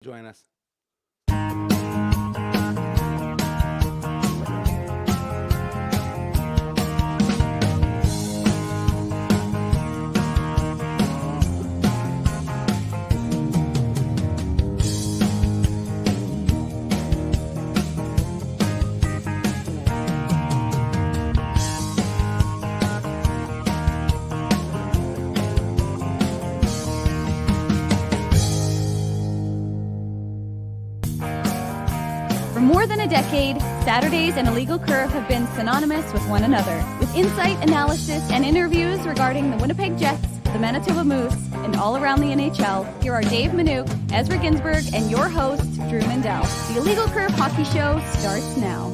Join us. For more than a decade, Saturdays and Illegal Curve have been synonymous with one another. With insight, analysis, and interviews regarding the Winnipeg Jets, the Manitoba Moose, and all around the NHL, here are Dave Minuk, Ezra Ginsburg, and your host, Drew Mindell. The Illegal Curve Hockey Show starts now.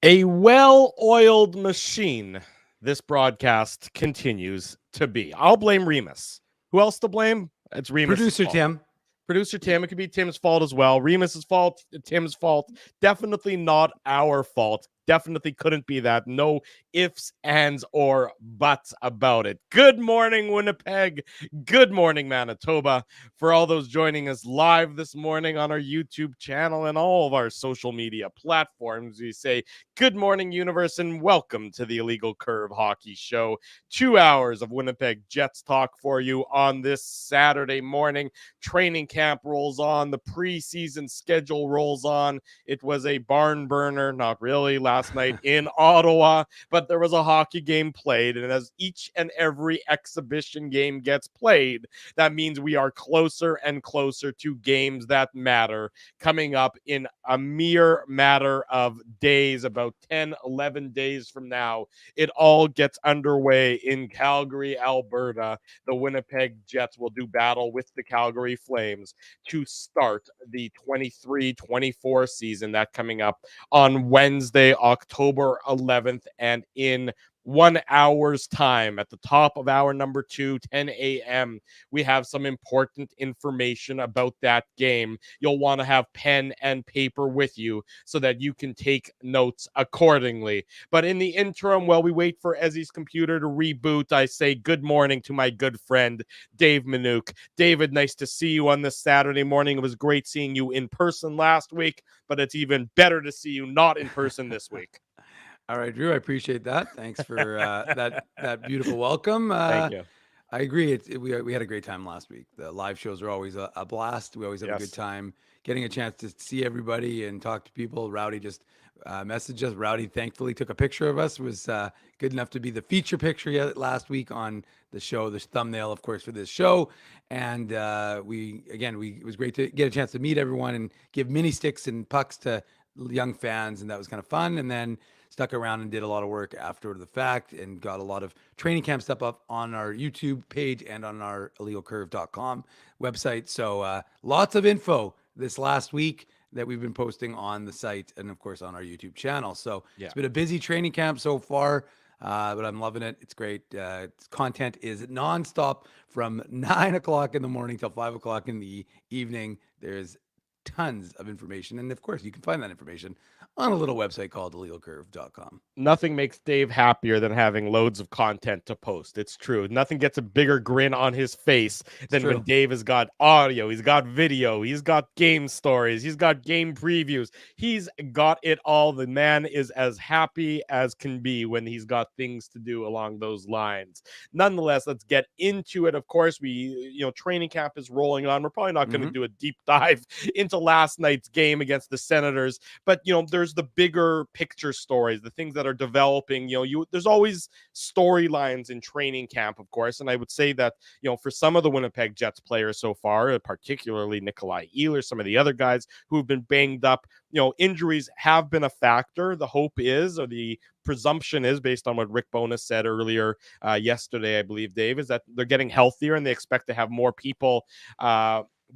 A well-oiled machine, this broadcast continues to be. I'll blame Remus. Who else to blame? It's Remus. Producer Tim. Producer Tim. It could be Tim's fault as well. Remus's fault, Tim's fault. Definitely not our fault. Definitely couldn't be that. No ifs, ands, or buts about it. Good morning, Winnipeg. Good morning, Manitoba. For all those joining us live this morning on our YouTube channel and all of our social media platforms, we say good morning, universe, and welcome to the Illegal Curve Hockey Show. 2 hours of Winnipeg Jets talk for you on this Saturday morning. Training camp rolls on. The preseason schedule rolls on. It was a barn burner, not really, last night in Ottawa, but there was a hockey game played, and as each and every exhibition game gets played, that means we are closer and closer to games that matter coming up in a mere matter of days. About 10, 11 days from now, it all gets underway in Calgary, Alberta. The Winnipeg Jets will do battle with the Calgary Flames to start the 23-24 season. That coming up on Wednesday, October 11th, and in 1 hour's time at the top of hour number 2, 10 a.m. We have some important information about that game. You'll want to have pen and paper with you so that you can take notes accordingly. But in the interim, while we wait for Ezzy's computer to reboot, I say good morning to my good friend, Dave Minuk. David, nice to see you on this Saturday morning. It was great seeing you in person last week, but it's even better to see you not in person this week. All right, Drew, I appreciate that. Thanks for that beautiful welcome. Thank you. I agree. We had a great time last week. The live shows are always a blast. We always have a good time getting a chance to see everybody and talk to people. Rowdy just messaged us. Rowdy thankfully took a picture of us. Was good enough to be the feature picture last week on the show, the thumbnail, of course, for this show. And it was great to get a chance to meet everyone and give mini sticks and pucks to young fans, and that was kind of fun. And then stuck around and did a lot of work after the fact and got a lot of training camp stuff up on our YouTube page and on our illegalcurve.com website. So lots of info this last week that we've been posting on the site and, of course, on our YouTube channel. So It's been a busy training camp so far, but I'm loving it. It's great. Content is nonstop from 9 o'clock in the morning till 5 o'clock in the evening. There's tons of information. And, of course, you can find that information on a little website called illegalcurve.com. Nothing makes Dave happier than having loads of content to post. It's true. Nothing gets a bigger grin on his face than when Dave has got audio, he's got video, he's got game stories, he's got game previews. He's got it all. The man is as happy as can be when he's got things to do along those lines. Nonetheless, let's get into it. Of course, training camp is rolling on. We're probably not going to do a deep dive into last night's game against the Senators, but there's the bigger picture stories, the things that are developing. There's always storylines in training camp, of course, and I would say that for some of the Winnipeg Jets players so far, particularly Nikolaj Ehlers, some of the other guys who have been banged up, injuries have been a factor. The hope is, or the presumption is, based on what Rick Bowness said earlier yesterday, I believe, Dave, is that they're getting healthier and they expect to have more people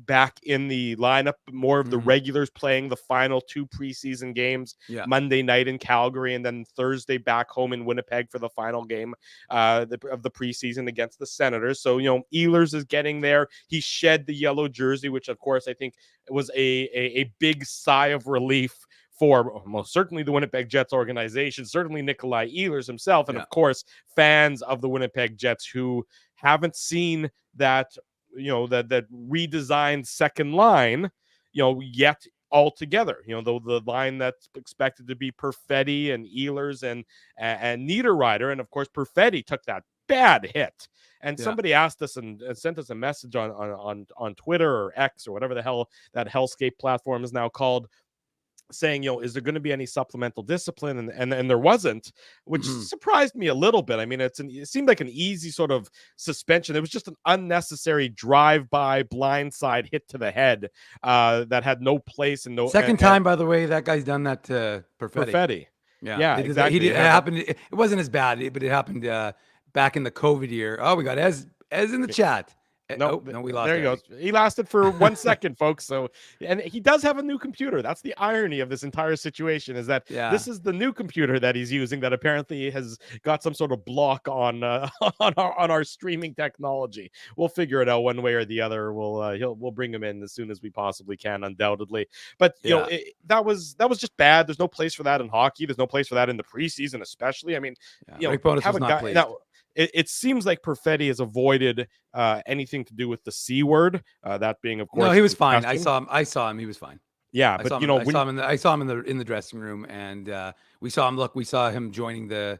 back in the lineup, more of the regulars playing the final 2 preseason games, Monday night in Calgary and then Thursday back home in Winnipeg for the final game of the preseason against the Senators. So, Ehlers is getting there. He shed the yellow jersey, which of course I think was a big sigh of relief for most certainly the Winnipeg Jets organization, certainly Nikolaj Ehlers himself, and of course fans of the Winnipeg Jets who haven't seen that that redesigned second line, yet altogether. The line that's expected to be Perfetti and Ehlers and Niederreiter, and of course Perfetti took that bad hit. And somebody asked us and sent us a message on Twitter or X or whatever the hell that hellscape platform is now called, saying, is there going to be any supplemental discipline? And there wasn't, which surprised me a little bit. I mean, it seemed like an easy sort of suspension. It was just an unnecessary drive-by blindside hit to the head that had no place and no second time, by the way, that guy's done that to Perfetti. Yeah, exactly. It happened. It wasn't as bad, but it happened back in the COVID year. Oh, we got Ez in the chat. No, we lost. There he goes. He lasted for 1 second, folks. So, and he does have a new computer. That's the irony of this entire situation, is that this is the new computer that he's using that apparently has got some sort of block on on our streaming technology. We'll figure it out one way or the other. We'll bring him in as soon as we possibly can, undoubtedly. But that was just bad. There's no place for that in hockey. There's no place for that in the preseason, especially. I mean, Rick Bonus was not pleased. It seems like Perfetti has avoided anything to do with the C word. That being, of course, no, he was fine. I saw him. He was fine. Yeah, but I saw him in the dressing room, and we saw him. We saw him joining the.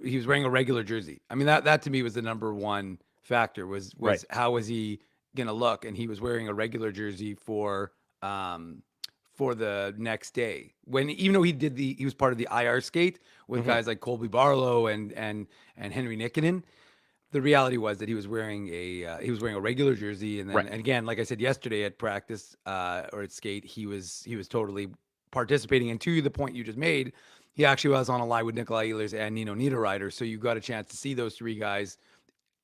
He was wearing a regular jersey. I mean, that to me was the number one factor. Was right. How was he gonna look? And he was wearing a regular jersey for the next day, when even though he was part of the IR skate with guys like Colby Barlow and Henry Nikkanen. The reality was that he was wearing a regular jersey, and then and again, like I said yesterday at practice or at skate, he was totally participating. And to the point you just made, he actually was on a line with Nikolaj Ehlers and Nino Niederreiter, so you got a chance to see those three guys,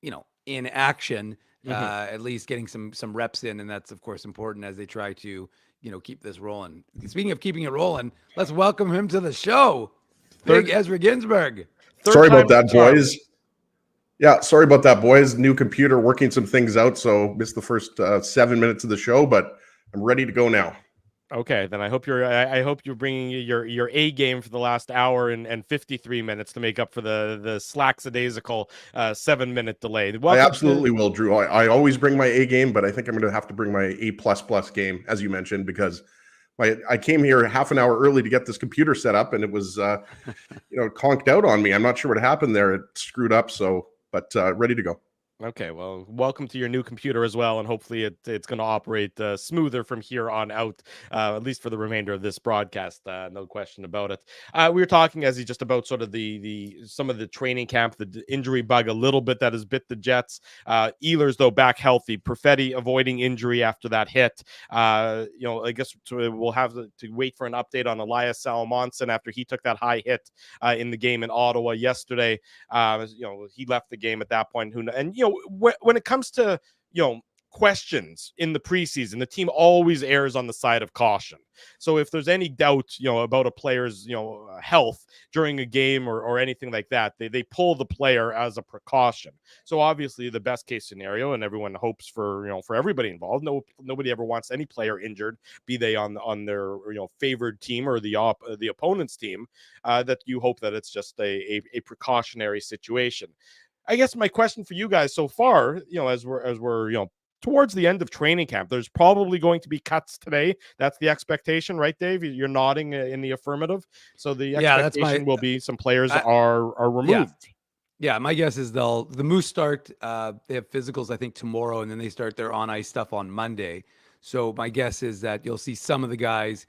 in action, at least getting some reps in, and that's of course important as they try to keep this rolling. Speaking of keeping it rolling, let's welcome him to the show. Big Ezra Ginsburg. Sorry about that, boys. Yeah, sorry about that, boys. New computer, working some things out, so missed the first 7 minutes of the show, but I'm ready to go now. Okay, then I hope you're bringing your A game for the last hour and 53 minutes to make up for the slackadaisical 7 minute delay. I absolutely will, Drew. I always bring my A game, but I think I'm going to have to bring my A++ game, as you mentioned, because I came here half an hour early to get this computer set up, and it was conked out on me. I'm not sure what happened there. It screwed up, but ready to go. Okay, well, welcome to your new computer as well, and hopefully it's going to operate smoother from here on out, at least for the remainder of this broadcast. No question about it. We were talking, as just about sort of some of the training camp, the injury bug a little bit that has bit the Jets. Ehlers, though, back healthy. Perfetti avoiding injury after that hit. I guess we'll have to wait for an update on Elias Salomonsson after he took that high hit in the game in Ottawa yesterday. He left the game at that point. When it comes to, questions in the preseason, the team always errs on the side of caution. So if there's any doubt, about a player's, health during a game or anything like that, they pull the player as a precaution. So obviously the best case scenario, and everyone hopes for everybody involved. Nobody ever wants any player injured, be they on their, favored team or the opponent's team, that you hope that it's just a precautionary situation. I guess my question for you guys so far, as we're towards the end of training camp, there's probably going to be cuts today. That's the expectation, right, Dave? You're nodding in the affirmative. So the expectation will be some players are removed. Yeah, my guess is the Moose start. They have physicals, I think, tomorrow, and then they start their on ice stuff on Monday. So my guess is that you'll see some of the guys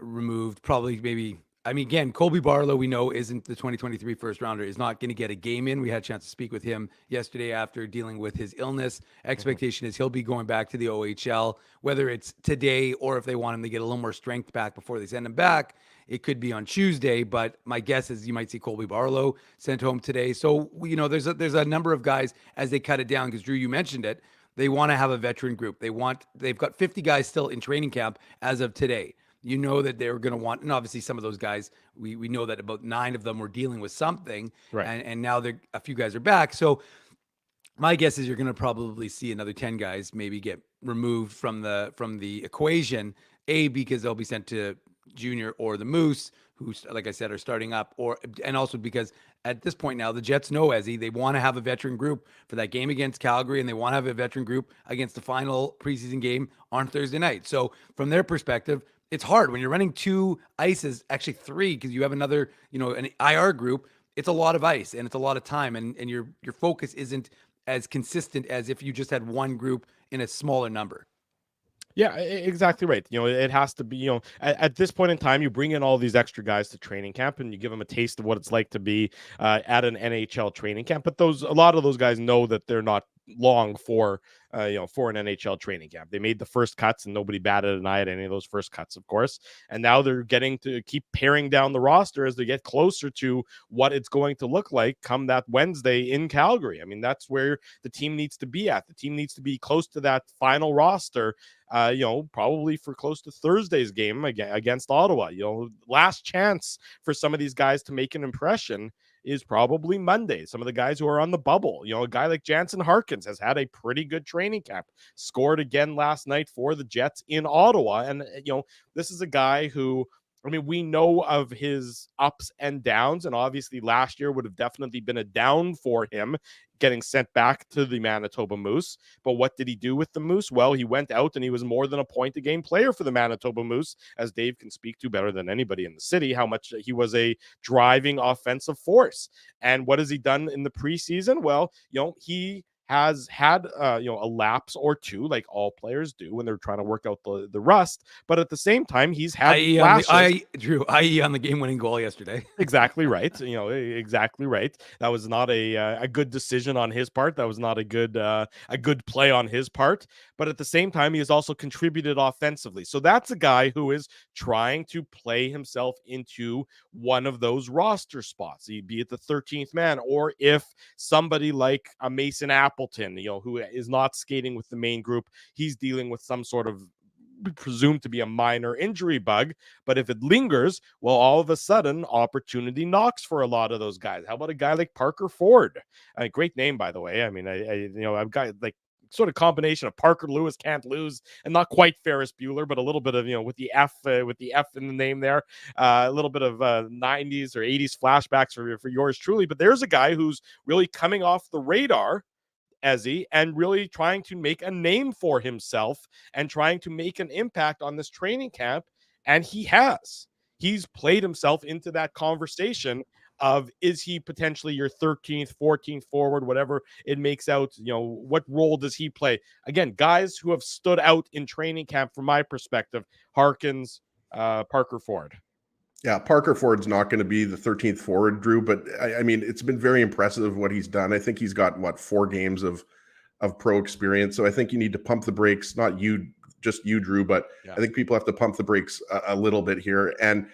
removed. Probably, maybe. I mean, again, Colby Barlow, we know, isn't the 2023 first rounder, is not going to get a game in. We had a chance to speak with him yesterday after dealing with his illness. Expectation is he'll be going back to the OHL, whether it's today or if they want him to get a little more strength back before they send him back. It could be on Tuesday, but my guess is you might see Colby Barlow sent home today. So, there's a number of guys as they cut it down, because Drew, you mentioned it. They want to have a veteran group. They've got 50 guys still in training camp as of today. You know that they're going to want, and obviously some of those guys, we know that about 9 of them were dealing with something, right? And now a few guys are back. So my guess is you're going to probably see another 10 guys maybe get removed from the equation, because they'll be sent to junior or the Moose, who, like I said, are starting up, and also because at this point now, the Jets know, Ezzy, they want to have a veteran group for that game against Calgary, and they want to have a veteran group against the final preseason game on Thursday night. So from their perspective, it's hard when you're running 2 ices, actually 3, because you have another, an IR group. It's a lot of ice and it's a lot of time, and your focus isn't as consistent as if you just had one group in a smaller number. Yeah, exactly right. It has to be, at this point in time, you bring in all these extra guys to training camp and you give them a taste of what it's like to be at an NHL training camp. But a lot of those guys know that they're not long for for an NHL training camp. They made the first cuts and nobody batted an eye at any of those first cuts, of course. And now they're getting to keep paring down the roster as they get closer to what it's going to look like come that Wednesday in Calgary. I mean, that's where the team needs to be at. The team needs to be close to that final roster, probably for close to Thursday's game against Ottawa. Last chance for some of these guys to make an impression is probably Monday. Some of the guys who are on the bubble, a guy like Jansen Harkins has had a pretty good training camp, scored again last night for the Jets in Ottawa. And, this is a guy who, we know of his ups and downs, and obviously last year would have definitely been a down for him getting sent back to the Manitoba Moose. But what did he do with the Moose? Well, he went out and he was more than a point a game player for the Manitoba Moose, as Dave can speak to better than anybody in the city, how much he was a driving offensive force. And what has he done in the preseason? Well, he has had a lapse or two, like all players do when they're trying to work out the rust. But at the same time, he's had flashes. Drew, i.e. on the game-winning goal yesterday. Exactly right. Exactly right. That was not a good decision on his part. That was not a good play on his part. But at the same time, he has also contributed offensively. So that's a guy who is trying to play himself into one of those roster spots, be it the 13th man, or if somebody like a Mason Appleton, who is not skating with the main group, he's dealing with some sort of presumed to be a minor injury bug. But if it lingers, well, all of a sudden opportunity knocks for a lot of those guys. How about a guy like Parker Ford? A great name, by the way. I've got like sort of combination of Parker Lewis can't lose and not quite Ferris Bueller, but a little bit of, with the F in the name there, a little bit of 90s or 80s flashbacks for yours truly. But there's a guy who's really coming off the radar, Ezzy, and really trying to make a name for himself and trying to make an impact on this training camp. And he's played himself into that conversation of, is he potentially your 13th, 14th forward, whatever it makes out, what role does he play? Again, guys who have stood out in training camp from my perspective, Harkins, Parker Ford. Yeah, Parker Ford's not going to be the 13th forward, Drew, but it's been very impressive what he's done. I think he's got 4 games of pro experience. So I think you need to pump the brakes, not you, just you, Drew, but yeah. I think people have to pump the brakes a little bit here. And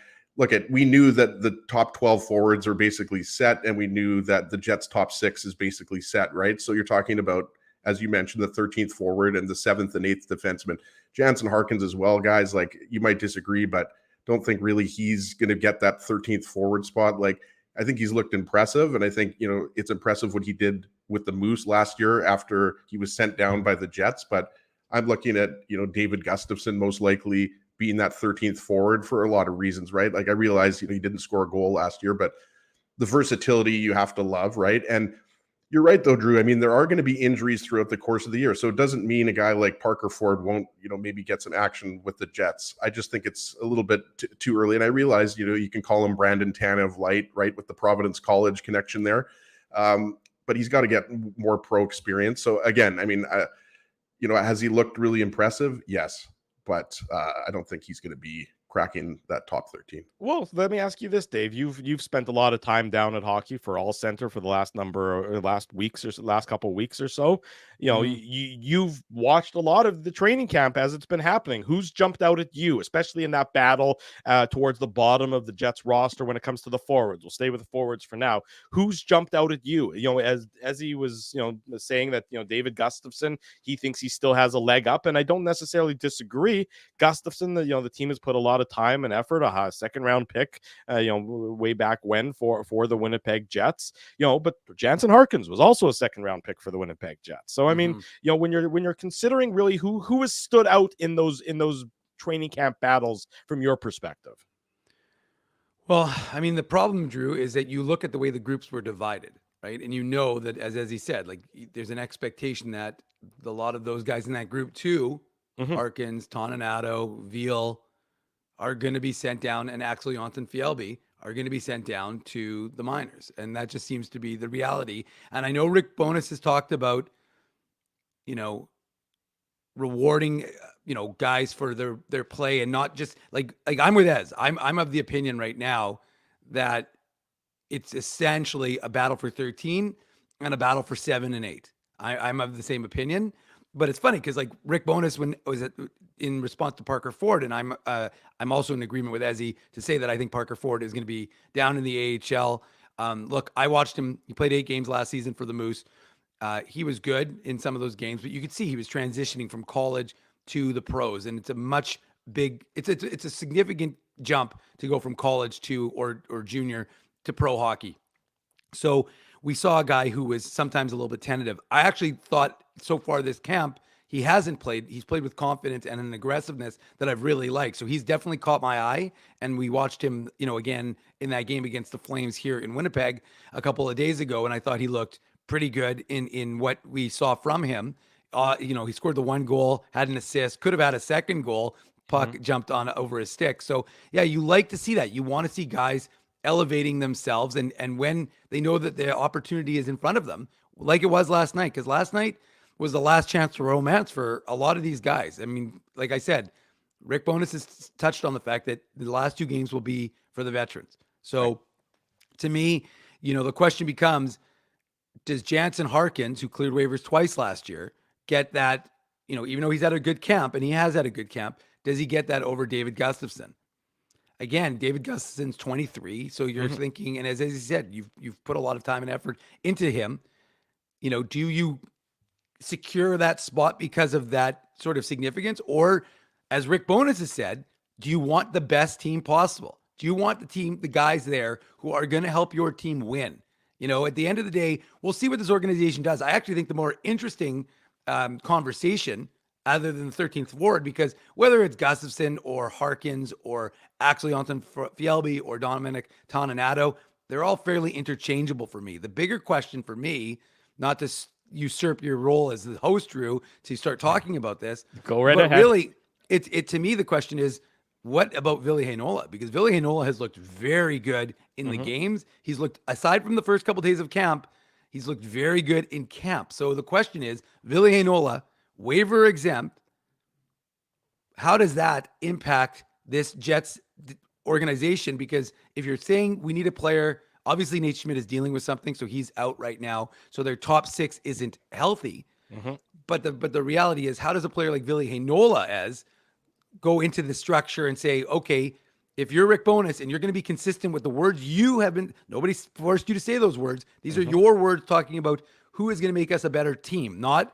we knew that the top 12 forwards are basically set, and we knew that the Jets top 6 is basically set, right? So you're talking about, as you mentioned, the 13th forward and the 7th and 8th defenseman. Jansen Harkins as well, guys. You might disagree, but don't think really he's going to get that 13th forward spot. I think he's looked impressive, and I think, it's impressive what he did with the Moose last year after he was sent down by the Jets. But I'm looking at, David Gustafsson most likely being that 13th forward for a lot of reasons, right? I realize, he didn't score a goal last year, but the versatility you have to love, right? And you're right, though, Drew. There are going to be injuries throughout the course of the year. So it doesn't mean a guy like Parker Ford won't, maybe get some action with the Jets. I just think it's a little bit too early. And I realize, you can call him Brandon Tanev light, right, with the Providence College connection there. But he's got to get more pro experience. So again, has he looked really impressive? Yes. But I don't think he's going to be cracking that top 13. Well, let me ask you this, Dave. You've spent a lot of time down at Hockey for All Center for the last couple of weeks or so. You've watched a lot of the training camp as it's been happening. Who's jumped out at you, especially in that battle towards the bottom of the Jets roster when it comes to the forwards? We'll stay with the forwards for now. Who's jumped out at you? As he was, saying that, David Gustafsson, he thinks he still has a leg up, and I don't necessarily disagree. Gustafsson, the team has put a lot of time and effort, a second round pick, way back when for the Winnipeg Jets, but Jansen Harkins was also a second round pick for the Winnipeg Jets. So when you're considering really who has stood out in those training camp battles from your perspective. Well, I mean, the problem, Drew, is that you look at the way the groups were divided, right? And you know that, as he said, like there's an expectation that a lot of those guys in that group too, Harkins, Toninato, Veal, are going to be sent down, and actually Anton Fielby are going to be sent down to the minors. And that just seems to be the reality. And I know Rick Bowness has talked about, rewarding, guys for their play, and not just like I'm with Ez. I'm of the opinion right now that it's essentially a battle for 13 and a battle for 7 and 8. I'm of the same opinion, but it's funny because like Rick Bowness, when was it in response to Parker Ford, and I'm also in agreement with Ezzy to say that I think Parker Ford is going to be down in the AHL. Look, I watched him. He played 8 games last season for the Moose. He was good in some of those games, but you could see he was transitioning from college to the pros, and it's a significant jump to go from college to or junior to pro hockey. So we saw a guy who was sometimes a little bit tentative. I actually thought so far this camp, he hasn't played. He's played with confidence and an aggressiveness that I've really liked. So he's definitely caught my eye. And we watched him, again in that game against the Flames here in Winnipeg a couple of days ago. And I thought he looked pretty good in what we saw from him. He scored the 1 goal, had an assist, could have had a second goal. Puck jumped on over his stick. So yeah, you like to see that. You want to see guys elevating themselves, and when they know that the opportunity is in front of them, like it was last night, because last night was the last chance for romance for a lot of these guys. I mean, like I said, Rick Bowness has touched on the fact that the last 2 games will be for the veterans. So to me, the question becomes, does Jansen Harkins, who cleared waivers twice last year, get that, even though he's had a good camp, and he has had a good camp, does he get that over David Gustafsson? Again, David Gustafsson's 23, so you're thinking, and as he said, you've put a lot of time and effort into him. Do you secure that spot because of that sort of significance? Or, as Rick Bowness has said, do you want the best team possible? Do you want the guys there who are going to help your team win? At the end of the day, we'll see what this organization does. I actually think the more interesting conversation, other than the 13th forward, because whether it's Gustafsson or Harkins or actually Anton Fielby or Dominic Toninato, they're all fairly interchangeable for me. The bigger question for me, not to usurp your role as the host, Drew, to start talking about this. Go right ahead. Really, it to me, the question is, what about Ville Heinola? Because Ville Heinola has looked very good in the games. He's looked, aside from the first couple of days of camp, he's looked very good in camp. So the question is, Ville Heinola, waiver exempt, how does that impact this Jets organization? Because if you're saying we need a player, obviously Nate Schmidt is dealing with something, so he's out right now. So their top 6 isn't healthy. But the reality is, how does a player like Ville Heinola go into the structure and say, okay, if you're Rick Bowness and you're going to be consistent with the words you have been, nobody's forced you to say those words. These are your words talking about who is going to make us a better team, not,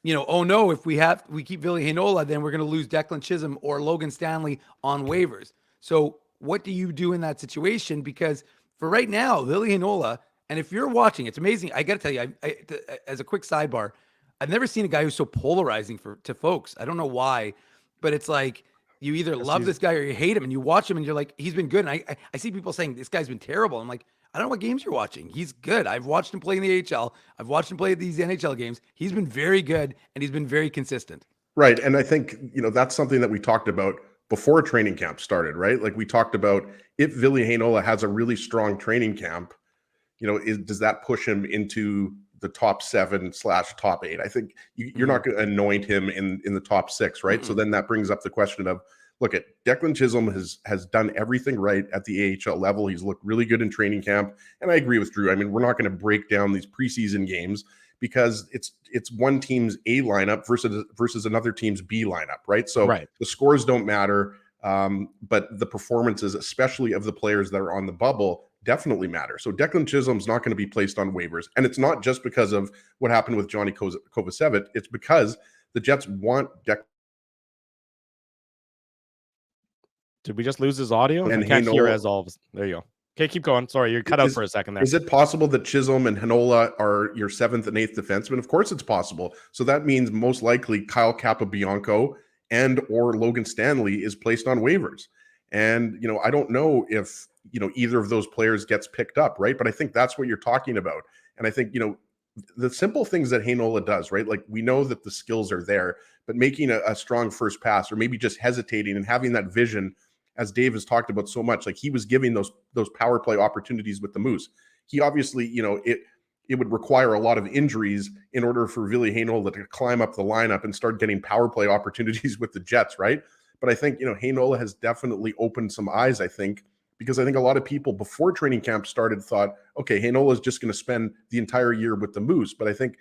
oh no, if we keep Ville Heinola, then we're going to lose Declan Chisholm or Logan Stanley on waivers. So what do you do in that situation? Because for right now, Ville Heinola, and if you're watching, it's amazing. I got to tell you, as a quick sidebar, I've never seen a guy who's so polarizing to folks. I don't know why, but it's like you either love this guy or you hate him, and you watch him and you're like, he's been good. And I see people saying this guy's been terrible. I'm like, I don't know what games you're watching. He's good. I've watched him play in the AHL. I've watched him play these NHL games. He's been very good, and he's been very consistent. Right. And I think, that's something that we talked about before training camp started, right? Like we talked about, if Ville Heinola has a really strong training camp, does that push him into the top 7/top 8? I think you're not going to anoint him in the top 6, right? So then that brings up the question of, look, at Declan Chisholm has done everything right at the AHL level. He's looked really good in training camp. And I agree with Drew. I mean, we're not going to break down these preseason games because it's one team's A lineup versus another team's B lineup, right? So the scores don't matter, but the performances, especially of the players that are on the bubble, definitely matter. So Declan Chisholm's not going to be placed on waivers. And it's not just because of what happened with Johnny Kovacevic. It's because the Jets want Declan. Did we just lose his audio? And I can't Heinola, hear as all of us. There you go. Okay, keep going. Sorry, you cut out for a second there. Is it possible that Chisholm and Heinola are your 7th and 8th defensemen? Of course it's possible. So that means most likely Kyle Capobianco and or Logan Stanley is placed on waivers. And, I don't know if either of those players gets picked up, right? But I think that's what you're talking about. And I think, the simple things that Heinola does, right? Like, we know that the skills are there, but making a strong first pass, or maybe just hesitating and having that vision, as Dave has talked about so much, like he was giving those power play opportunities with the Moose. He obviously, it would require a lot of injuries in order for Ville Heinola to climb up the lineup and start getting power play opportunities with the Jets, right? But I think, Heinola has definitely opened some eyes, I think, because I think a lot of people before training camp started thought, okay, Heinola is just going to spend the entire year with the Moose. But I think,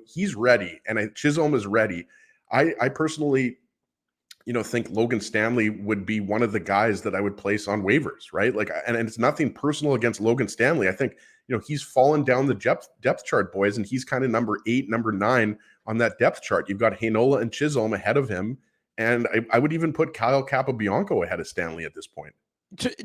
he's ready, and Chisholm is ready. I personally, think Logan Stanley would be one of the guys that I would place on waivers, right? Like, and it's nothing personal against Logan Stanley. I think, he's fallen down the depth chart, boys, and he's kind of number 8, number 9 on that depth chart. You've got Heinola and Chisholm ahead of him, and I would even put Kyle Capobianco ahead of Stanley at this point.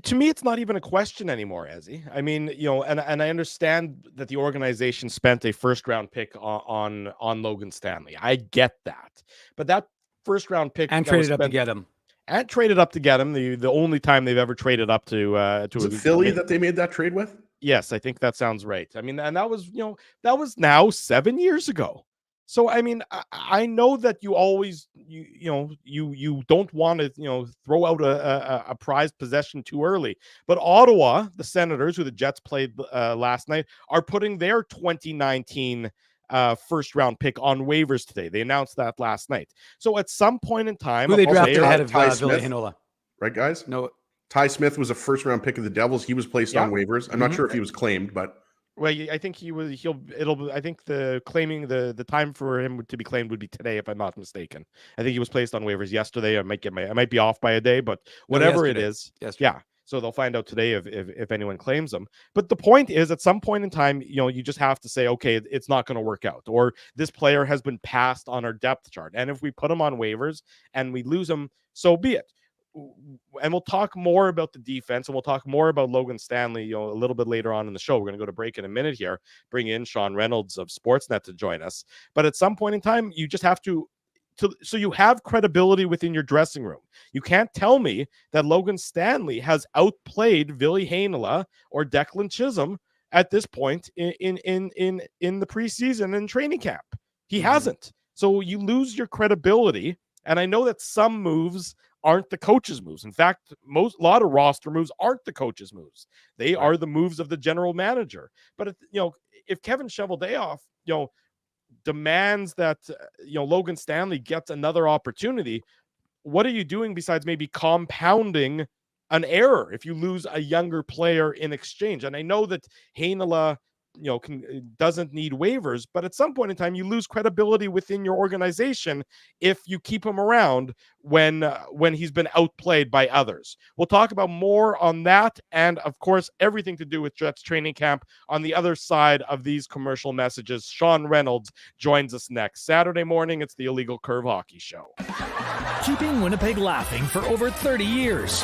To me, it's not even a question anymore, Ezzy. I mean, and I understand that the organization spent a first-round pick on Logan Stanley. I get that, but that first-round pick and traded up to get him. And traded up to get him. The only time they've ever traded up to Was it Philly that they made that trade with? Yes, I think that sounds right. I mean, and that was now 7 years ago. So, I mean, I know that you always, you don't want to, throw out a prized possession too early. But Ottawa, the Senators, who the Jets played last night, are putting their 2019 first-round pick on waivers today. They announced that last night. So, at some point in time, who they drafted ahead of Ty Ville Heinola, right, guys? No, Ty Smith was a first-round pick of the Devils. He was placed on waivers. I'm not sure if he was claimed, but. Well, I think I think the time for him to be claimed would be today, if I'm not mistaken. I think he was placed on waivers yesterday. I might be off by a day, but whatever it is. Yeah. So they'll find out today if anyone claims them. But the point is, at some point in time, you just have to say, okay, it's not going to work out, or this player has been passed on our depth chart. And if we put him on waivers and we lose him, so be it. And we'll talk more about the defense, and we'll talk more about Logan Stanley, a little bit later on in the show. We're going to go to break in a minute here, bring in Sean Reynolds of Sportsnet to join us. But at some point in time, you just have to so you have credibility within your dressing room. You can't tell me that Logan Stanley has outplayed Ville Heinola or Declan Chisholm at this point in the preseason and training camp. He hasn't. So you lose your credibility. And I know that some moves aren't the coach's moves. In fact, a lot of roster moves aren't the coach's moves. They are the moves of the general manager. But if Kevin Cheveldayoff, demands that Logan Stanley gets another opportunity, what are you doing besides maybe compounding an error if you lose a younger player in exchange? And I know that Heinola doesn't need waivers, but at some point in time, you lose credibility within your organization if you keep him around when he's been outplayed by others. We'll talk about more on that, and of course, everything to do with Jets training camp on the other side of these commercial messages. Sean Reynolds joins us next. Saturday morning, it's the Illegal Curve Hockey Show. Keeping Winnipeg laughing for over 30 years.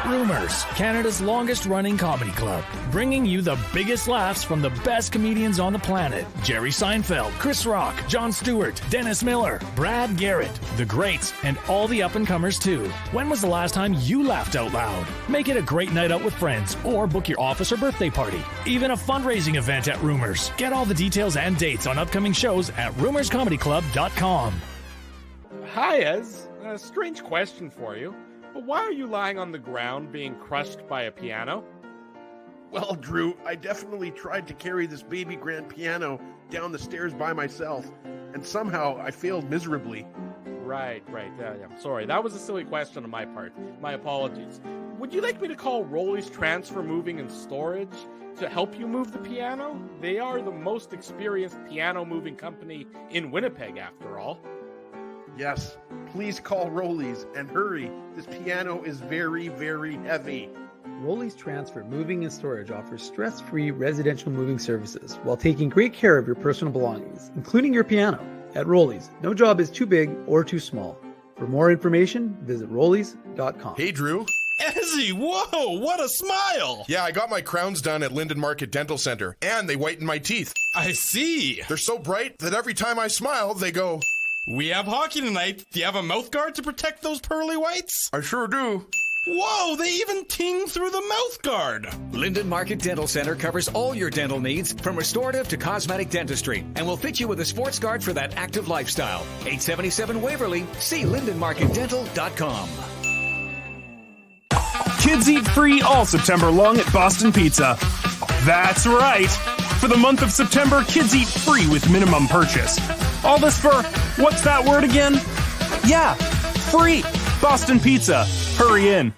Rumors, Canada's longest-running comedy club, bringing you the biggest laughs from the best comedians on the planet. Jerry Seinfeld, Chris Rock, Jon Stewart, Dennis Miller, Brad Garrett, the greats, and all the up-and-comers too. When was the last time you laughed out loud? Make it a great night out with friends, or book your office or birthday party. Even a fundraising event at Rumors. Get all the details and dates on upcoming shows at rumorscomedyclub.com. Hi, Ez. A strange question for you. But why are you lying on the ground being crushed by a piano? Well, Drew, I definitely tried to carry this baby grand piano down the stairs by myself, and somehow I failed miserably. Right. Yeah, I'm sorry. That was a silly question on my part. My apologies. Would you like me to call Rolly's Transfer Moving and Storage to help you move the piano? They are the most experienced piano moving company in Winnipeg, after all. Yes, please call Rolly's and hurry. This piano is very, very heavy. Rolly's Transfer Moving and Storage offers stress-free residential moving services while taking great care of your personal belongings, including your piano. At Rolly's, no job is too big or too small. For more information, visit rollys.com. Hey, Drew. Ezzy, whoa, what a smile! Yeah, I got my crowns done at Linden Market Dental Center, and they whitened my teeth. I see. They're so bright that every time I smile, they go... We have hockey tonight. Do you have a mouth guard to protect those pearly whites? I sure do. Whoa, they even ting through the mouth guard. Linden Market Dental Center covers all your dental needs from restorative to cosmetic dentistry and will fit you with a sports guard for that active lifestyle. 877 Waverly. See lindenmarketdental.com. Kids eat free all September long at Boston Pizza. That's right. For the month of September, kids eat free with minimum purchase. All this for, what's that word again? Yeah, free. Boston Pizza. Hurry in.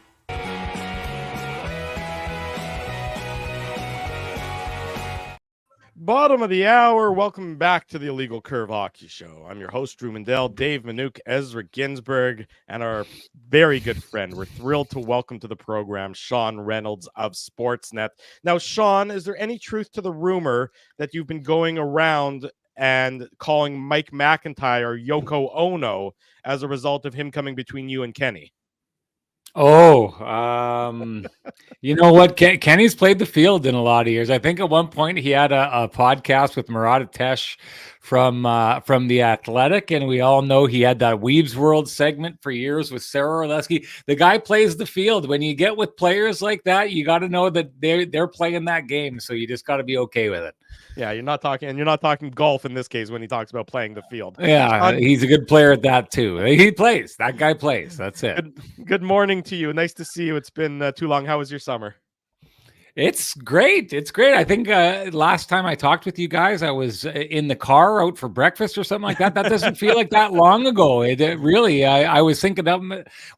Bottom of the hour. Welcome back to the Illegal Curve Hockey Show. I'm your host, Drew Mindell, Dave Minuk Ezra Ginsburg, and our very good friend. We're thrilled to welcome to the program Sean Reynolds of Sportsnet. Now, Sean, is there any truth to the rumor that you've been going around and calling Mike McIntyre Yoko Ono as a result of him coming between you and Kenny? You know what? Kenny's played the field in a lot of years. I think at one point he had a podcast with Murat Atesh from The Athletic, and we all know he had that Weeb's World segment for years with Sarah Orlesky. The guy plays the field. When you get with players like that, you got to know that they're playing that game, so you just got to be okay with it. Yeah, you're not talking golf in this case when he talks about playing the field. Yeah, he's a good player at that too. He plays. That guy plays. That's it. Good morning to you. Nice to see you. It's been too long. How was your summer? It's great. It's great. I think last time I talked with you guys, I was in the car out for breakfast or something like that. That doesn't feel like that long ago. It really, I was thinking of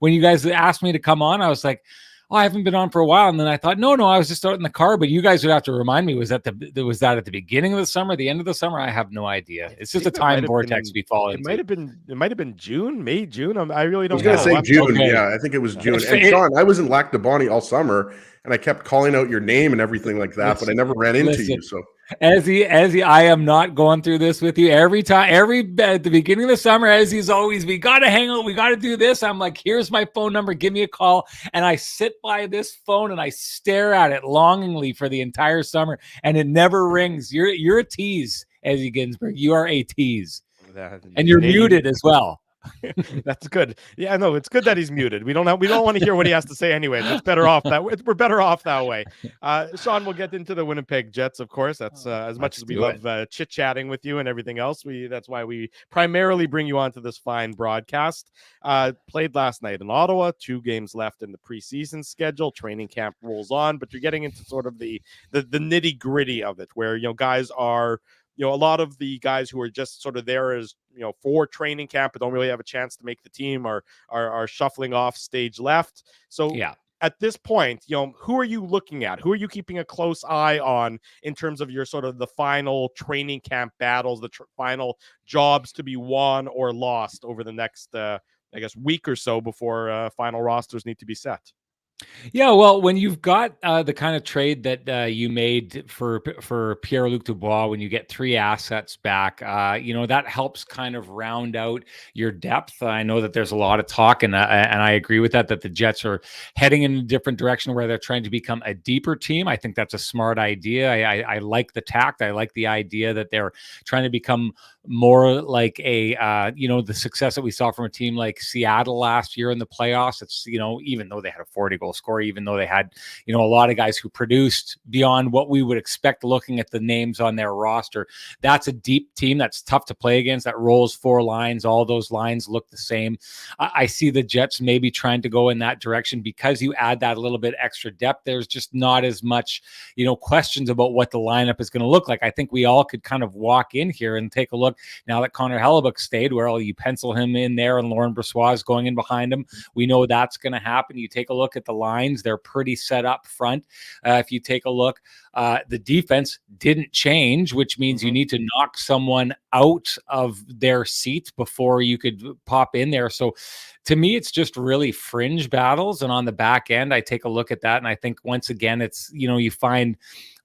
when you guys asked me to come on, I was like, oh, I haven't been on for a while. And then I thought, no, I was just out in the car. But you guys would have to remind me, was that at the beginning of the summer, the end of the summer? I have no idea. It's just a time vortex we fall into. It might have been June, May, June. I really don't know. I was going to say June. Okay. Yeah, I think it was June. And Sean, I was in Lac du Bonnet all summer, and I kept calling out your name and everything like that, but I never ran into you. So Ezzy, I am not going through this with you every time. At the beginning of the summer, Ezzy's always, we got to hang out, we got to do this. I'm like, here's my phone number, give me a call. And I sit by this phone and I stare at it longingly for the entire summer, and it never rings. You're a tease, Ezzy Ginsburg. You are a tease, and you're muted as well. That's good. Yeah, no, it's good that he's muted. We don't want to hear what he has to say anyway. It's better off that way. We're better off that way. Sean, we'll get into the Winnipeg Jets, of course. That's as much as we love chit-chatting with you and everything else. That's why we primarily bring you onto this fine broadcast. Played last night in Ottawa, 2 games left in the preseason schedule. Training camp rolls on, but you're getting into sort of the nitty-gritty of it, where guys are, a lot of the guys who are just sort of there as, for training camp but don't really have a chance to make the team are shuffling off stage left. So yeah, at this point, who are you looking at? Who are you keeping a close eye on in terms of your sort of the final training camp battles, the final jobs to be won or lost over the next, week or so before final rosters need to be set? Yeah, well, when you've got the kind of trade that you made for Pierre-Luc Dubois, when you get 3 assets back, that helps kind of round out your depth. I know that there's a lot of talk, and I agree with that the Jets are heading in a different direction where they're trying to become a deeper team. I think that's a smart idea. I like the tact. I like the idea that they're trying to become more like the success that we saw from a team like Seattle last year in the playoffs. It's, even though they had a 40-goal score, even though they had, a lot of guys who produced beyond what we would expect looking at the names on their roster, that's a deep team that's tough to play against, that rolls 4 lines. All those lines look the same. I see the Jets maybe trying to go in that direction because you add that a little bit extra depth. There's just not as much, questions about what the lineup is going to look like. I think we all could kind of walk in here and take a look. Now that Connor Hellebuck stayed, well, you pencil him in there and Lauren Brossoit is going in behind him. We know that's going to happen. You take a look at the lines. They're pretty set up front. If you take a look, the defense didn't change, which means you need to knock someone out of their seat before you could pop in there. So to me, it's just really fringe battles. And on the back end, I take a look at that. And I think once again, it's, you find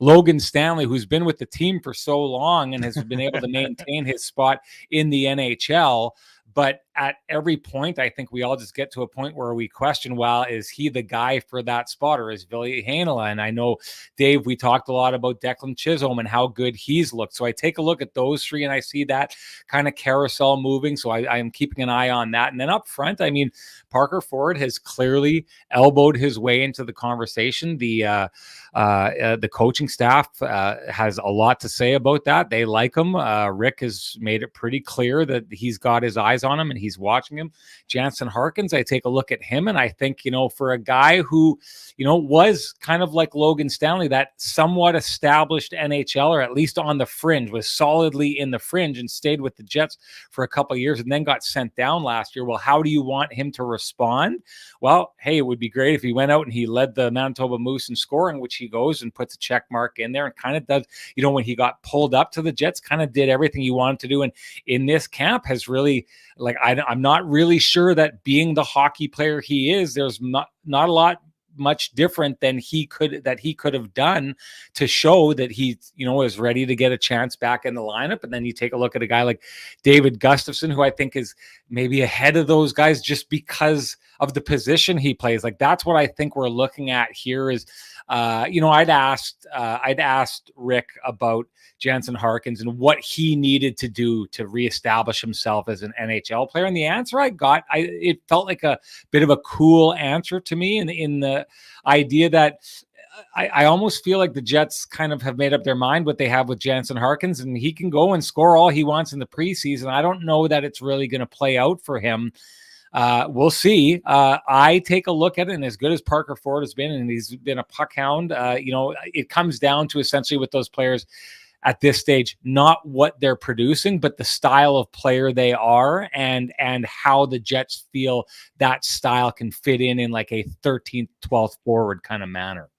Logan Stanley, who's been with the team for so long and has been able to maintain his spot in the NHL. But at every point, I think we all just get to a point where we question, well, is he the guy for that spot, or is Ville Heinola? And I know, Dave, we talked a lot about Declan Chisholm and how good he's looked. So I take a look at those three and I see that kind of carousel moving. So I am keeping an eye on that. And then up front, I mean, Parker Ford has clearly elbowed his way into the conversation. The coaching staff has a lot to say about that. They like him. Rick has made it pretty clear that he's got his eyes on him and he's watching him. Jansen Harkins, I take a look at him and I think, for a guy who, was kind of like Logan Stanley, that somewhat established NHL, or at least on the fringe, was solidly in the fringe and stayed with the Jets for a couple of years and then got sent down last year. Well, how do you want him to respond? Well, hey, it would be great if he went out and he led the Manitoba Moose in scoring, which he goes and puts a check mark in there and kind of does, when he got pulled up to the Jets, kind of did everything he wanted to do. And in this camp has really, I'm not really sure that being the hockey player he is, there's not a lot much different than he could have done to show that he is ready to get a chance back in the lineup. And then you take a look at a guy like David Gustafsson, who I think is maybe ahead of those guys just because of the position he plays. Like, that's what I think we're looking at here is I'd asked Rick about Jansen Harkins and what he needed to do to reestablish himself as an NHL player. And the answer I got, it felt like a bit of a cool answer to me in the idea that I almost feel like the Jets kind of have made up their mind what they have with Jansen Harkins, and he can go and score all he wants in the preseason. I don't know that it's really going to play out for him. We'll see. I take a look at it, and as good as Parker Ford has been, and he's been a puck hound, it comes down to essentially with those players at this stage, not what they're producing, but the style of player they are and how the Jets feel that style can fit in like a 13th, 12th forward kind of manner.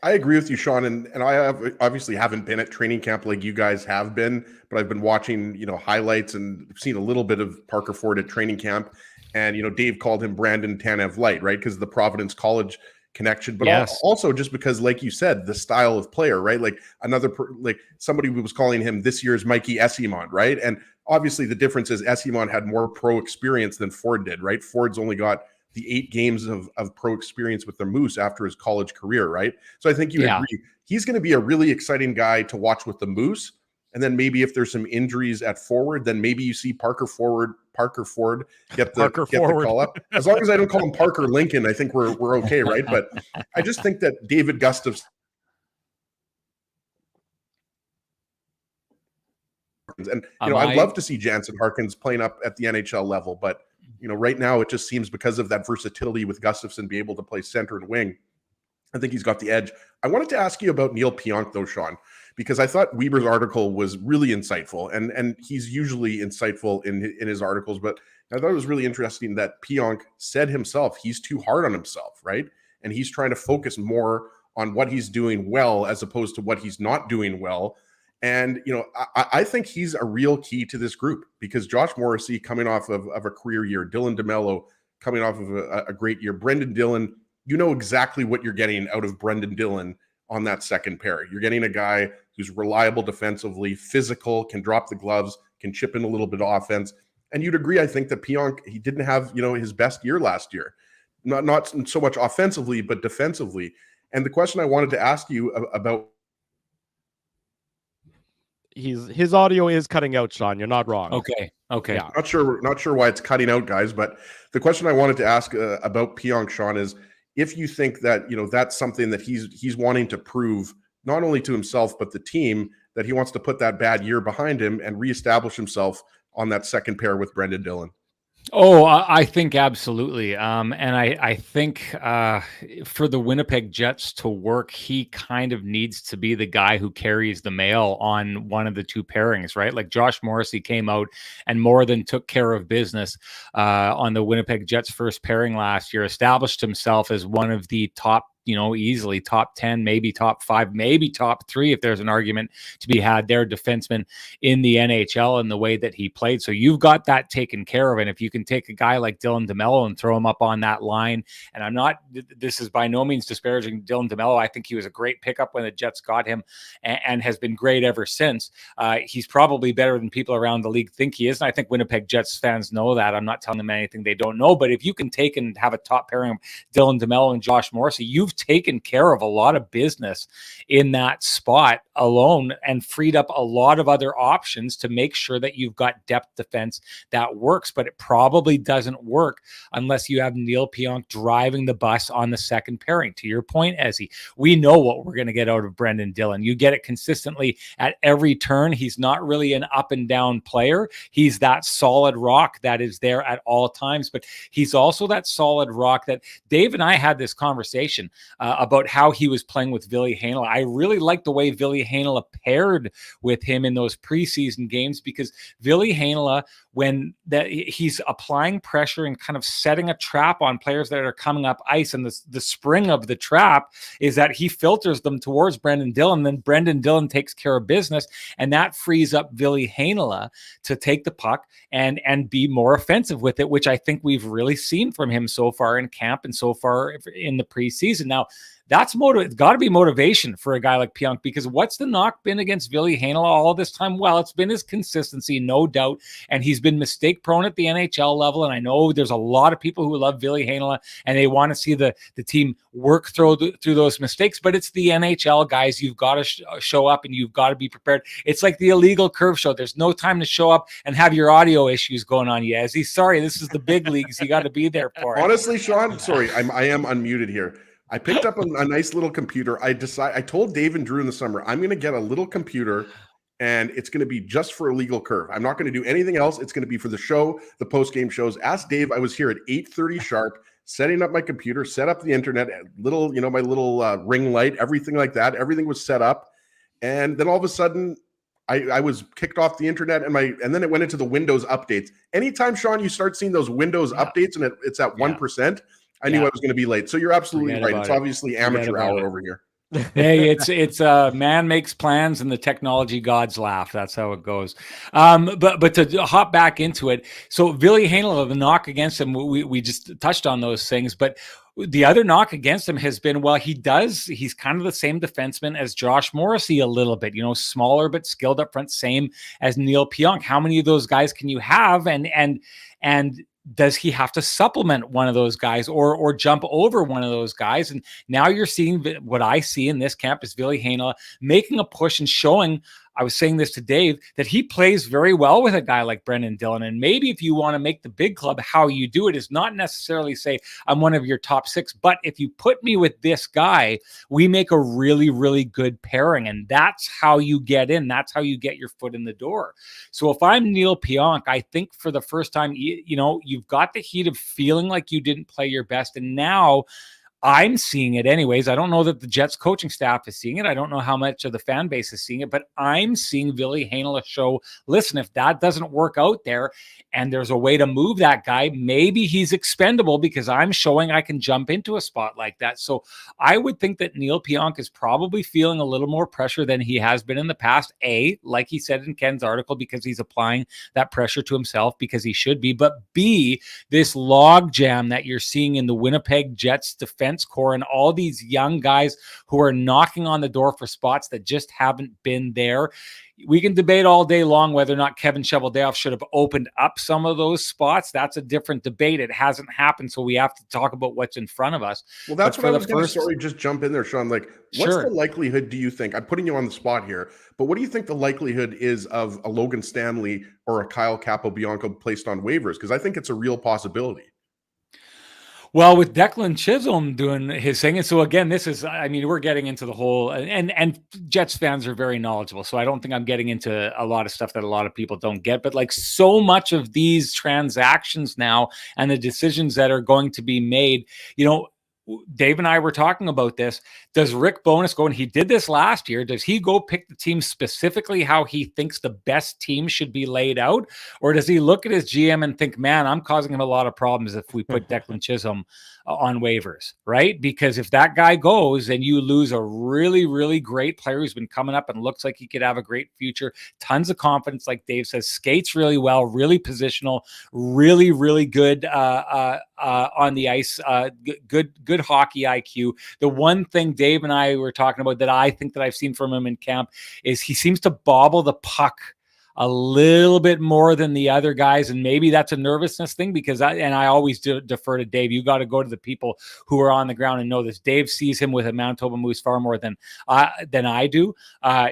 I agree with you, Sean, and I obviously haven't been at training camp like you guys have been, but I've been watching, highlights and seen a little bit of Parker Ford at training camp. And, Dave called him Brandon Tanev Light, right? Because of the Providence College connection, but yes, also just because, like you said, the style of player, right? Like somebody was calling him this year's Mikey Esimon, right? And obviously the difference is Esimon had more pro experience than Ford did, right? Ford's only got the 8 games of pro experience with the Moose after his college career, right? So I think you agree. He's going to be a really exciting guy to watch with the Moose. And then maybe if there's some injuries at forward, then maybe you see Parker Ford get the call up. As long as I don't call him Parker Lincoln, I think we're okay, right? But I just think that David Gustafsson, and I'd love to see Jansen Harkins playing up at the NHL level, but right now it just seems because of that versatility with Gustafsson be able to play center and wing, I think he's got the edge. I wanted to ask you about Neal Pionk though, Sean, because I thought Weber's article was really insightful, and he's usually insightful in his articles, but I thought it was really interesting that Pionk said himself he's too hard on himself, right? And he's trying to focus more on what he's doing well as opposed to what he's not doing well. And, I think he's a real key to this group because Josh Morrissey coming off of a career year, Dylan DeMello coming off of a great year, Brendan Dillon, exactly what you're getting out of Brendan Dillon on that second pair. You're getting a guy who's reliable defensively, physical, can drop the gloves, can chip in a little bit of offense. And you'd agree, I think, that Pionk, he didn't have, his best year last year. Not so much offensively, but defensively. And the question I wanted to ask you about, his audio is cutting out, Sean. You're not wrong. Okay. Yeah. Not sure why it's cutting out, guys. But the question I wanted to ask about Pionk, Sean, is if you think that that's something that he's wanting to prove not only to himself but the team, that he wants to put that bad year behind him and reestablish himself on that second pair with Brendan Dillon. Oh, I think absolutely. And I think for the Winnipeg Jets to work, he kind of needs to be the guy who carries the mail on one of the two pairings, right? Like Josh Morrissey came out and more than took care of business on the Winnipeg Jets first pairing last year, established himself as one of the top easily top 10, maybe top 5, maybe top 3 if there's an argument to be had there, defenseman in the NHL and the way that he played. So you've got that taken care of. And if you can take a guy like Dylan DeMello and throw him up on that line, and this is by no means disparaging Dylan DeMello. I think he was a great pickup when the Jets got him and has been great ever since. He's probably better than people around the league think he is. And I think Winnipeg Jets fans know that. I'm not telling them anything they don't know, but if you can take and have a top pairing of Dylan DeMello and Josh Morrissey, you've taken care of a lot of business in that spot alone and freed up a lot of other options to make sure that you've got depth defense that works. But it probably doesn't work unless you have Neal Pionk driving the bus on the second pairing. To your point, Ezzy, we know what we're going to get out of Brendan Dillon. You get it consistently at every turn. He's not really an up and down player. He's that solid rock that is there at all times, but he's also that solid rock that Dave and I had this conversation about how he was playing with Ville Heinola. I really like the way Ville Heinola paired with him in those preseason games, because Ville Heinola, when he's applying pressure and kind of setting a trap on players that are coming up ice, and the spring of the trap is that he filters them towards Brendan Dillon, then Brendan Dillon takes care of business, and that frees up Ville Heinola to take the puck and be more offensive with it, which I think we've really seen from him so far in camp and so far in the preseason. Now, that's it's got to be motivation for a guy like Pionk, because what's the knock been against Ville Heinola all this time? Well, it's been his consistency, no doubt, and he's been mistake prone at the NHL level. And I know there's a lot of people who love Ville Heinola and they want to see the team work through those mistakes, but it's the NHL, guys. You've got to show up and you've got to be prepared. It's like the illegal curve show. There's no time to show up and have your audio issues going on. Sorry, this is the big leagues. You got to be there for it. Honestly, Sean, sorry, I am unmuted here. I picked up a nice little computer. I told Dave and Drew in the summer, I'm going to get a little computer and it's going to be just for Illegal Curve. I'm not going to do anything else. It's going to be for the show, the post-game shows. Ask Dave. I was here at 8:30 sharp, setting up my computer, set up the internet, my little ring light, everything like that. Everything was set up. And then all of a sudden, I was kicked off the internet and then it went into the Windows updates. Anytime, Sean, you start seeing those Windows updates and it's at 1%, I knew I was going to be late. So you're absolutely right. It's obviously amateur hour over here. Hey, it's man makes plans and the technology gods laugh. That's how it goes. But to hop back into it, so Ville Heinola, the knock against him, we just touched on those things, but the other knock against him has been, well, he's kind of the same defenseman as Josh Morrissey a little bit, smaller but skilled up front, same as Neal Pionk. How many of those guys can you have? And does he have to supplement one of those guys or jump over one of those guys? And now you're seeing what I see in this camp is Ville Heinola making a push and showing, I was saying this to Dave, that he plays very well with a guy like Brendan Dillon. And maybe if you want to make the big club, how you do it is not necessarily say, I'm one of your top 6, but if you put me with this guy, we make a really, really good pairing. And that's how you get in. That's how you get your foot in the door. So if I'm Neal Pionk, I think for the first time, you've got the heat of feeling like you didn't play your best. And now I'm seeing it anyways. I don't know that the Jets coaching staff is seeing it. I don't know how much of the fan base is seeing it, but I'm seeing Ville Heinola show, listen, if that doesn't work out there and there's a way to move that guy, maybe he's expendable because I'm showing I can jump into a spot like that. So I would think that Neal Pionk is probably feeling a little more pressure than he has been in the past. A, like he said in Ken's article, because he's applying that pressure to himself because he should be. But B, this log jam that you're seeing in the Winnipeg Jets defense core and all these young guys who are knocking on the door for spots that just haven't been there. We can debate all day long whether or not Kevin Cheveldayoff should have opened up some of those spots. That's a different debate. It hasn't happened, so we have to talk about what's in front of us. Well, that's what I was going to sorry, just jump in there, Sean. Like, what's the likelihood, do you think? I'm putting you on the spot here, but what do you think the likelihood is of a Logan Stanley or a Kyle Capobianco placed on waivers? Because I think it's a real possibility. Well, with Declan Chisholm doing his thing. And so again, this is, we're getting into the whole, and Jets fans are very knowledgeable. So I don't think I'm getting into a lot of stuff that a lot of people don't get, but like so much of these transactions now and the decisions that are going to be made, Dave and I were talking about this. Does Rick Bowness go, and he did this last year, does he go pick the team specifically how he thinks the best team should be laid out? Or does he look at his GM and think, man, I'm causing him a lot of problems if we put Declan Chisholm on waivers, right? Because if that guy goes and you lose a really, really great player who's been coming up and looks like he could have a great future, tons of confidence, like Dave says, skates really well, really positional, really, really good on the ice, good hockey IQ. The one thing Dave and I were talking about that I think that I've seen from him in camp is he seems to bobble the puck a little bit more than the other guys. And maybe that's a nervousness thing because I always defer to Dave. You got to go to the people who are on the ground and know this. Dave sees him with a Manitoba Moose far more than I do.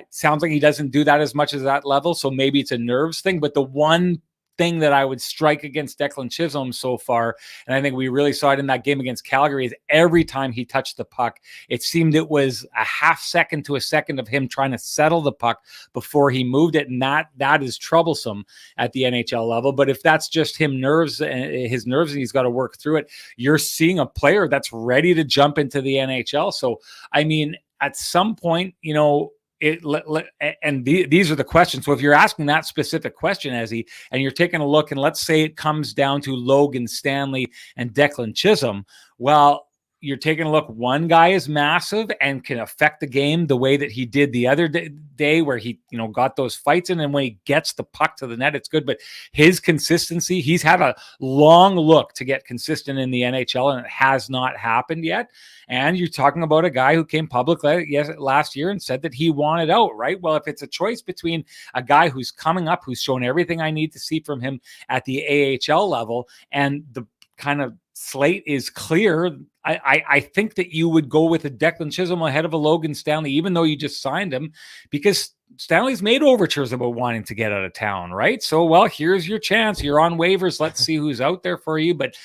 Sounds like he doesn't do that as much as that level. So maybe it's a nerves thing, but the one thing that I would strike against Declan Chisholm so far, and I think we really saw it in that game against Calgary, is every time he touched the puck, it seemed it was a half second to a second of him trying to settle the puck before he moved it, and that is troublesome at the NHL level. But if that's just his nerves, and he's got to work through it, you're seeing a player that's ready to jump into the NHL. So, I mean, at some point, you know, these are the questions. So if you're asking that specific question, Ezzy, and you're taking a look, and let's say it comes down to Logan Stanley and Declan Chisholm, well, you're taking a look. One guy is massive and can affect the game the way that he did the other day where he, you know, got those fights in, and when he gets the puck to the net, it's good. But his consistency, he's had a long look to get consistent in the NHL, and it has not happened yet. And you're talking about a guy who came public last year and said that he wanted out, right? Well, if it's a choice between a guy who's coming up, who's shown everything I need to see from him at the AHL level, and the kind of slate is clear, I think that you would go with a Declan Chisholm ahead of a Logan Stanley, even though you just signed him, because Stanley's made overtures about wanting to get out of town, right? So, well, here's your chance. You're on waivers. Let's see who's out there for you. But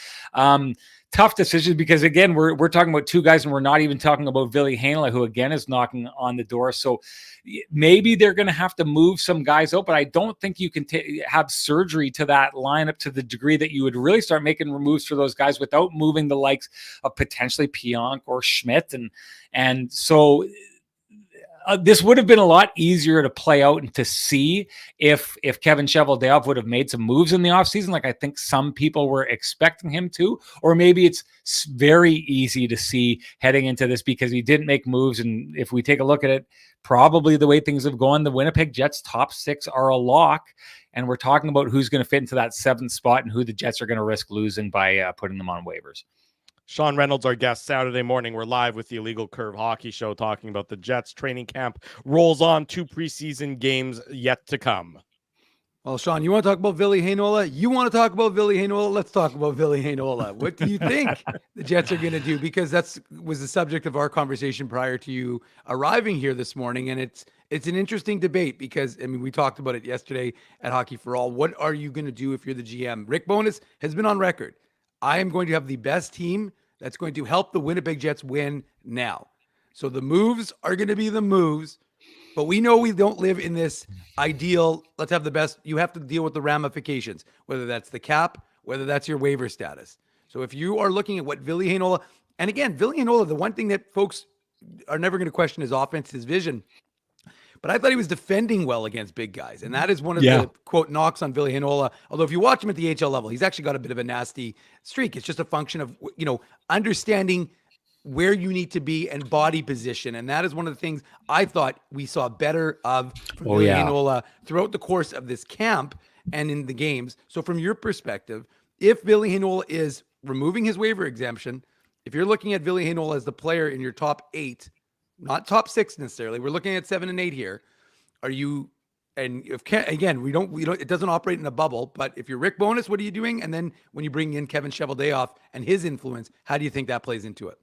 tough decisions, because again, we're talking about two guys, and we're not even talking about Ville Heinola, who again is knocking on the door. So maybe they're going to have to move some guys out, but I don't think you can have surgery to that lineup to the degree that you would really start making removes for those guys without moving the likes of potentially Pionk or Schmidt. And so this would have been a lot easier to play out and to see if Kevin Cheveldayoff would have made some moves in the offseason, like I think some people were expecting him to, or maybe it's very easy to see heading into this because he didn't make moves. And if we take a look at it, probably the way things have gone, the Winnipeg Jets top six are a lock. And we're talking about who's going to fit into that seventh spot and who the Jets are going to risk losing by putting them on waivers. Sean Reynolds, our guest Saturday morning. We're live with the Illegal Curve Hockey Show talking about the Jets. Training camp rolls on, 2 preseason games yet to come. Well, Sean, you want to talk about Ville Heinola? You want to talk about Ville Heinola? Let's talk about Ville Heinola. What do you think the Jets are going to do? Because that was the subject of our conversation prior to you arriving here this morning. And it's an interesting debate because, I mean, we talked about it yesterday at Hockey for All. What are you going to do if you're the GM? Rick Bowness has been on record. I am going to have the best team that's going to help the Winnipeg Jets win now. So the moves are going to be the moves, but we know we don't live in this ideal, let's have the best. You have to deal with the ramifications, whether that's the cap, whether that's your waiver status. So if you are looking at what Ville Heinola, and again, Ville Heinola, the one thing that folks are never going to question his offense, his vision. But I thought he was defending well against big guys. And that is one of the, quote, knocks on Ville Heinola. Although if you watch him at the AHL level, he's actually got a bit of a nasty streak. It's just a function of, you know, understanding where you need to be and body position. And that is one of the things I thought we saw better of from Ville Heinola throughout the course of this camp and in the games. So from your perspective, if Ville Heinola is removing his waiver exemption, if you're looking at Ville Heinola as the player in your top 8, not top 6 necessarily. We're looking at 7 and 8 here. Are you, and if again, we don't, it doesn't operate in a bubble, but if you're Rick Bowness, what are you doing? And then when you bring in Kevin Cheveldayoff and his influence, how do you think that plays into it?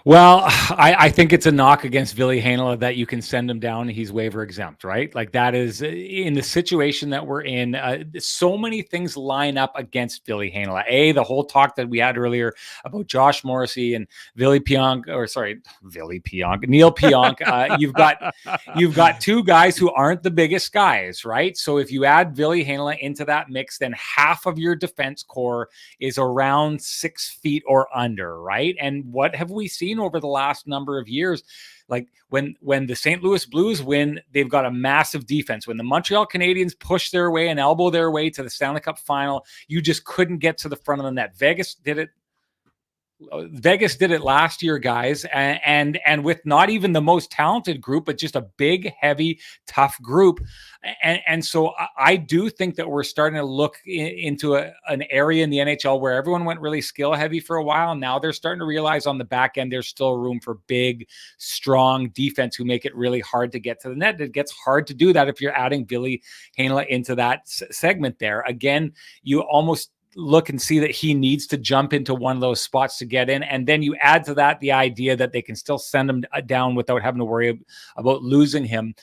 Well, I think it's a knock against Ville Heinola that you can send him down and he's waiver exempt, right? Like that is in the situation that we're in. So many things line up against Ville Heinola. The whole talk that we had earlier about Josh Morrissey and Neal Pionk. You've got two guys who aren't the biggest guys, right? So if you add Ville Heinola into that mix, then half of your defense core is around 6 feet or under, right? And what have we seen over the last number of years? Like when the St. Louis Blues win, they've got a massive defense. When the Montreal Canadiens push their way and elbow their way to the Stanley Cup final, you just couldn't get to the front of the net. Vegas did it last year, guys, and with not even the most talented group, but just a big, heavy, tough group. And so I do think that we're starting to look into an area in the NHL where everyone went really skill heavy for a while. Now they're starting to realize on the back end, there's still room for big, strong defense who make it really hard to get to the net. It gets hard to do that if you're adding Ville Heinola into that segment there. Again, you almost look and see that he needs to jump into one of those spots to get in. And then you add to that the idea that they can still send him down without having to worry about losing him.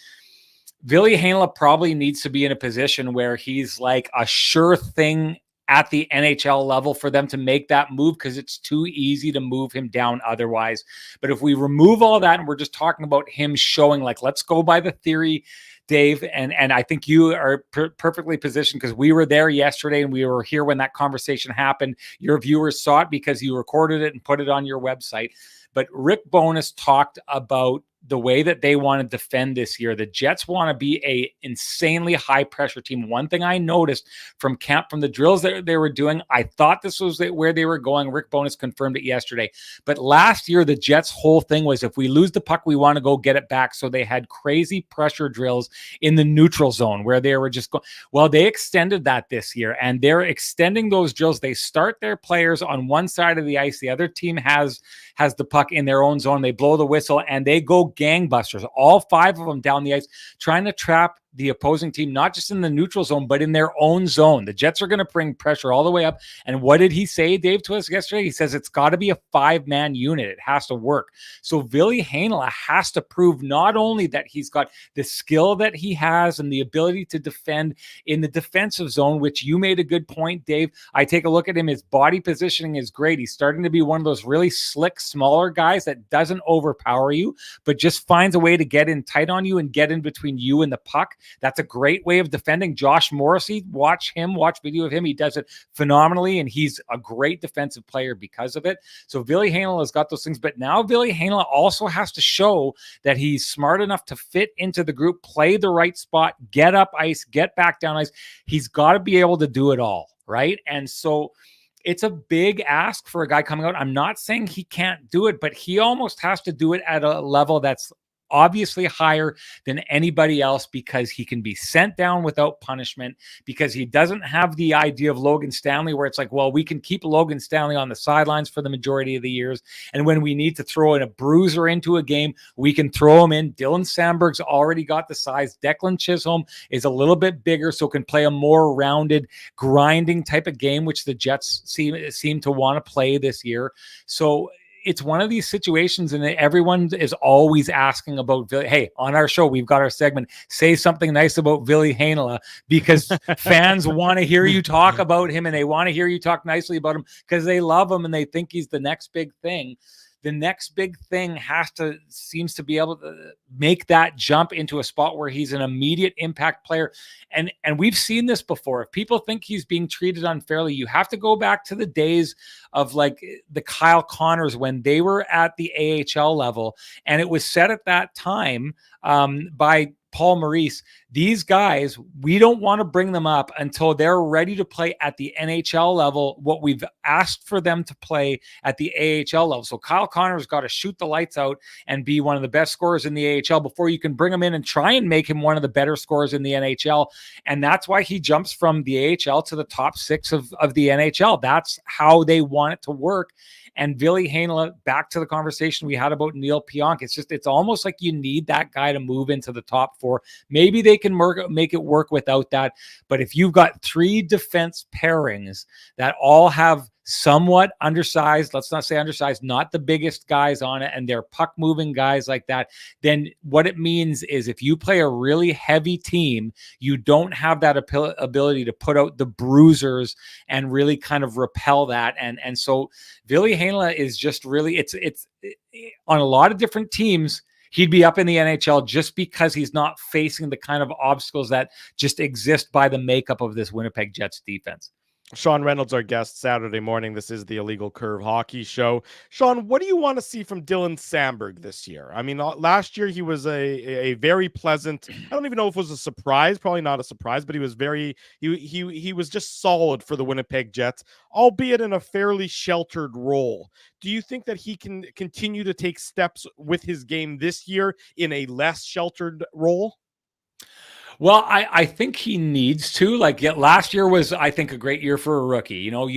Ville Heinola probably needs to be in a position where he's like a sure thing at the NHL level for them to make that move, because it's too easy to move him down otherwise. But if we remove all that and we're just talking about him showing, like, let's go by the theory, Dave, and I think you are perfectly positioned because we were there yesterday and we were here when that conversation happened. Your viewers saw it because you recorded it and put it on your website. But Rick Bowness talked about the way that they want to defend this year. The Jets want to be a insanely high pressure team. One thing I noticed from camp, from the drills that they were doing, I thought this was where they were going. Rick Bowness confirmed it yesterday. But last year, the Jets' whole thing was, if we lose the puck, we want to go get it back. So they had crazy pressure drills in the neutral zone where they were just going. Well, they extended that this year, and they're extending those drills. They start their players on one side of the ice. The other team has the puck in their own zone. They blow the whistle and they go gangbusters, all 5 of them down the ice, trying to trap the opposing team, not just in the neutral zone, but in their own zone. The Jets are going to bring pressure all the way up. And what did he say, Dave, to us yesterday? He says it's got to be a 5-man unit. It has to work. So Ville Heinola has to prove not only that he's got the skill that he has and the ability to defend in the defensive zone, which you made a good point, Dave. I take a look at him. His body positioning is great. He's starting to be one of those really slick, smaller guys that doesn't overpower you, but just finds a way to get in tight on you and get in between you and the puck. That's a great way of defending. Josh Morrissey, watch video of him. He does it phenomenally, and he's a great defensive player because of it. So Ville Heinola has got those things, but now Ville Heinola also has to show that he's smart enough to fit into the group, play the right spot, get up ice, get back down ice. He's got to be able to do it all, right? And so it's a big ask for a guy coming out. I'm not saying he can't do it, but he almost has to do it at a level that's obviously higher than anybody else, because he can be sent down without punishment, because he doesn't have the idea of Logan Stanley where it's like, well, we can keep Logan Stanley on the sidelines for the majority of the years, and when we need to throw in a bruiser into a game, we can throw him in. Dylan Samberg's already got the size. Declan Chisholm is a little bit bigger, so can play a more rounded, grinding type of game, which the Jets seem to want to play this year. So it's one of these situations, and everyone is always asking about, hey, on our show, we've got our segment, say something nice about Ville Heinola, because fans want to hear you talk about him, and they want to hear you talk nicely about him because they love him and they think he's the next big thing. The next big thing seems to be able to make that jump into a spot where he's an immediate impact player. And we've seen this before. If people think he's being treated unfairly, you have to go back to the days of like the Kyle Connors when they were at the AHL level. And it was said at that time by Paul Maurice, these guys, we don't want to bring them up until they're ready to play at the NHL level, what we've asked for them to play at the AHL level. So Kyle Connor's got to shoot the lights out and be one of the best scorers in the AHL before you can bring him in and try and make him one of the better scorers in the NHL. And that's why he jumps from the AHL to the top 6 of the NHL. That's how they want it to work. And Ville Heinola, back to the conversation we had about Neal Pionk, it's almost like you need that guy to move into the top four. Maybe they can make it work without that. But if you've got 3 defense pairings that all have somewhat undersized, let's not say undersized, not the biggest guys on it, and they're puck moving guys like that, then what it means is if you play a really heavy team, you don't have that ability to put out the bruisers and really kind of repel that. And so Ville Heinola is just really, it's on a lot of different teams, he'd be up in the NHL just because he's not facing the kind of obstacles that just exist by the makeup of this Winnipeg Jets defense. Sean Reynolds, our guest Saturday morning. This is the Illegal Curve Hockey Show. Sean, what do you want to see from Dylan Samberg this year? I mean, last year he was a very pleasant, I don't even know if it was a surprise, probably not a surprise, but he was he was just solid for the Winnipeg Jets, albeit in a fairly sheltered role. Do you think that he can continue to take steps with his game this year in a less sheltered role? Well, I think he needs to. Like, last year was, I think, a great year for a rookie. You know,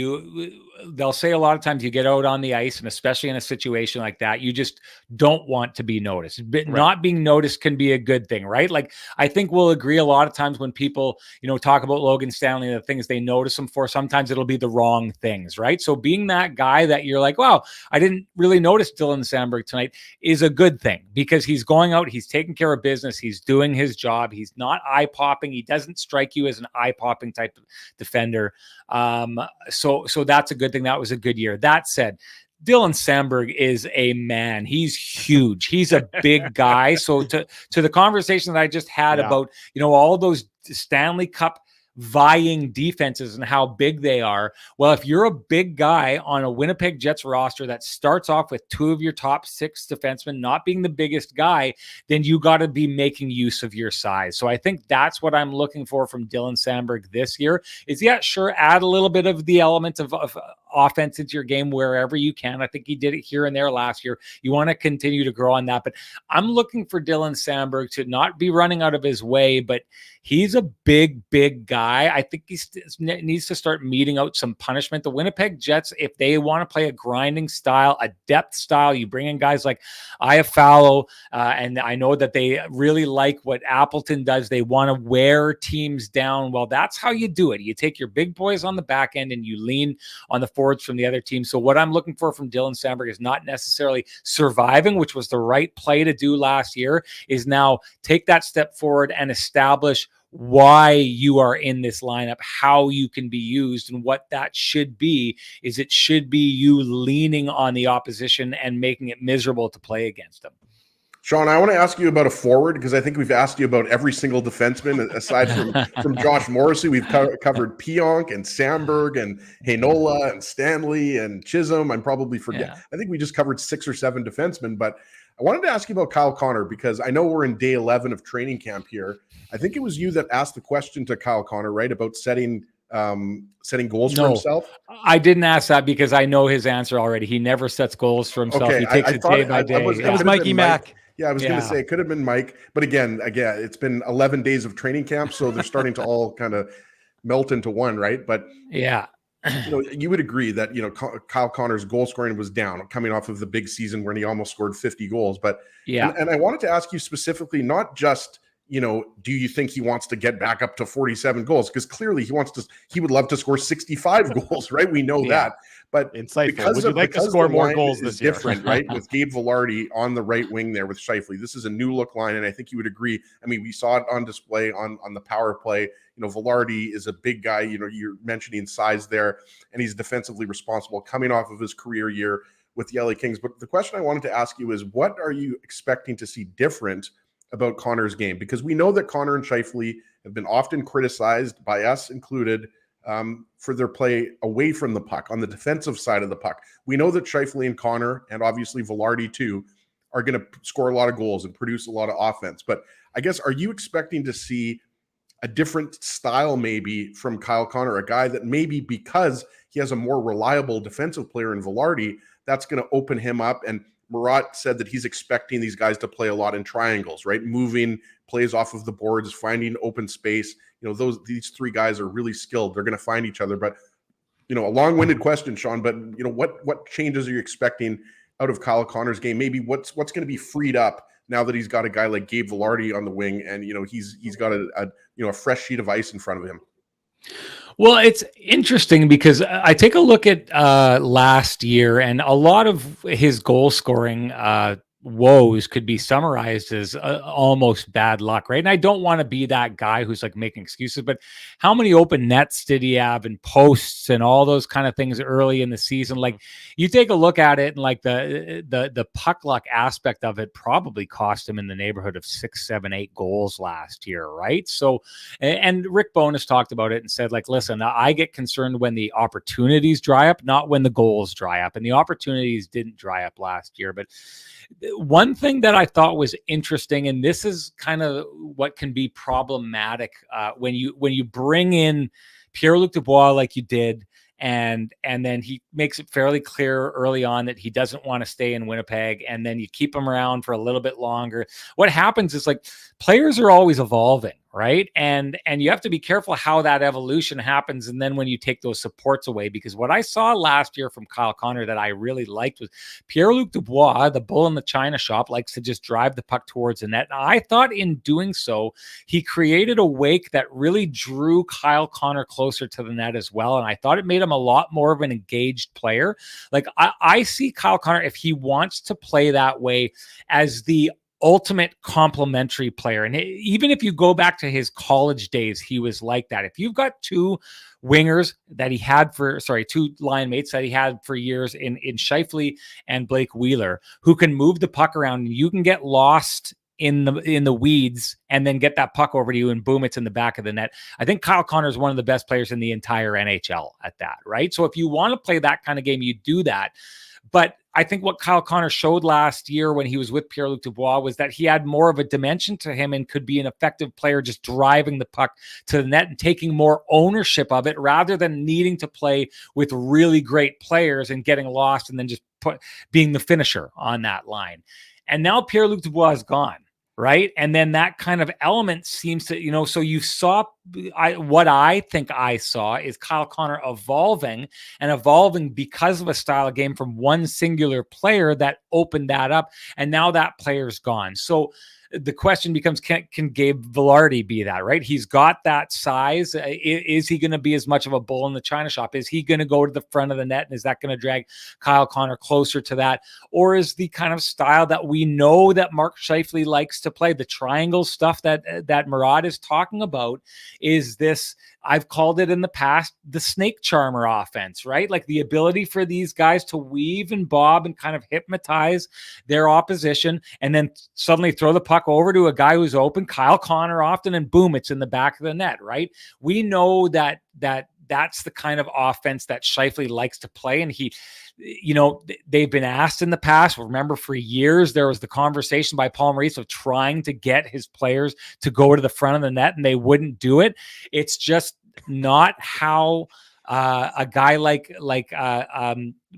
they'll say a lot of times you get out on the ice, and especially in a situation like that, you just don't want to be noticed. But not being noticed can be a good thing, right? Like, I think we'll agree a lot of times when people, talk about Logan Stanley, the things they notice him for, sometimes it'll be the wrong things, right? So being that guy that you're like, wow, I didn't really notice Dylan Samberg tonight, is a good thing, because he's going out, he's taking care of business, he's doing his job, he's not eye-popping, he doesn't strike you as an eye-popping type of defender. So that's a good thing. That was a good year. That said, Dylan Samberg is a man. He's huge. He's a big guy. So to the conversation that I just had about, all those Stanley Cup vying defenses and how big they are. Well, if you're a big guy on a Winnipeg Jets roster that starts off with 2 of your top 6 defensemen not being the biggest guy, then you got to be making use of your size. So I think that's what I'm looking for from Dylan Samberg this year is, sure, add a little bit of the element of offense into your game wherever you can. I think he did it here and there last year. You want to continue to grow on that. But I'm looking for Dylan Samberg to not be running out of his way, but he's a big guy. I think he needs to start meting out some punishment. The Winnipeg Jets, if they want to play a grinding style, a depth style, you bring in guys like Iafallo, and I know that they really like what Appleton does. They want to wear teams down. Well, that's how you do it. You take your big boys on the back end and you lean on the forwards from the other team. So what I'm looking for from Dylan Samberg is not necessarily surviving, which was the right play to do last year, is now take that step forward and establish why you are in this lineup, how you can be used, and what that should be is it should be you leaning on the opposition and making it miserable to play against them. Sean, I want to ask you about a forward, because I think we've asked you about every single defenseman aside from Josh Morrissey. We've covered Pionk and Samberg and Heinola and Stanley and Chisholm. I'm probably forgetting. Yeah. I think we just covered 6 or 7 defensemen, but I wanted to ask you about Kyle Connor, because I know we're in day 11 of training camp here. I think it was you that asked the question to Kyle Connor, right, about setting goals for himself? I didn't ask that because I know his answer already. He never sets goals for himself. Okay, he takes it day by day. It was Mikey Mack. Yeah, I was going to say it could have been Mike, but again, it's been 11 days of training camp, so they're starting to all kind of melt into one, right? But yeah, you would agree that Kyle Connor's goal scoring was down, coming off of the big season when he almost scored 50 goals. But and I wanted to ask you specifically, not just do you think he wants to get back up to 47 goals? Because clearly he would love to score 65 goals, right? We know that. But insightful. Would you like to score more goals this year? Different, right? With Gabe Vilardi on the right wing there with Scheifele. This is a new look line, and I think you would agree. I mean, we saw it on display on the power play. Vilardi is a big guy. You're mentioning size there, and he's defensively responsible coming off of his career year with the LA Kings. But the question I wanted to ask you is, what are you expecting to see different about Connor's game? Because we know that Connor and Scheifele have been often criticized, by us included, for their play away from the puck on the defensive side of the puck. We know that Scheifele and Connor, and obviously Vilardi too, are going to score a lot of goals and produce a lot of offense. But I guess, are you expecting to see a different style maybe from Kyle Connor, a guy that maybe because he has a more reliable defensive player in Vilardi, that's going to open him up? And Murat said that he's expecting these guys to play a lot in triangles, right? Moving plays off of the boards, finding open space. These 3 guys are really skilled. They're going to find each other. But, a long-winded question, Sean, but, what changes are you expecting out of Kyle Connor's game? Maybe what's going to be freed up now that he's got a guy like Gabe Vilardi on the wing, and he's got a fresh sheet of ice in front of him. Well, it's interesting because I take a look at last year, and a lot of his goal scoring woes could be summarized as almost bad luck, right? And I don't want to be that guy who's like making excuses, but how many open nets did he have and posts and all those kind of things early in the season? Like, you take a look at it, and like the puck luck aspect of it probably cost him in the neighborhood of 6, 7, 8 goals last year, right? So, and Rick Bowness talked about it and said, like, listen, I get concerned when the opportunities dry up, not when the goals dry up. And the opportunities didn't dry up last year. But one thing that I thought was interesting, and this is kind of what can be problematic when you bring in Pierre-Luc Dubois like you did, and then he makes it fairly clear early on that he doesn't want to stay in Winnipeg, and then you keep him around for a little bit longer. What happens is, like, players are always evolving, right? And you have to be careful how that evolution happens. And then when you take those supports away, because what I saw last year from Kyle Connor that I really liked was Pierre-Luc Dubois, the bull in the china shop, likes to just drive the puck towards the net. And I thought in doing so, he created a wake that really drew Kyle Connor closer to the net as well. And I thought it made him a lot more of an engaged player. Like, I see Kyle Connor, if he wants to play that way, as the ultimate complementary player. And even if you go back to his college days, he was like that. If you've got two wingers that he had two line mates that he had for years in Scheifele and Blake Wheeler, who can move the puck around, you can get lost in the weeds and then get that puck over to you, and boom, it's in the back of the net. I think Kyle Connor is one of the best players in the entire NHL at that, right? So if you want to play that kind of game, you do that. But I think what Kyle Connor showed last year when he was with Pierre-Luc Dubois was that he had more of a dimension to him and could be an effective player just driving the puck to the net and taking more ownership of it, rather than needing to play with really great players and getting lost and then just being the finisher on that line. And now Pierre-Luc Dubois is gone, right? And then that kind of element seems to, so you saw, what I think I saw is Kyle Connor evolving because of a style of game from one singular player that opened that up. And now that player's gone. So the question becomes, can Gabe Vilardi be that, right? He's got that size. Is he going to be as much of a bull in the china shop? Is he going to go to the front of the net? And is that going to drag Kyle Connor closer to that? Or is the kind of style that we know that Mark Scheifele likes to play, the triangle stuff that Murad is talking about, is this, I've called it in the past, the snake charmer offense, right? Like the ability for these guys to weave and bob and kind of hypnotize their opposition and then suddenly throw the puck over to a guy who's open, Kyle Connor often, and boom, it's in the back of the net, right? We know that's the kind of offense that Scheifele likes to play. And he, they've been asked in the past. Remember, for years, there was the conversation by Paul Maurice of trying to get his players to go to the front of the net, and they wouldn't do it. It's just not how a guy like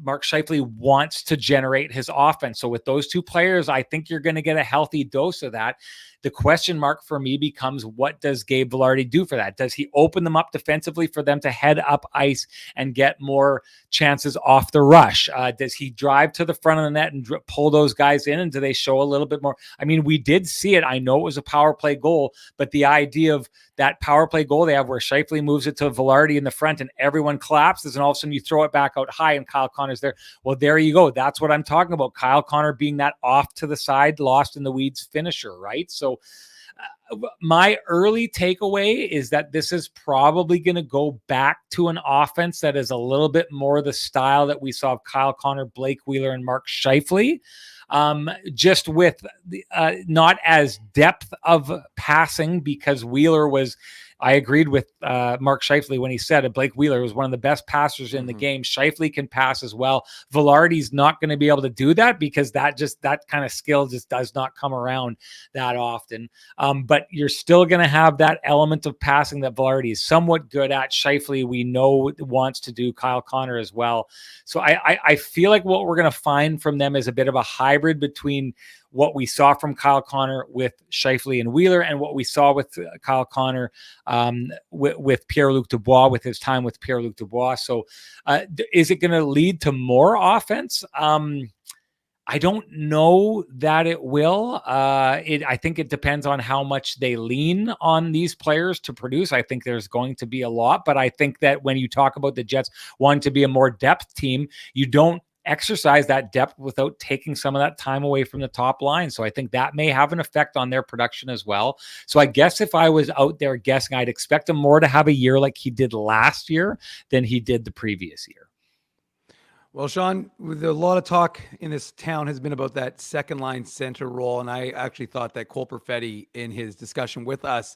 Mark Scheifele wants to generate his offense. So with those two players, I think you're going to get a healthy dose of that. The question mark for me becomes, what does Gabe Vilardi do for that? Does he open them up defensively for them to head up ice and get more chances off the rush? Does he drive to the front of the net and pull those guys in? And do they show a little bit more? I mean, we did see it. I know it was a power play goal, but the idea of that power play goal they have where Scheifele moves it to Vilardi in the front and everyone collapses, and all of a sudden you throw it back out high and Kyle Connor's there. Well, there you go. That's what I'm talking about. Kyle Connor being that off to the side, lost in the weeds finisher, right? So my early takeaway is that this is probably going to go back to an offense that is a little bit more the style that we saw of Kyle Connor, Blake Wheeler, and Mark Scheifele. Just with not as depth of passing, because Wheeler was, I agreed with Mark Scheifele when he said it. Blake Wheeler was one of the best passers in the game. Scheifele can pass as well. Vilardi's not going to be able to do that because that kind of skill just does not come around that often. But you're still going to have that element of passing that Vilardi is somewhat good at. Scheifele, we know, wants to do. Kyle Connor as well. So I feel like what we're going to find from them is a bit of a hybrid between what we saw from Kyle Connor with Scheifele and Wheeler and what we saw with Kyle Connor with Pierre-Luc Dubois, with his time with Pierre-Luc Dubois. So is it going to lead to more offense? I don't know that it will. I think it depends on how much they lean on these players to produce. I think there's going to be a lot, but I think that when you talk about the Jets wanting to be a more depth team, you don't exercise that depth without taking some of that time away from the top line. So I think that may have an effect on their production as well. So I guess if I was out there guessing, I'd expect him more to have a year like he did last year than he did the previous year. Well, Sean, with a lot of talk in this town has been about that second line center role. And I actually thought that Cole Perfetti, in his discussion with us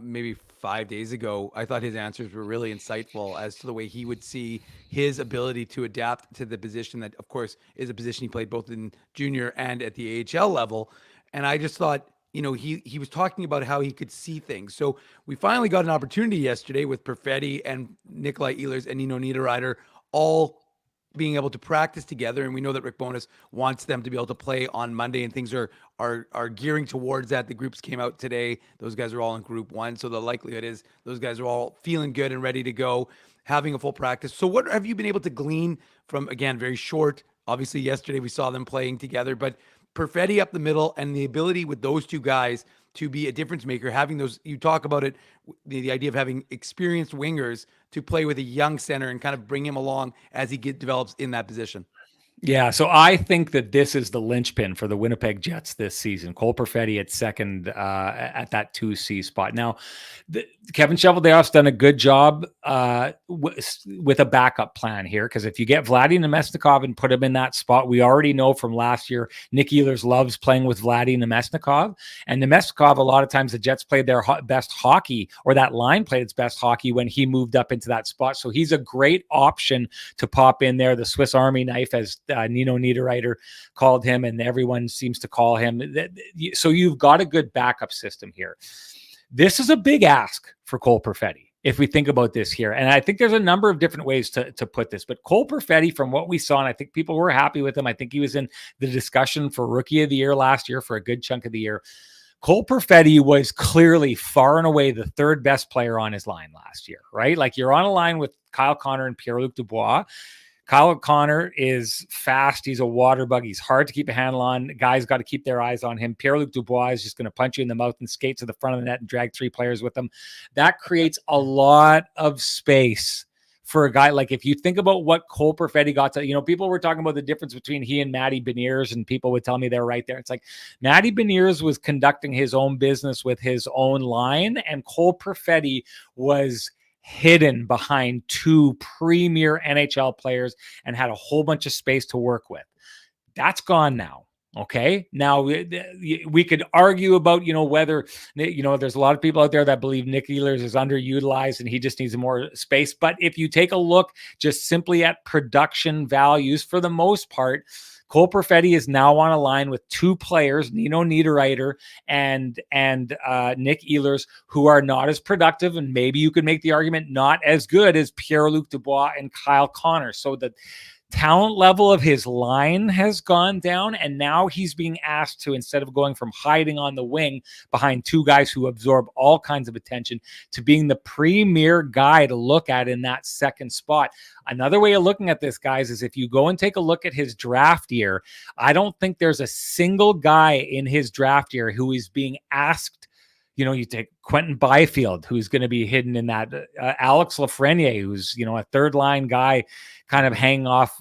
maybe 5 days ago, I thought his answers were really insightful as to the way he would see his ability to adapt to the position that, of course, is a position he played both in junior and at the AHL level. And I just thought, he was talking about how he could see things. So we finally got an opportunity yesterday with Perfetti and Nikolaj Ehlers and Nino Niederreiter all being able to practice together. And we know that Rick Bowness wants them to be able to play on Monday, and things are gearing towards that. The groups came out today. Those guys are all in group 1. So the likelihood is those guys are all feeling good and ready to go, having a full practice. So what have you been able to glean from, again, very short, obviously yesterday we saw them playing together, but Perfetti up the middle and the ability with those two guys to be a difference maker, having those, you talk about it, the idea of having experienced wingers to play with a young center and kind of bring him along as he develops in that position. Yeah, so I think that this is the linchpin for the Winnipeg Jets this season. Cole Perfetti at second at that 2C spot. Now, Kevin Cheveldayoff's done a good job with a backup plan here, because if you get Vladdy Namestnikov and put him in that spot, we already know from last year, Nick Ehlers loves playing with Vladdy Namestnikov. And Namestnikov, a lot of times the Jets played their best hockey, or that line played its best hockey when he moved up into that spot. So he's a great option to pop in there, the Swiss Army knife, as Nino Niederreiter called him, and everyone seems to call him. So you've got a good backup system here. This is a big ask for Cole Perfetti, if we think about this here. And I think there's a number of different ways to put this. But Cole Perfetti, from what we saw, and I think people were happy with him, I think he was in the discussion for Rookie of the Year last year for a good chunk of the year. Cole Perfetti was clearly far and away the third best player on his line last year, right? Like, you're on a line with Kyle Connor and Pierre-Luc Dubois. Kyle Connor is fast. He's a water bug. He's hard to keep a handle on. Guys got to keep their eyes on him. Pierre-Luc Dubois is just going to punch you in the mouth and skate to the front of the net and drag 3 players with him. That creates a lot of space for a guy. Like, if you think about what Cole Perfetti got to, people were talking about the difference between he and Matty Beniers, and people would tell me they're right there. It's like Matty Beniers was conducting his own business with his own line, and Cole Perfetti was hidden behind 2 premier NHL players and had a whole bunch of space to work with. That's gone now. Okay. Now we could argue about, whether, there's a lot of people out there that believe Nick Ehlers is underutilized and he just needs more space. But if you take a look just simply at production values, for the most part, Cole Perfetti is now on a line with 2 players, Nino Niederreiter and Nick Ehlers, who are not as productive, and maybe you could make the argument not as good as Pierre-Luc Dubois and Kyle Connor. So the talent level of his line has gone down, and now he's being asked to, instead of going from hiding on the wing behind 2 guys who absorb all kinds of attention, to being the premier guy to look at in that second spot. Another way of looking at this, guys, is if you go and take a look at his draft year, I don't think there's a single guy in his draft year who is being asked. You take Quentin Byfield, who's going to be hidden in that. Alex Lafreniere, who's, a third line guy kind of hanging off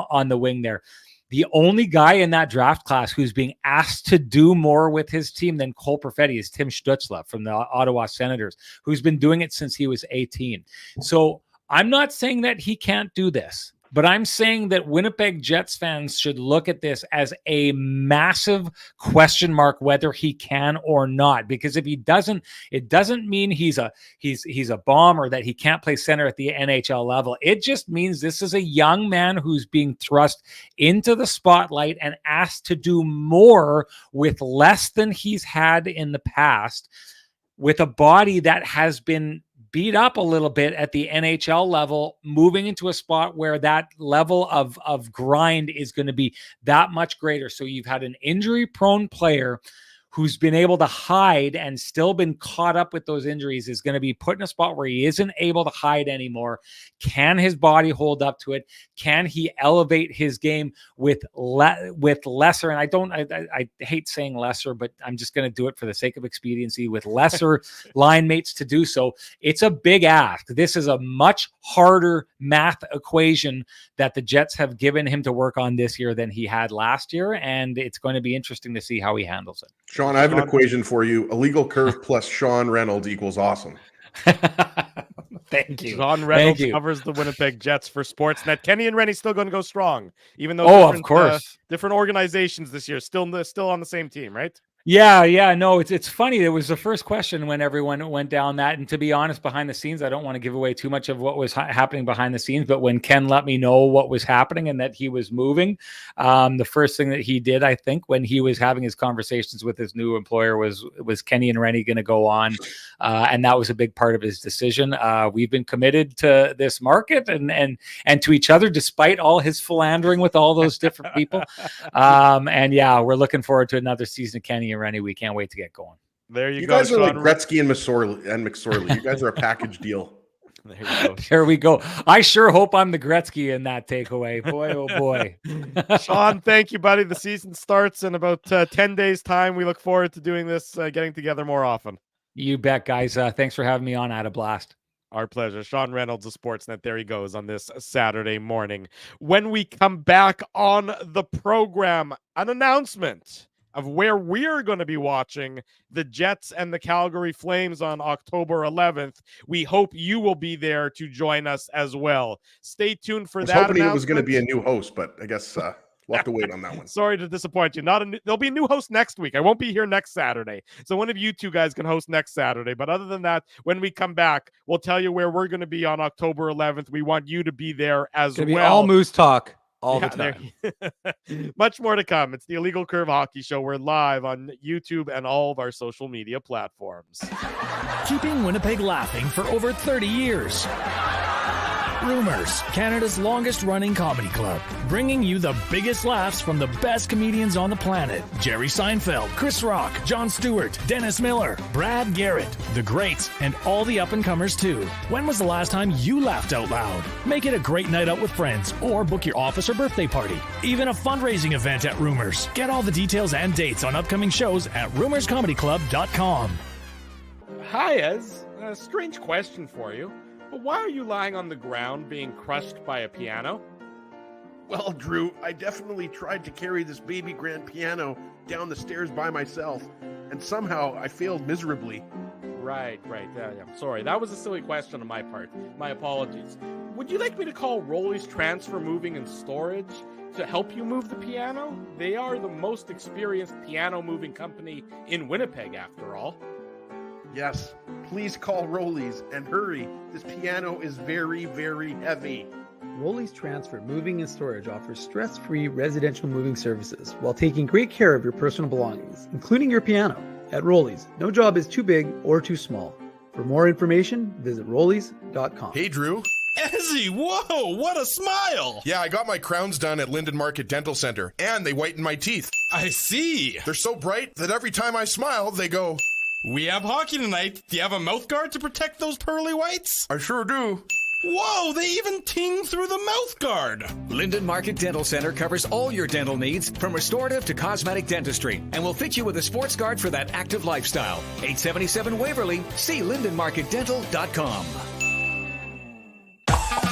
on the wing there. The only guy in that draft class who's being asked to do more with his team than Cole Perfetti is Tim Stützle from the Ottawa Senators, who's been doing it since he was 18. So I'm not saying that he can't do this, but I'm saying that Winnipeg Jets fans should look at this as a massive question mark whether he can or not. Because if he doesn't, it doesn't mean he's a bomb or that he can't play center at the NHL level. It just means this is a young man who's being thrust into the spotlight and asked to do more with less than he's had in the past, with a body that has been beat up a little bit at the NHL level, moving into a spot where that level of grind is going to be that much greater. So you've had an injury-prone player who's been able to hide and still been caught up with those injuries, is going to be put in a spot where he isn't able to hide anymore. Can his body hold up to it? Can he elevate his game with lesser? And I hate saying lesser, but I'm just going to do it for the sake of expediency, with lesser line mates to do so. It's a big ask. This is a much harder math equation that the Jets have given him to work on this year than he had last year, and it's going to be interesting to see how he handles it. Sean, I have an equation for you. Illegal curve plus Sean Reynolds equals awesome. Thank you. Sean Reynolds covers the Winnipeg Jets for Sportsnet. Kenny and Rennie still going to go strong, even though of course, different organizations this year, still on the same team, right? Yeah. No, it's funny. It was the first question when everyone went down that. And to be honest, behind the scenes, I don't want to give away too much of what was happening behind the scenes. But when Ken let me know what was happening and that he was moving, the first thing that he did, I think, when he was having his conversations with his new employer was Kenny and Rennie going to go on? And that was a big part of his decision. We've been committed to this market and to each other, despite all his philandering with all those different people. And yeah, we're looking forward to another season of Kenny and Rennie. We can't wait to get going. There you go. You go, guys are like Gretzky and McSorley. You guys are a package deal. There we go. I sure hope I'm the Gretzky in that takeaway. Boy, oh boy. Sean, thank you, buddy. The season starts in about 10 days' time. We look forward to doing this, getting together more often. You bet, guys. Thanks for having me on. I had a blast. Our pleasure. Sean Reynolds of Sportsnet. There he goes on this Saturday morning. When we come back on the program, an announcement of where we're going to be watching the Jets and the Calgary Flames on October 11th. We hope you will be there to join us as well. Stay tuned for that. I was hoping it was going to be a new host, but I guess we'll have to wait on that one. Sorry to disappoint you. There'll be a new host next week. I won't be here next Saturday. So one of you two guys can host next Saturday. But other than that, when we come back, we'll tell you where we're going to be on October 11th. We want you to be there as well. Be all Moose talk. All the time. Much more to come. It's the Illegal Curve Hockey Show. We're live on YouTube and all of our social media platforms. Keeping Winnipeg laughing for over 30 years. Rumors, Canada's longest-running comedy club, bringing you the biggest laughs from the best comedians on the planet. Jerry Seinfeld, Chris Rock, Jon Stewart, Dennis Miller, Brad Garrett, the greats, and all the up-and-comers too. When was the last time you laughed out loud? Make it a great night out with friends, or book your office or birthday party. Even a fundraising event at Rumors. Get all the details and dates on upcoming shows at rumorscomedyclub.com. Hi, Ez. A strange question for you. But why are you lying on the ground being crushed by a piano? Well, Drew, I definitely tried to carry this baby grand piano down the stairs by myself, and somehow I failed miserably. Right. Yeah, sorry. That was a silly question on my part. My apologies. Would you like me to call Rolly's Transfer Moving and Storage to help you move the piano? They are the most experienced piano moving company in Winnipeg, after all. Yes, please call Rolly's and hurry. This piano is very, very heavy. Rolly's Transfer Moving and Storage offers stress-free residential moving services while taking great care of your personal belongings, including your piano. At Rolly's, no job is too big or too small. For more information, visit rollys.com. Hey, Drew. Ezzy, whoa, what a smile! Yeah, I got my crowns done at Linden Market Dental Center, and they whiten my teeth. I see. They're so bright that every time I smile, they go... We have hockey tonight. Do you have a mouth guard to protect those pearly whites? I sure do. Whoa, they even ting through the mouth guard. Linden Market Dental Center covers all your dental needs from restorative to cosmetic dentistry and will fit you with a sports guard for that active lifestyle. 877 Waverly. See lindenmarketdental.com.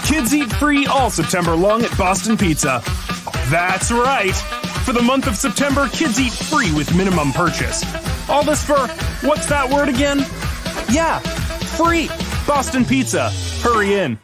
Kids eat free all September long at Boston Pizza. That's right. For the month of September, kids eat free with minimum purchase. All this for, what's that word again? Yeah, free. Boston Pizza. Hurry in.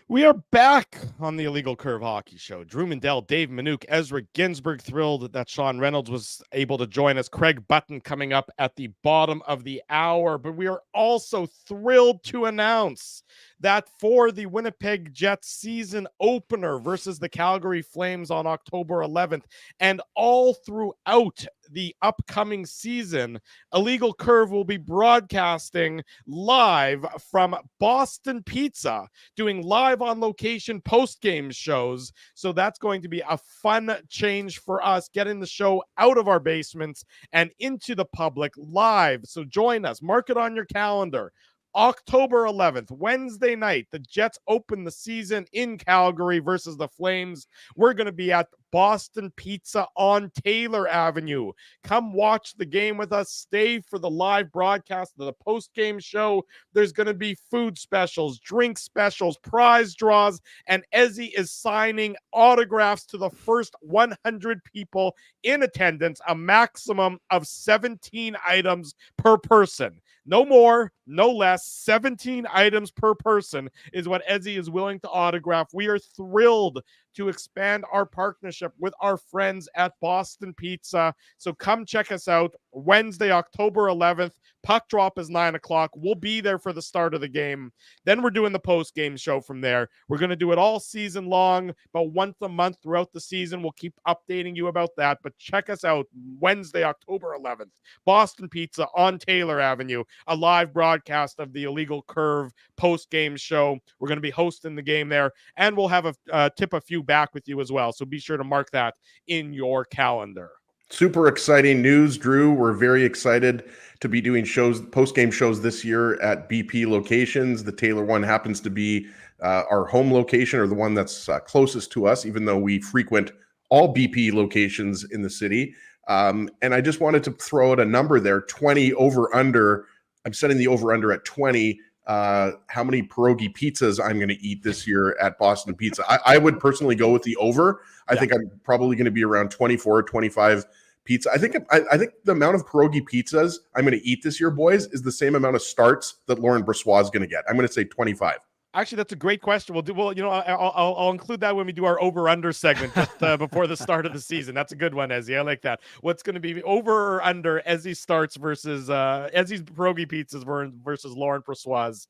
We are back on the Illegal Curve Hockey Show. Drew Mindell, Dave Minuk, Ezra Ginsburg, thrilled that Sean Reynolds was able to join us. Craig Button coming up at the bottom of the hour. But we are also thrilled to announce that for the Winnipeg Jets season opener versus the Calgary Flames on October 11th, and all throughout the upcoming season, Illegal Curve will be broadcasting live from Boston Pizza, doing live on location post-game shows. So that's going to be a fun change for us, getting the show out of our basements and into the public live. So join us, mark it on your calendar. October 11th, Wednesday night, the Jets open the season in Calgary versus the Flames. We're going to be at Boston Pizza on Taylor Avenue. Come watch the game with us. Stay for the live broadcast of the post-game show. There's going to be food specials, drink specials, prize draws, and Ezzy is signing autographs to the first 100 people in attendance, a maximum of 17 items per person. No more, no less. 17 items per person is what Ezzy is willing to autograph. We are thrilled to expand our partnership with our friends at Boston Pizza. So come check us out Wednesday, October 11th. Puck drop is 9 o'clock. We'll be there for the start of the game. Then we're doing the post-game show from there. We're going to do it all season long, about once a month throughout the season. We'll keep updating you about that. But check us out Wednesday, October 11th. Boston Pizza on Taylor Avenue, a live broadcast of the Illegal Curve post-game show. We're going to be hosting the game there, and we'll have a tip a few back with you as well. So be sure to mark that in your calendar. Super exciting news, Drew. We're very excited to be doing shows, post-game shows this year at BP locations. The Taylor one happens to be our home location, or the one that's closest to us, even though we frequent all BP locations in the city. And I just wanted to throw out a number there, 20 over under. I'm setting the over under at 20. How many pierogi pizzas I'm going to eat this year at Boston Pizza. I would personally go with the over. I think I'm probably going to be around 24, 25 pizza. I think the amount of pierogi pizzas I'm going to eat this year, boys, is the same amount of starts that Lauren Brossois is going to get. I'm going to say 25. Actually, that's a great question. I'll include that when we do our over-under segment just before the start of the season. That's a good one, Ezzy. I like that. What's going to be over or under Ezzy starts versus Ezzy's pierogi pizzas versus Lauren Brossois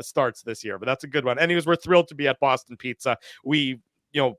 starts this year? But that's a good one. Anyways, we're thrilled to be at Boston Pizza. We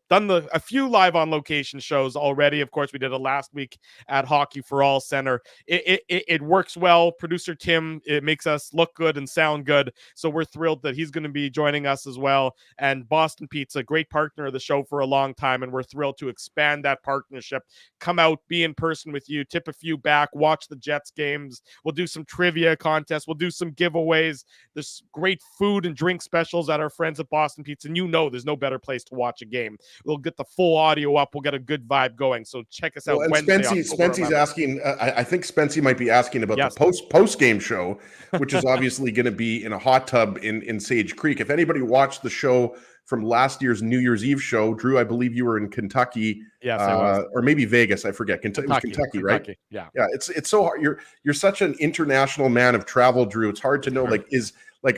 done a few live on location shows already. Of course, we did it last week at Hockey for All Center. It works well. Producer Tim, it makes us look good and sound good. So we're thrilled that he's going to be joining us as well. And Boston Pizza, great partner of the show for a long time. And we're thrilled to expand that partnership. Come out, be in person with you, tip a few back, watch the Jets games. We'll do some trivia contests. We'll do some giveaways. There's great food and drink specials at our friends at Boston Pizza. And there's no better place to watch a game. We'll get the full audio up. We'll get a good vibe going. So check us out. And Wednesday, Spency's asking. I think Spency might be asking about the post game show, which is obviously going to be in a hot tub in Sage Creek. If anybody watched the show from last year's New Year's Eve show, Drew, I believe you were in Kentucky, yes, I was. Or maybe Vegas. I forget. It was Kentucky, right? Yeah. It's so hard. You're such an international man of travel, Drew. It's hard to know.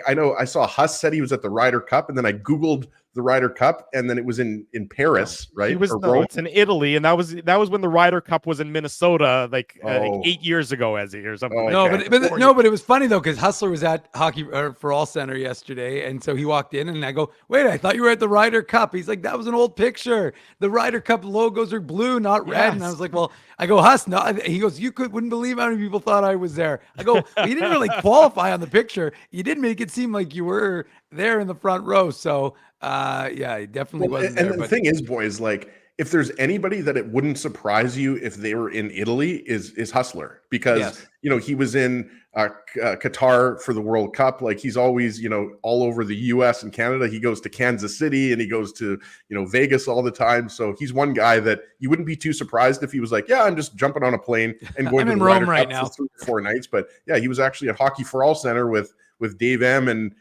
I know I saw Huss said he was at the Ryder Cup, and then I Googled the Ryder Cup, and then it was in Paris, right? It's in Italy, and that was when the Ryder Cup was in Minnesota, like 8 years ago, Ezzy, or something. But it was funny though, because Hustler was at Hockey for All Center yesterday, and so he walked in, and I go, "Wait, I thought you were at the Ryder Cup." He's like, "That was an old picture. The Ryder Cup logos are blue, not red." Yes. And I was like, "Well," I go, "Huss, no." He goes, "Wouldn't believe how many people thought I was there." I go, "You didn't really qualify on the picture. You did make it seem like you were there in the front row." So it definitely wasn't there. And the thing is, boys, if there's anybody that it wouldn't surprise you if they were in Italy is Hustler, because he was in Qatar for the World Cup. He's always all over the US and Canada. He goes to Kansas City and he goes to Vegas all the time. So he's one guy that you wouldn't be too surprised if he was like, "Yeah, I'm just jumping on a plane and going to the Ryder Cup now for 3 or 4 nights." But yeah, he was actually at Hockey for All Center with Dave M and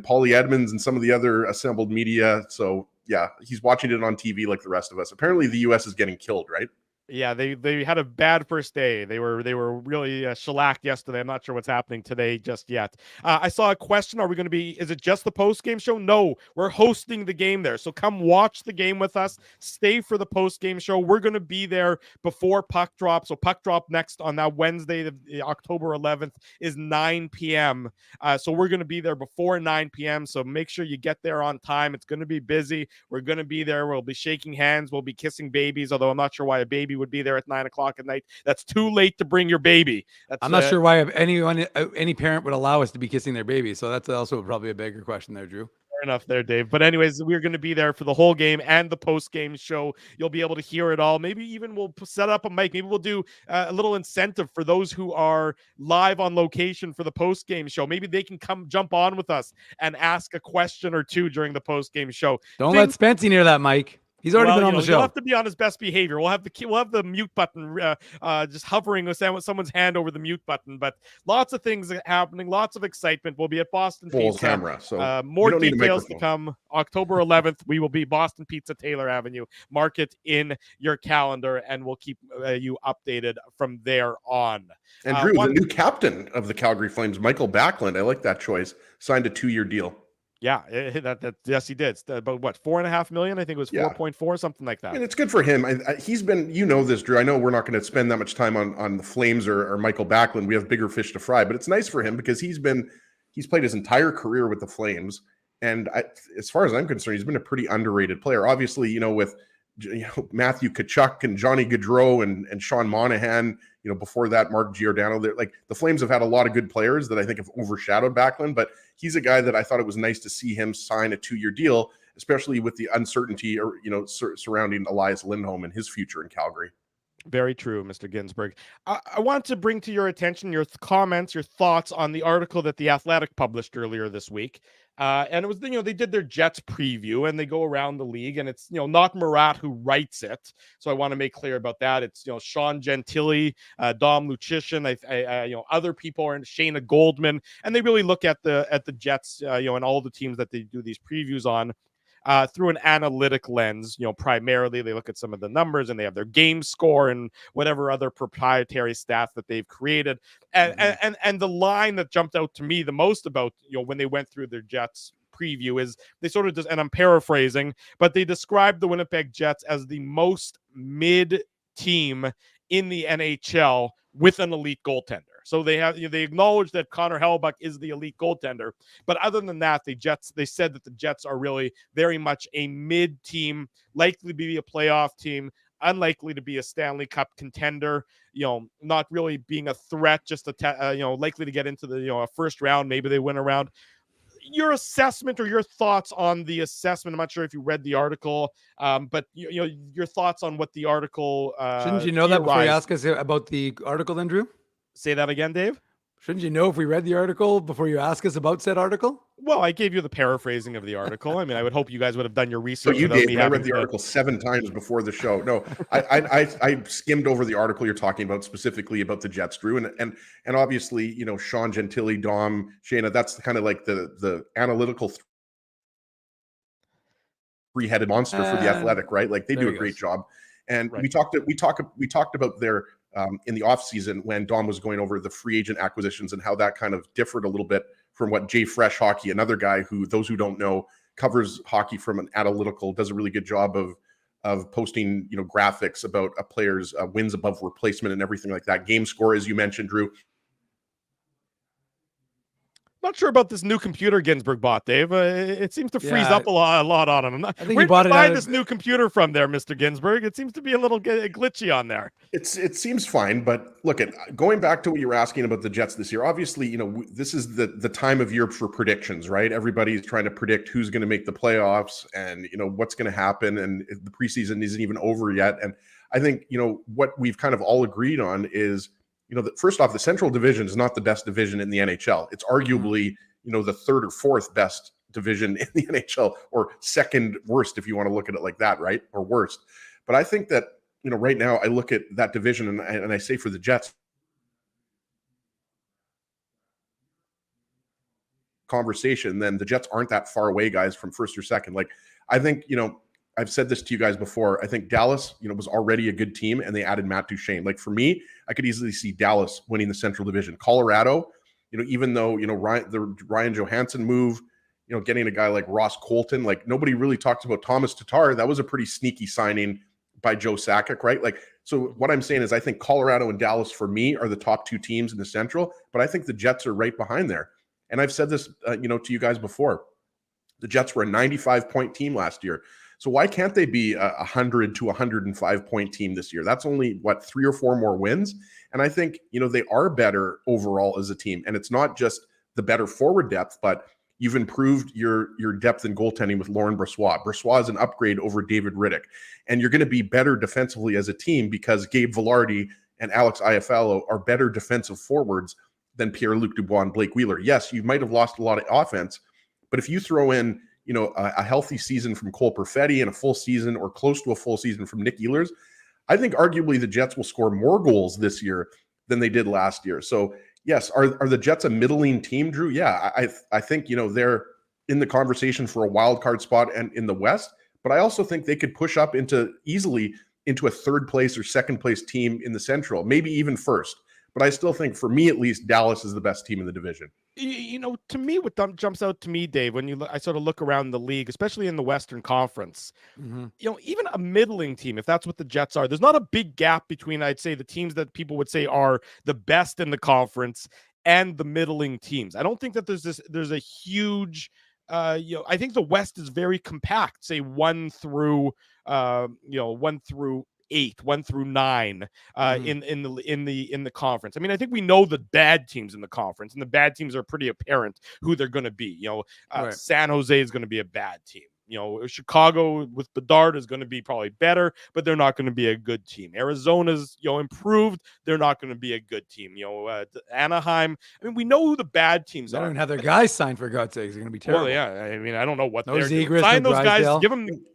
Paulie Edmonds and some of the other assembled media. So yeah, he's watching it on TV like the rest of us. Apparently the US is getting killed, right? Yeah, they had a bad first day. They were really shellacked yesterday. I'm not sure what's happening today just yet. I saw a question: are we going to be? Is it just the post game show? No, we're hosting the game there. So come watch the game with us. Stay for the post game show. We're going to be there before puck drop. So puck drop next on that Wednesday, the October 11th, is 9 p.m. So we're going to be there before 9 p.m. So make sure you get there on time. It's going to be busy. We're going to be there. We'll be shaking hands. We'll be kissing babies. Although I'm not sure why a baby would be there at 9 o'clock at night. That's too late to bring your baby. I'm not sure why any parent would allow us to be kissing their baby. So that's also probably a bigger question there, Drew. Fair enough there, Dave. But anyways, we're going to be there for the whole game and the post-game show. You'll be able to hear it all. Maybe even we'll set up a mic. Maybe we'll do a little incentive for those who are live on location for the post-game show. Maybe they can come jump on with us and ask a question or two during the post-game show. Don't let Spency near that mic. He's already been on the show. He'll have to be on his best behavior. We'll have the mute button just hovering with someone's hand over the mute button. But lots of things happening, lots of excitement. We'll be at Boston Pizza. Camera, so more details to come. October 11th, we will be Boston Pizza, Taylor Avenue. Mark it in your calendar, and we'll keep you updated from there on. And Drew, the new captain of the Calgary Flames, Michael Backlund, I like that choice, signed a 2-year deal. Yeah, yes, he did. About what, $4.5 million? I think it was 4.4, something like that. And it's good for him. He's been, this, Drew. I know we're not going to spend that much time on the Flames or Michael Backlund. We have bigger fish to fry, but it's nice for him because he's played his entire career with the Flames, and as far as I'm concerned, he's been a pretty underrated player. Obviously, with Matthew Tkachuk and Johnny Gaudreau and Sean Monahan. Before that, Mark Giordano. The Flames have had a lot of good players that I think have overshadowed Backlund, but he's a guy that I thought it was nice to see him sign a 2-year deal, especially with the uncertainty surrounding Elias Lindholm and his future in Calgary. Very true, Mr. Ginsburg. I want to bring to your attention your comments, your thoughts on the article that The Athletic published earlier this week. And it was, they did their Jets preview and they go around the league, and it's, not Murat who writes it. So I want to make clear about that. It's, Sean Gentili, Dom Lucian, other people are, Shayna Goldman, and they really look at the Jets, and all the teams that they do these previews on. Through an analytic lens, primarily they look at some of the numbers and they have their game score and whatever other proprietary stats that they've created. And the line that jumped out to me the most about, when they went through their Jets preview is they sort of just, and I'm paraphrasing, but they described the Winnipeg Jets as the most mid team in the NHL with an elite goaltender. So they acknowledge that Connor Hellebuyck is the elite goaltender, but other than that, they said that the Jets are really very much a mid team, likely to be a playoff team, unlikely to be a Stanley Cup contender. Not really being a threat, just likely to get into the a first round. Maybe they win a round. Your assessment or your thoughts on the assessment. I'm not sure if you read the article, but your thoughts on what the article. Shouldn't you know that before you ask us about the article, then, Drew? Say that again, Dave. Shouldn't you know if we read the article before you ask us about said article? Well, I gave you the paraphrasing of the article. I mean, I would hope you guys would have done your research. So you did. I read the article 7 times before the show. No, I skimmed over the article you're talking about, specifically about the Jets, Drew, and obviously, Sean Gentili, Dom, Shayna. That's kind of like the analytical three-headed monster for the Athletic, right? Like they do a great job. And we talked about their in the offseason when Dom was going over the free agent acquisitions and how that kind of differed a little bit from what Jay Fresh Hockey, another guy who, those who don't know, covers hockey from an analytical, does a really good job of posting, graphics about a player's wins above replacement and everything like that. Game score, as you mentioned, Drew. Not sure about this new computer Ginsburg bought, Dave. It seems to freeze up a lot on him. I think you bought it. Buy this new computer from there, Mr. Ginsburg. It seems to be a little glitchy on there. It seems fine, but look, going back to what you were asking about the Jets this year. Obviously, this is the time of year for predictions, right? Everybody's trying to predict who's going to make the playoffs and what's going to happen, and the preseason isn't even over yet. And I think what we've kind of all agreed on is, that first off, the Central Division is not the best division in the NHL. It's arguably, the third or fourth best division in the NHL, or second worst if you want to look at it like that, right? Or worst. But I think that, right now I look at that division and I say for the Jets conversation, then the Jets aren't that far away, guys, from first or second. Like, I think, I've said this to you guys before. I think Dallas, was already a good team, and they added Matt Duchene. Like for me, I could easily see Dallas winning the Central Division. Colorado, even though the Ryan Johansson move, getting a guy like Ross Colton, like nobody really talks about Thomas Tatar. That was a pretty sneaky signing by Joe Sakic, right? Like, so what I'm saying is I think Colorado and Dallas for me are the top two teams in the Central, but I think the Jets are right behind there. And I've said this, to you guys before. The Jets were a 95-point team last year. So why can't they be a 100 to 105-point team this year? That's only, 3 or 4 more wins? And I think, they are better overall as a team. And it's not just the better forward depth, but you've improved your depth in goaltending with Laurent Brossoit. Brossoit is an upgrade over David Riddick. And you're going to be better defensively as a team because Gabe Vilardi and Alex Iafallo are better defensive forwards than Pierre-Luc Dubois and Blake Wheeler. Yes, you might have lost a lot of offense, but if you throw in, a healthy season from Cole Perfetti and a full season or close to a full season from Nick Ehlers, I think arguably the Jets will score more goals this year than they did last year. So yes, are the Jets a middling team, Drew? Yeah, I think, they're in the conversation for a wild card spot and in the West, but I also think they could push up easily into a third place or second place team in the Central, maybe even first. But I still think, for me at least, Dallas is the best team in the division. To me, what jumps out to me, Dave, when I sort of look around the league, especially in the Western Conference, even a middling team, if that's what the Jets are, there's not a big gap between, I'd say, the teams that people would say are the best in the conference and the middling teams. I don't think that there's a huge, I think the West is very compact, say 1 through 8, 1 through 9 in the conference. I mean, I think we know the bad teams in the conference, and the bad teams are pretty apparent who they're going to be. Right. San Jose is going to be a bad team. Chicago with Bedard is going to be probably better, but they're not going to be a good team. Arizona's, improved. They're not going to be a good team. Anaheim. I mean, we know who the bad teams are. They don't even have their guys signed, for God's sake. It's going to be terrible. Well, yeah. I mean, I don't know what they're doing. Sign those guys.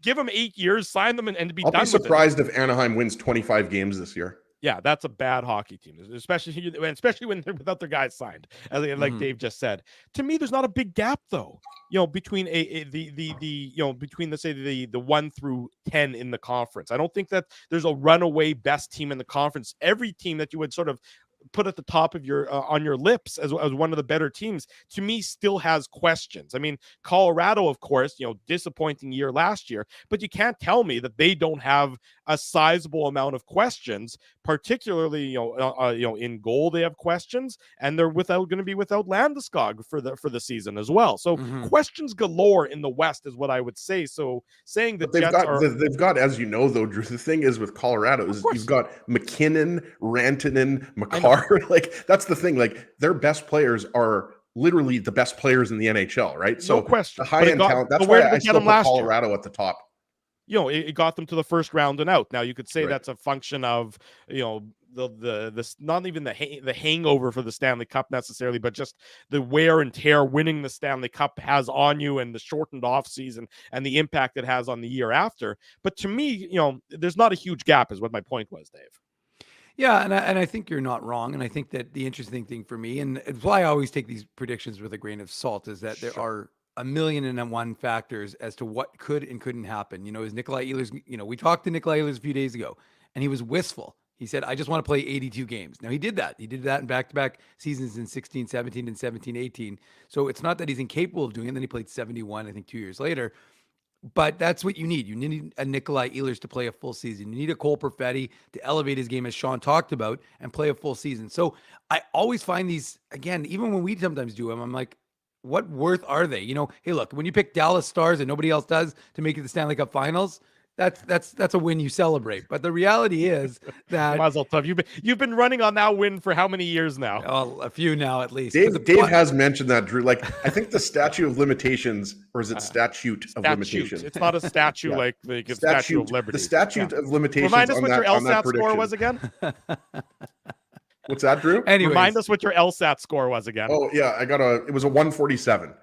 Give them 8 years. Sign them and be done with it. I'll be surprised if Anaheim wins 25 games this year. Yeah, that's a bad hockey team, especially when they're without their guys signed, like Dave just said. To me, there's not a big gap though. Between between let's say the 1 through 10 in the conference. I don't think that there's a runaway best team in the conference. Every team that you would sort of put at the top of your on your lips as one of the better teams, to me, still has questions. I mean, Colorado, of course, disappointing year last year, but you can't tell me that they don't have a sizable amount of questions, particularly in goal they have questions, and they're going to be without Landeskog for the season as well. So questions galore in the West is what I would say. So saying that they've got, as you know, though, Drew, the thing is with Colorado is you've got McKinnon, Rantanen, McCarr. Like that's the thing. Like their best players are literally the best players in the NHL, right? So no question. The high-end talent. That's why I still put Colorado at the top. It got them to the first round and out. Now you could say that's a function of the not even the hangover for the Stanley Cup necessarily, but just the wear and tear winning the Stanley Cup has on you, and the shortened off season and the impact it has on the year after. But to me, there's not a huge gap, is what my point was, Dave. Yeah, and I think you're not wrong. And I think that the interesting thing for me, and it's why I always take these predictions with a grain of salt, is that there are 1,000,001 factors as to what could and couldn't happen. Is Nikolaj Ehlers, we talked to Nikolaj Ehlers a few days ago, and he was wistful. He said, I just want to play 82 games. Now, he did that. He did that in back-to-back seasons in 16-17 and 17-18. So it's not that he's incapable of doing it. Then he played 71, I think, 2 years later. But that's what you need. You need a Nikolaj Ehlers to play a full season. You need a Cole Perfetti to elevate his game, as Sean talked about, and play a full season. So I always find these, again, even when we sometimes do them, I'm like, what worth are they? Hey, look, when you pick Dallas Stars and nobody else does to make it the Stanley Cup Finals, that's a win you celebrate. But the reality is that Mazel tov. You've been running on that win for how many years now? Oh, a few now at least. Dave has mentioned that, Drew. Like I think the statute of limitations, or is it statute of limitations? It's not a statue like the Statue of Liberty. The statute of limitations. Remind us what your LSAT score was again. What's that, Drew? Anyways. Remind us what your LSAT score was again. Oh yeah, it was a 147.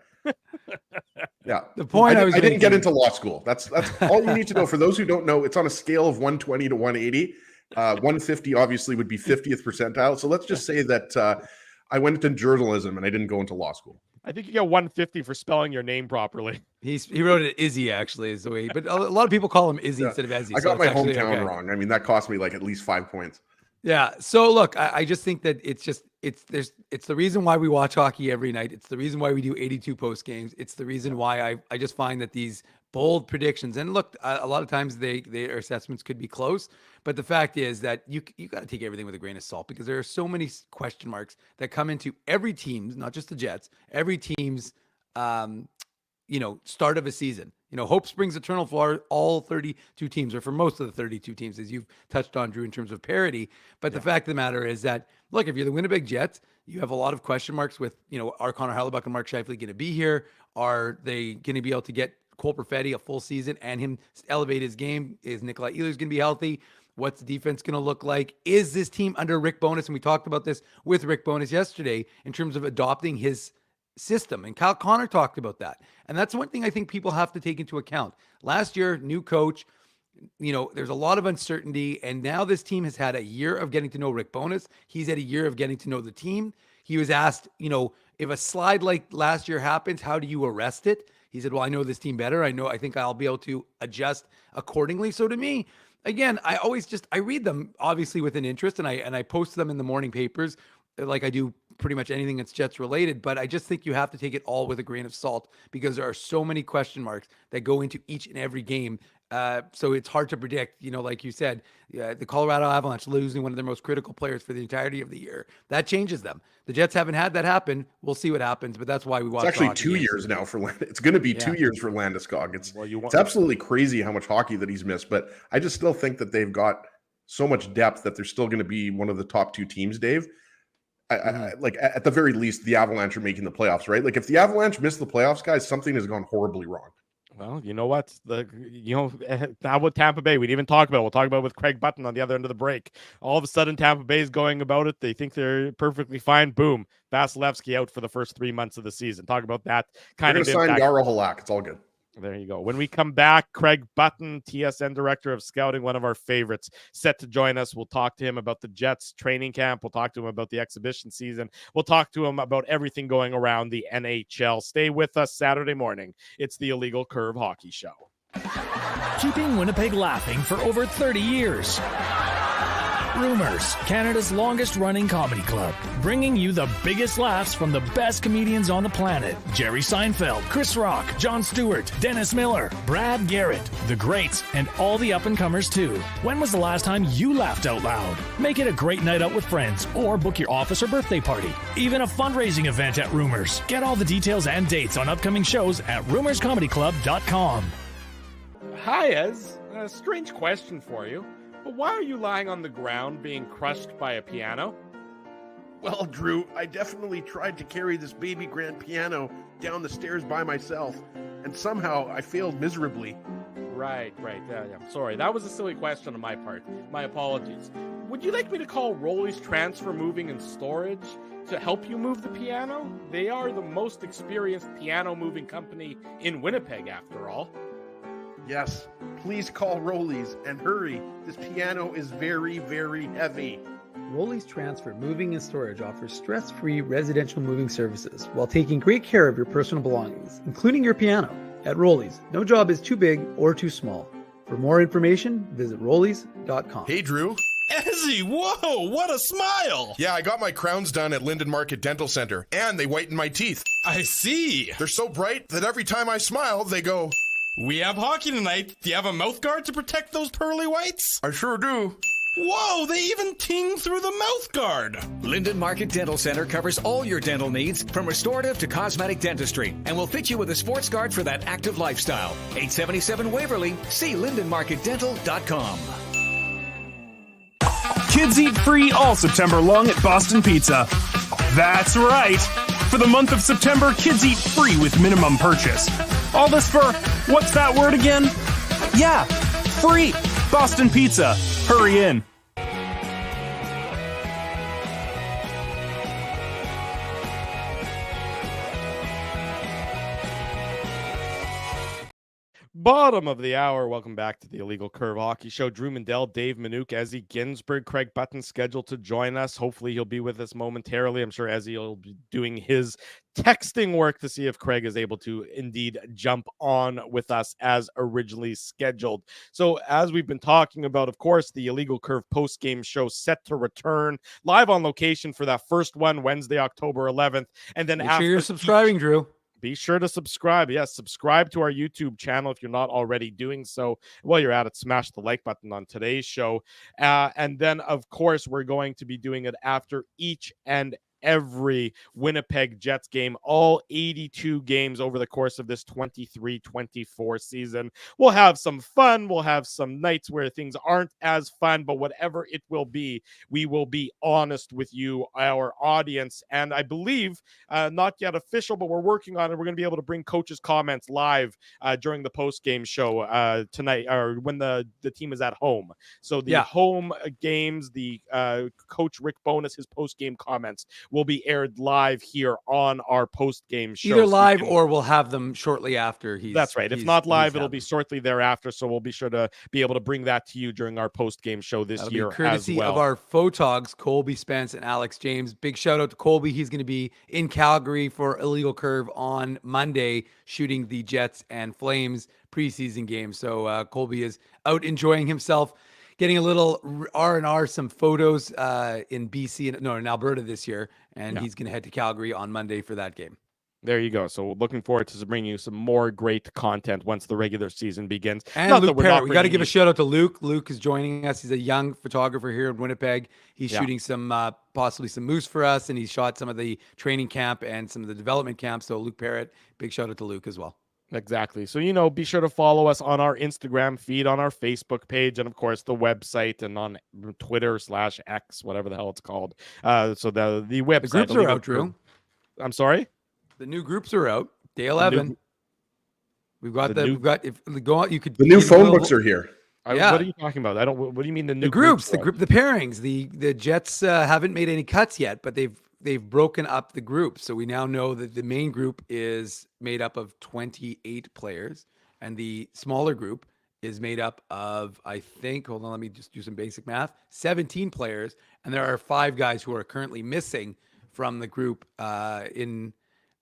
Yeah. The point I didn't get into law school. That's all you need to know. For those who don't know, it's on a scale of 120 to 180. 150 obviously would be 50th percentile. So let's just say that I went into journalism and I didn't go into law school. I think you get 150 for spelling your name properly. He wrote it Izzy, actually, is the way. But a lot of people call him Izzy instead of Ezzy. I got my hometown wrong. I mean, that cost me like at least 5 points. Yeah. So look, I just think that it's the reason why we watch hockey every night. It's the reason why we do 82 post games. It's the reason why I just find that these bold predictions, and look, a lot of times their assessments could be close, but the fact is that you got to take everything with a grain of salt, because there are so many question marks that come into every team's, not just the Jets, every team's start of a season. Hope springs eternal for all 32 teams, or for most of the 32 teams, as you've touched on, Drew, in terms of parity. But the fact of the matter is that, look, if you're the Winnipeg Jets, you have a lot of question marks with, are Connor Hellebuyck and Mark Scheifele going to be here? Are they going to be able to get Cole Perfetti a full season and him elevate his game? Is Nikolaj Ehlers going to be healthy? What's the defense going to look like? Is this team under Rick Bowness? And we talked about this with Rick Bowness yesterday in terms of adopting his system. And Kyle Connor talked about that. And that's one thing I think people have to take into account. Last year, new coach, there's a lot of uncertainty. And now this team has had a year of getting to know Rick Bowness. He's had a year of getting to know the team. He was asked, if a slide like last year happens, how do you arrest it? He said, well, I know this team better. I think I'll be able to adjust accordingly. So to me, again, I read them obviously with an interest, and I post them in the morning papers like I do pretty much anything that's Jets related. But I just think you have to take it all with a grain of salt, because there are so many question marks that go into each and every game. So it's hard to predict, like you said, the Colorado Avalanche losing one of their most critical players for the entirety of the year. That changes them. The Jets haven't had that happen. We'll see what happens, but that's why we watch. It's actually 2 years now for it's going to be 2 years for Landeskog. It's absolutely crazy how much hockey that he's missed, but I just still think that they've got so much depth that they're still going to be one of the top 2 teams, Dave. I like, at the very least, the Avalanche are making the playoffs, right? Like, if the Avalanche miss the playoffs, guys, something has gone horribly wrong. Well, you know what? How about Tampa Bay? We'll talk about it with Craig Button on the other end of the break. All of a sudden, Tampa Bay is going about it. They think they're perfectly fine. Boom. Vasilevsky out for the first 3 months of the season. Talk about that kind of impact. They're going to sign Yara Halak. It's all good. There you go. When we come back, Craig Button, TSN Director of Scouting, one of our favorites, set to join us. We'll talk to him about the Jets training camp. We'll talk to him about the exhibition season. We'll talk to him about everything going around the NHL. Stay with us Saturday morning. It's the Illegal Curve Hockey Show. Keeping Winnipeg laughing for over 30 years. Rumors, Canada's longest-running comedy club, bringing you the biggest laughs from the best comedians on the planet. Jerry Seinfeld, Chris Rock, Jon Stewart, Dennis Miller, Brad Garrett, the greats, and all the up-and-comers too. When was the last time you laughed out loud? Make it a great night out with friends, or book your office or birthday party. Even a fundraising event at Rumors. Get all the details and dates on upcoming shows at rumorscomedyclub.com. Hi, Ez. A strange question for you. But why are you lying on the ground being crushed by a piano? Well, Drew, I definitely tried to carry this baby grand piano down the stairs by myself, and somehow I failed miserably. Right. Yeah. Sorry, that was a silly question on my part. My apologies. Would you like me to call Rolly's Transfer Moving and Storage to help you move the piano? They are the most experienced piano moving company in Winnipeg, after all. Yes, please call Rolly's and hurry. This piano is very, very heavy. Rolly's Transfer Moving and Storage offers stress-free residential moving services while taking great care of your personal belongings, including your piano. At Rolly's, no job is too big or too small. For more information, visit rollys.com. Hey, Drew. Ezzy, whoa, what a smile! Yeah, I got my crowns done at Linden Market Dental Center, and they whiten my teeth. I see. They're so bright that every time I smile, they go... We have hockey tonight. Do you have a mouth guard to protect those pearly whites? I sure do. Whoa, they even ting through the mouth guard. Linden Market Dental Center covers all your dental needs, from restorative to cosmetic dentistry, and will fit you with a sports guard for that active lifestyle. 877 Waverly. See lindenmarketdental.com. Kids eat free all September long at Boston Pizza. That's right. For the month of September, kids eat free with minimum purchase. All this for, what's that word again? Yeah, free. Boston Pizza. Hurry in. Bottom of the hour. Welcome back to the Illegal Curve Hockey Show. Drew Mindell, Dave Minuk, Ezra Ginsburg, Craig Button scheduled to join us. Hopefully he'll be with us momentarily. I'm sure Ezra will be doing his texting work to see if Craig is able to indeed jump on with us as originally scheduled. So as we've been talking about, of course, the Illegal Curve post-game show set to return live on location for that first one, Wednesday, October 11th. And then Make sure you're subscribing, Drew. Be sure to subscribe. Yes, subscribe to our YouTube channel if you're not already doing so. While you're at it, smash the like button on today's show. And then, of course, we're going to be doing it after each and every Winnipeg Jets game, all 82 games over the course of this 23-24 season. We'll have some fun. We'll have some nights where things aren't as fun, but whatever it will be, we will be honest with you, our audience. And I believe, not yet official, but we're working on it. We're going to be able to bring coaches' comments live during the post-game show tonight, or when the team is at home. So the home games, the Coach Rick Bonus, his post-game comments will be aired live here on our post-game show. Either live or we'll have them shortly after. That's right. If not live, it'll be shortly thereafter. So we'll be sure to be able to bring that to you during our post-game show this year courtesy as well. of our photogs, Colby Spence and Alex James. Big shout out to Colby. He's going to be in Calgary for Illegal Curve on Monday, shooting the Jets and Flames preseason game. So Colby is out enjoying himself, getting a little R&R, some photos in BC, in Alberta this year, and he's going to head to Calgary on Monday for that game. There you go. So looking forward to bringing you some more great content once the regular season begins. And Luke Parrott, we got to give a shout out to Luke. Luke is joining us. He's a young photographer here in Winnipeg. He's shooting some, possibly some moose for us, and he shot some of the training camp and some of the development camps. So Luke Parrott, big shout out to Luke as well. Exactly. So, be sure to follow us on our Instagram feed, on our Facebook page, and of course the website, and on Twitter/X, whatever the hell it's called. So the website. The groups are out, Drew. I'm sorry? The new groups are out. Day 11. We've got if we go out, you could. The new phone books are here. What are you talking about? What do you mean the new groups? The pairings. The Jets haven't made any cuts yet, but they've broken up the groups. So we now know that the main group is made up of 28 players, and the smaller group is made up of, I think, hold on, let me just do some basic math, 17 players. And there are 5 guys who are currently missing from the group in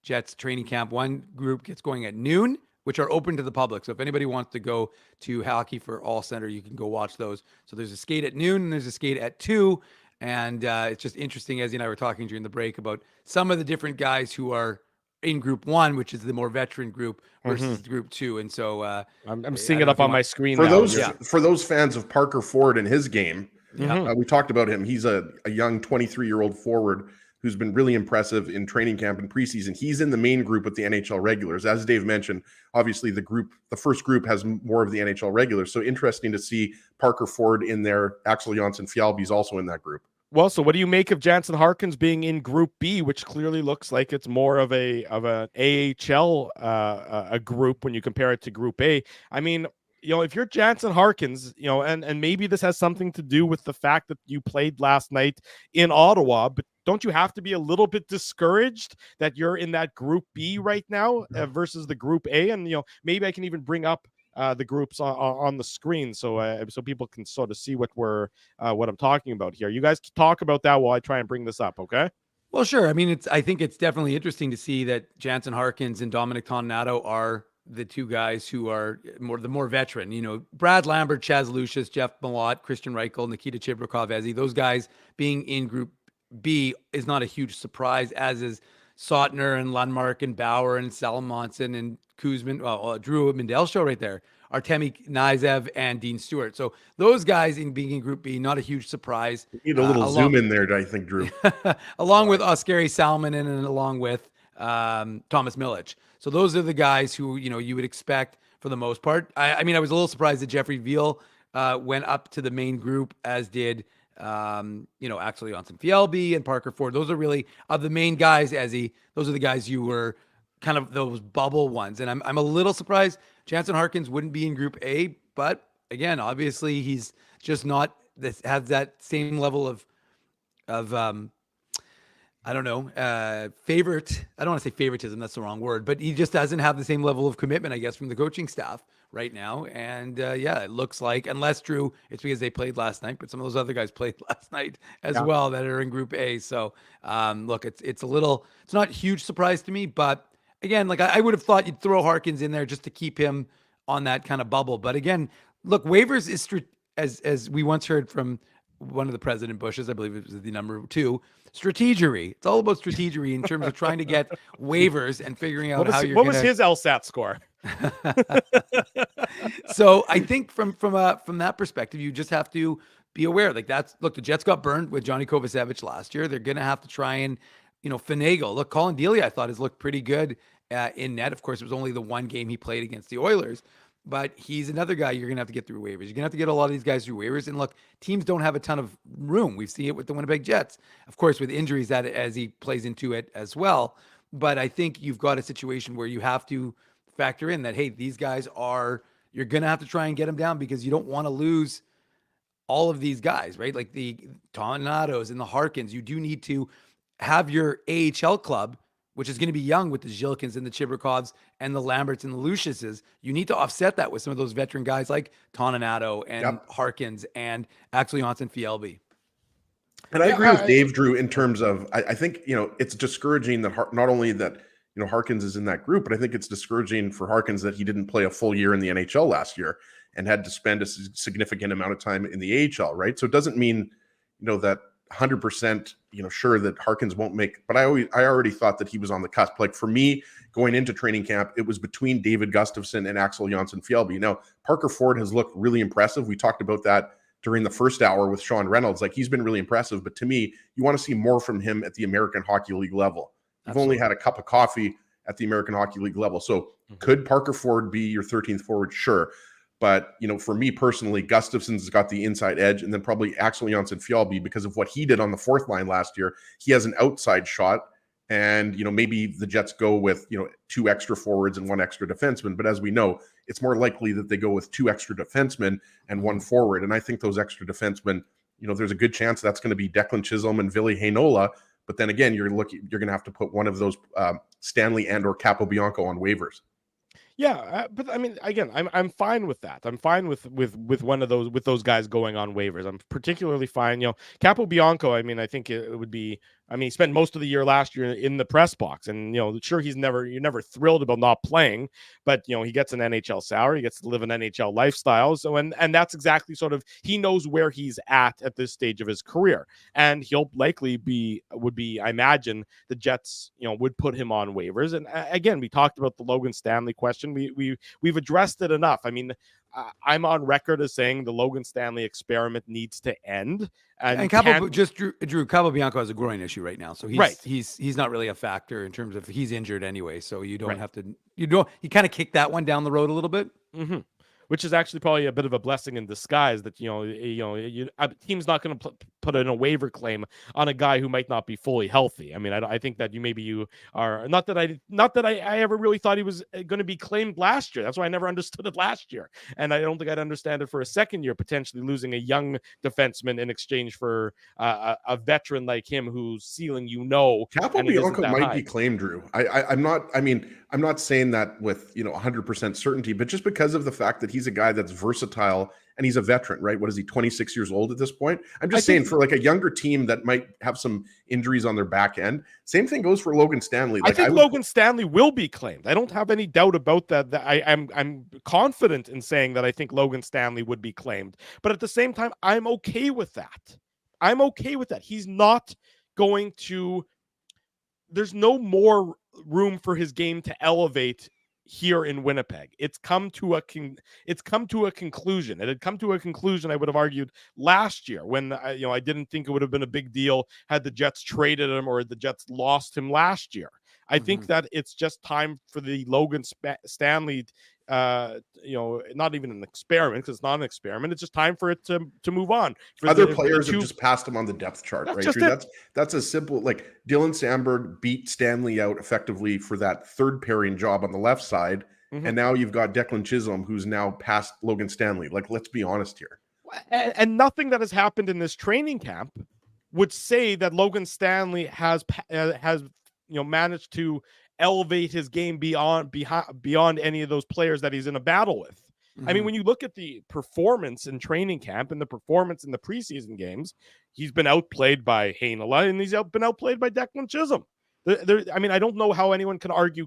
Jets training camp. One group gets going at noon, which are open to the public. So if anybody wants to go to Hockey for All Center, you can go watch those. So there's a skate at noon and there's a skate at 2. And it's just interesting, as you and I were talking during the break, about some of the different guys who are in Group 1, which is the more veteran group, versus Group 2. And so I'm seeing it up on my screen for now. For those fans of Parker Ford and his game, we talked about him. He's a young 23-year-old forward who's been really impressive in training camp and preseason. He's in the main group with the NHL regulars. As Dave mentioned, obviously the first group has more of the NHL regulars. So interesting to see Parker Ford in there. Axel Jonsson-Fjällby's also in that group. Well, so what do you make of Jansen Harkins being in Group B, which clearly looks like it's more of an AHL a group when you compare it to Group A? I mean, if you're Jansen Harkins, and maybe this has something to do with the fact that you played last night in Ottawa, but don't you have to be a little bit discouraged that you're in that Group B right now versus the Group A? And, maybe I can even bring up the groups on the screen so people can sort of see what I'm talking about here. You guys talk about that while I try and bring this up, okay? Well, sure. I mean, I think it's definitely interesting to see that Jansen Harkins and Dominic Toninato are the 2 guys who are the more veteran. Brad Lambert, Chaz Lucius, Jeff Malott, Christian Reichel, Nikita Chibrikov, Ezzy, those guys being in Group B is not a huge surprise, as is Sautner and Lundmark and Bauer and Salamonson and Kuzman, Drew Mindell show right there, Artemi Knizev and Dean Stewart. So those guys being in Group B, not a huge surprise. You need a little zoom in there, I think, Drew. Along with Oskari Salminen and along with Thomas Milic. So those are the guys who, you would expect for the most part. I mean, I was a little surprised that Jeffrey Veal went up to the main group, as did Axel Jonsson-Fjällby and Parker Ford. Those are really, of the main guys, those are the guys you were kind of those bubble ones. And I'm a little surprised Jansen Harkins wouldn't be in Group A, but again, obviously he's just not has that same level of I don't know, favorite. I don't want to say favoritism. That's the wrong word, but he just doesn't have the same level of commitment, I guess, from the coaching staff right now. And yeah, it looks like, unless Drew, it's because they played last night, but some of those other guys played last night as well that are in Group A. So look, it's not a huge surprise to me, but again, like I would have thought you'd throw Harkins in there just to keep him on that kind of bubble. But again, look, waivers is as we once heard from one of the President Bushes, I believe it was the number 2, strategery. It's all about strategery in terms of trying to get waivers and figuring out what was his LSAT score? So I think from that perspective, you just have to be aware. Like the Jets got burned with Johnny Kovacevic last year. They're going to have to try and, finagle. Look, Colin Delia, I thought, has looked pretty good in net. Of course, it was only the one game he played against the Oilers. But he's another guy you're going to have to get through waivers. You're going to have to get a lot of these guys through waivers. And look, teams don't have a ton of room. We've seen it with the Winnipeg Jets, of course, with injuries that as he plays into it as well. But I think you've got a situation where you have to factor in that, hey, these guys you're going to have to try and get them down because you don't want to lose all of these guys, right? Like the Tornados and the Harkins. You do need to have your AHL club, which is going to be young with the Zhilkins and the Chibrikovs and the Lamberts and the Luciuses. You need to offset that with some of those veteran guys like Toninato and Harkins and Axel Jonsson-Fjällby. And I agree with Dave, Drew, in terms of, I think, it's discouraging that not only that, Harkins is in that group, but I think it's discouraging for Harkins that he didn't play a full year in the NHL last year and had to spend a significant amount of time in the AHL, right? So it doesn't mean, that 100%, sure that Harkins won't make, but I already thought that he was on the cusp. Like for me, going into training camp, it was between David Gustafsson and Axel Jonsson-Fjällby. Now, Parker Ford has looked really impressive. We talked about that during the first hour with Sean Reynolds. Like he's been really impressive, but to me, you want to see more from him at the American Hockey League level. You've only had a cup of coffee at the American Hockey League level. So could Parker Ford be your 13th forward? Sure. But, for me personally, Gustafsson's got the inside edge, and then probably Axel Jonsson-Fjällby, because of what he did on the fourth line last year. He has an outside shot, and, maybe the Jets go with, 2 extra forwards and 1 extra defenseman. But as we know, it's more likely that they go with 2 extra defensemen and 1 forward. And I think those extra defensemen, there's a good chance that's going to be Declan Chisholm and Ville Heinola. But then again, you're going to have to put one of those Stanley and or Capobianco on waivers. Yeah, but I mean, again, I'm fine with that. I'm fine with one of those guys going on waivers. I'm particularly fine. Capobianco, I mean, I think it would be. I mean, he spent most of the year last year in the press box, and sure, you're never thrilled about not playing, but he gets an NHL salary, he gets to live an NHL lifestyle. So, and that's exactly sort of, he knows where he's at this stage of his career, and he'll likely would be. I imagine the Jets, would put him on waivers. And again, we talked about the Logan Stanley question. We've addressed it enough. I mean, I'm on record as saying the Logan Stanley experiment needs to end. And Drew Capobianco has a groin issue right now, so he's not really a factor in terms of he's injured anyway. So you don't have to. You kind of kick that one down the road a little bit. Mm-hmm. Which is actually probably a bit of a blessing in disguise that a team's not going to put in a waiver claim on a guy who might not be fully healthy. I mean, I think that you are not that I ever really thought he was going to be claimed last year. That's why I never understood it last year, and I don't think I'd understand it for a second year, potentially losing a young defenseman in exchange for a veteran like him whose ceiling Capobianco might be claimed, Drew. I'm not saying that with 100% certainty, but just because of the fact that he's a guy that's versatile and he's a veteran, right? What is he, 26 years old at this point? I'm just saying for like a younger team that might have some injuries on their back end. Same thing goes for Logan Stanley. I think Logan Stanley will be claimed. I don't have any doubt about that. I'm confident in saying that I think Logan Stanley would be claimed. But at the same time, I'm okay with that. He's not going to. There's no more room for his game to elevate here in Winnipeg. It's come to a conclusion. It had come to a conclusion, I would have argued, last year when I didn't think it would have been a big deal had the Jets traded him or the Jets lost him last year. I think that it's just time for the Logan Stanley not even an experiment, because it's not an experiment. It's just time for it to move on. Other players have just passed him on the depth chart, right? That's a simple, like Dylan Samberg beat Stanley out effectively for that third pairing job on the left side. Mm-hmm. And now you've got Declan Chisholm, who's now past Logan Stanley. Like, let's be honest here. And nothing that has happened in this training camp would say that Logan Stanley has managed to elevate his game beyond any of those players that he's in a battle with. I mean, when you look at the performance in training camp and the performance in the preseason games, he's been outplayed by Heinola and he's been outplayed by Declan Chisholm. I mean, I don't know how anyone can argue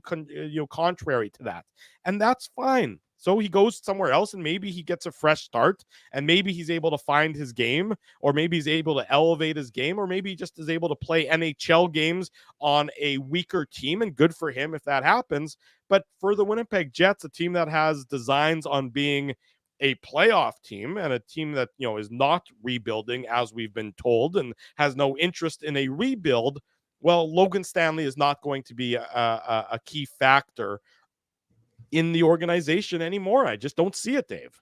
contrary to that, and that's fine. So he goes somewhere else and maybe he gets a fresh start and maybe he's able to find his game, or maybe he's able to elevate his game, or maybe he just is able to play NHL games on a weaker team, and good for him if that happens. But for the Winnipeg Jets, a team that has designs on being a playoff team and a team that, is not rebuilding as we've been told and has no interest in a rebuild, well, Logan Stanley is not going to be a key factor in the organization anymore. I just don't see it, Dave.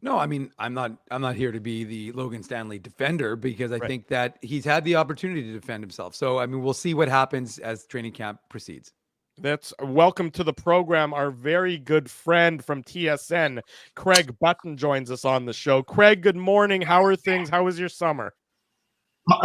No, I mean, I'm not here to be the Logan Stanley defender, because I think that he's had the opportunity to defend himself. So, I mean, we'll see what happens as training camp proceeds. That's welcome to the program. Our very good friend from TSN, Craig Button, joins us on the show. Craig, good morning. How are things? How was your summer?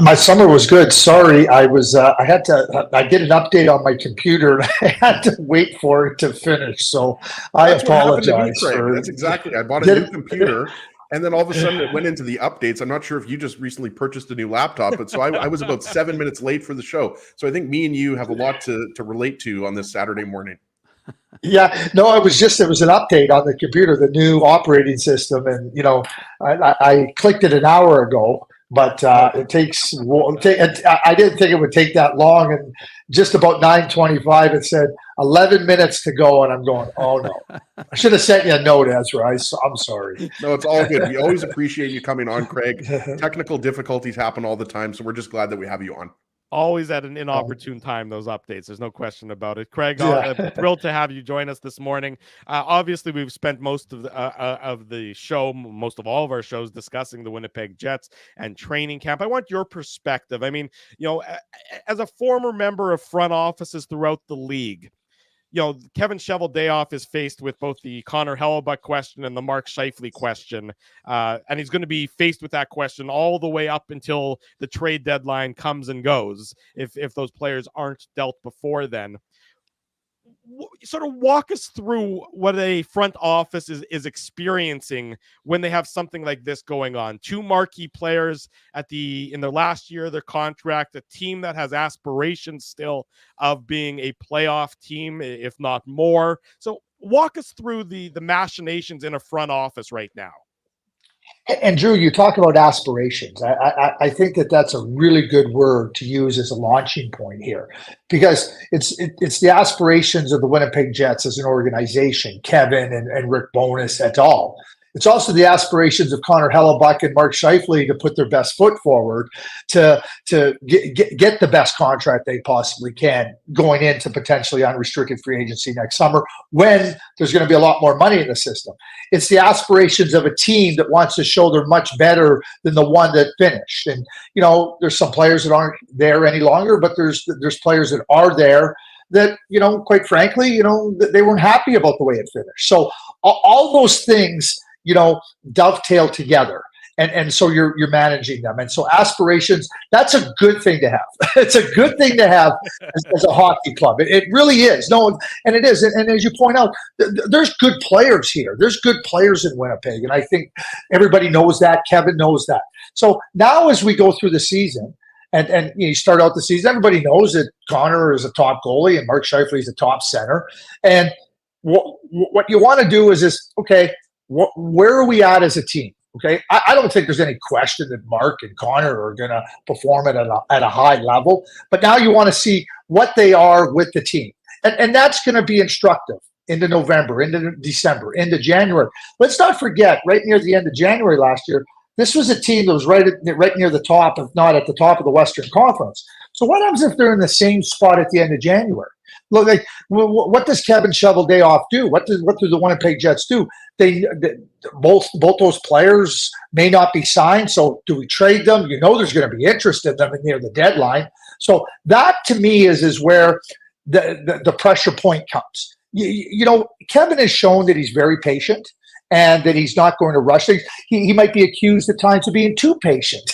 My summer was good. Sorry, I did an update on my computer and I had to wait for it to finish. So I apologize. That's exactly. I bought a new computer and then all of a sudden it went into the updates. I'm not sure if you just recently purchased a new laptop, but so I was about 7 minutes late for the show. So I think me and you have a lot to relate to on this Saturday morning. Yeah, no, it was an update on the computer, the new operating system. And, I clicked it an hour ago. But it takes. I didn't think it would take that long, and just about 9:25, it said 11 minutes to go, and I'm going, oh no! I should have sent you a note, Ezra. I'm sorry. No, it's all good. We always appreciate you coming on, Craig. Technical difficulties happen all the time, so we're just glad that we have you on. Always at an inopportune time, those updates. There's no question about it. Craig, thrilled to have you join us this morning. Obviously, we've spent most of the show, most of all of our shows, discussing the Winnipeg Jets and training camp. I want your perspective. I mean, as a former member of front offices throughout the league, Kevin Cheveldayoff is faced with both the Connor Hellebuyck question and the Mark Scheifele question. And he's going to be faced with that question all the way up until the trade deadline comes and goes, if those players aren't dealt before then. Sort of walk us through what a front office is experiencing when they have something like this going on. Two marquee players in their last year of their contract, a team that has aspirations still of being a playoff team, if not more. So walk us through the machinations in a front office right now. And Drew, you talk about aspirations. I think that's a really good word to use as a launching point here, because it's the aspirations of the Winnipeg Jets as an organization, Kevin and Rick Bowness et al. It's also the aspirations of Connor Hellebuyck and Mark Scheifele to put their best foot forward to get the best contract they possibly can going into potentially unrestricted free agency next summer, when there's going to be a lot more money in the system. It's the aspirations of a team that wants to show they're much better than the one that finished. And, there's some players that aren't there any longer, but there's players that are there that, quite frankly, they weren't happy about the way it finished. So all those things, dovetail together. And so you're managing them. And so aspirations, that's a good thing to have. It's a good thing to have as a hockey club. It really is. No, and it is. And as you point out, there's good players here. There's good players in Winnipeg. And I think everybody knows that. Kevin knows that. So now as we go through the season, and you start out the season, everybody knows that Connor is a top goalie and Mark Scheifele is a top center. And what you want to do is okay, where are we at as a team? Okay, I don't think there's any question that Mark and Connor are going to perform at a high level, but now you want to see what they are with the team, and that's going to be instructive into November, into December, into January. Let's not forget, right near the end of January last year, this was a team that was right near the top, if not at the top of the Western Conference. So what happens if they're in the same spot at the end of January? Look, what does Kevin Cheveldayoff do? What do the Winnipeg Jets do? Both those players may not be signed. So do we trade them? There's going to be interest in them near the deadline. So that to me is where the pressure point comes. Kevin has shown that he's very patient, and that he's not going to rush things. He might be accused at times of being too patient.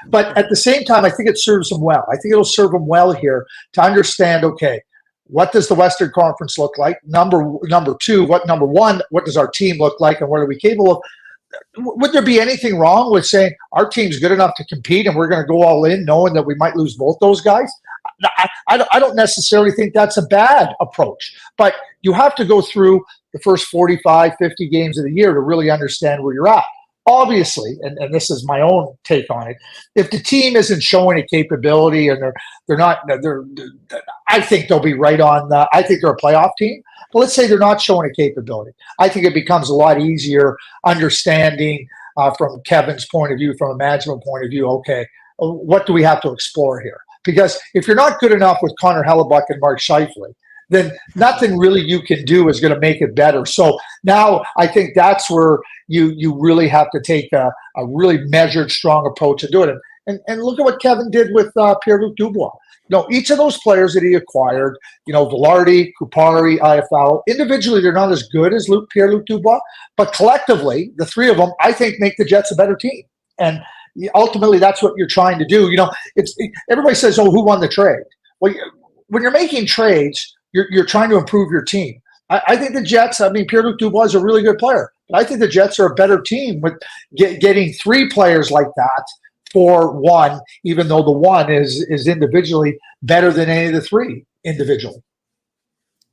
But at the same time, I think it serves him well. I think it'll serve him well here to understand, okay, what does the Western Conference look like? Number two, number one, what does our team look like and what are we capable of? Would there be anything wrong with saying our team's good enough to compete and we're going to go all in knowing that we might lose both those guys? I don't necessarily think that's a bad approach, but you have to go through the first 45, 50 games of the year to really understand where you're at. Obviously, and this is my own take on it, if the team isn't showing a capability and I think they'll be right on. I think they're a playoff team. But let's say they're not showing a capability. I think it becomes a lot easier understanding from Kevin's point of view, from a management point of view. Okay, what do we have to explore here? Because if you're not good enough with Connor Hellebuck and Mark Scheifele, then nothing really you can do is going to make it better. So now I think that's where you really have to take a really measured, strong approach to do it. And look at what Kevin did with Pierre-Luc Dubois. Each of those players that he acquired, Vilardi, Kupari, IFL, individually they're not as good as Pierre-Luc Dubois, but collectively, the three of them, I think, make the Jets a better team. And ultimately, that's what you're trying to do. Everybody says, "Oh, who won the trade?" Well, when you're making trades, you're trying to improve your team. I think the Jets. Pierre-Luc Dubois is a really good player, but I think the Jets are a better team with getting three players like that for one, even though the one is individually better than any of the three individually.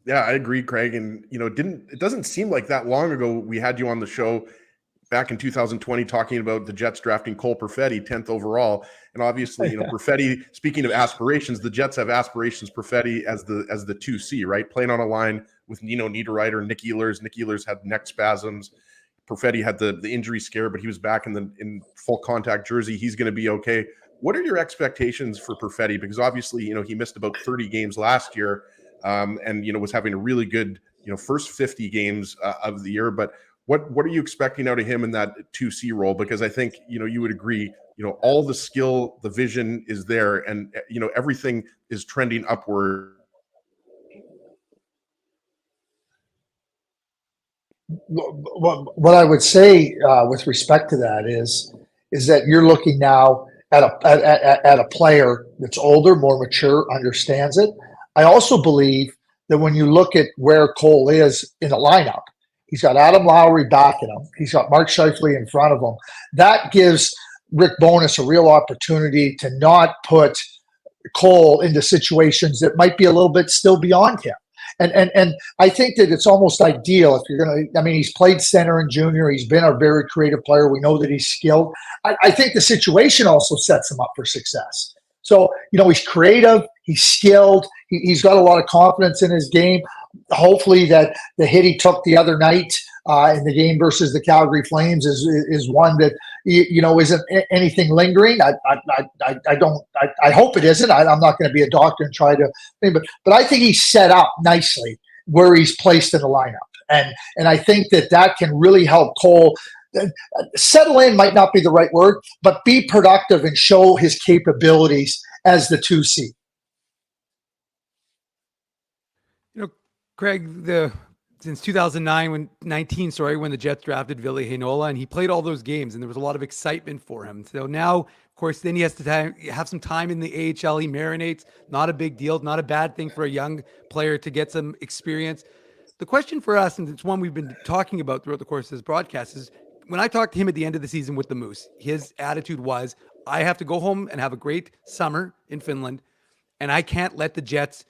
Yeah, I agree, Craig. And it doesn't seem like that long ago we had you on the show back in 2020 talking about the Jets drafting Cole Perfetti 10th overall. And obviously, Perfetti, speaking of aspirations, the Jets have aspirations, Perfetti as the 2C, right? Playing on a line with Nino Niederreiter and Nick Ehlers. Nick Ehlers had neck spasms. Perfetti had the injury scare, but he was back in full contact jersey. He's going to be okay. What are your expectations for Perfetti? Because obviously, he missed about 30 games last year and, was having a really good, first 50 games of the year. But what are you expecting out of him in that 2C role? Because I think, you would agree, all the skill, the vision is there and, everything is trending upward. What I would say with respect to that is that you're looking now at a player that's older, more mature, understands it. I also believe that when you look at where Cole is in the lineup, he's got Adam Lowry backing him. He's got Mark Scheifele in front of him. That gives Rick Bowness a real opportunity to not put Cole into situations that might be a little bit still beyond him. And I think that it's almost ideal if you're going to, he's played center in junior. He's been a very creative player. We know that he's skilled. I think the situation also sets him up for success. So, he's creative. He's skilled. He's got a lot of confidence in his game. Hopefully that the hit he took the other night in the game versus the Calgary Flames is one that, isn't anything lingering. I hope it isn't. I'm not going to be a doctor and try to, but I think he's set up nicely where he's placed in the lineup. And I think that can really help Cole settle in, might not be the right word, but be productive and show his capabilities as the 2C. Craig, since 2009, when the Jets drafted Ville Heinola, and he played all those games, and there was a lot of excitement for him. So now, of course, then he has to have some time in the AHL. He marinates. Not a big deal. Not a bad thing for a young player to get some experience. The question for us, and it's one we've been talking about throughout the course of this broadcast, is when I talked to him at the end of the season with the Moose, his attitude was, I have to go home and have a great summer in Finland, and I can't let the Jets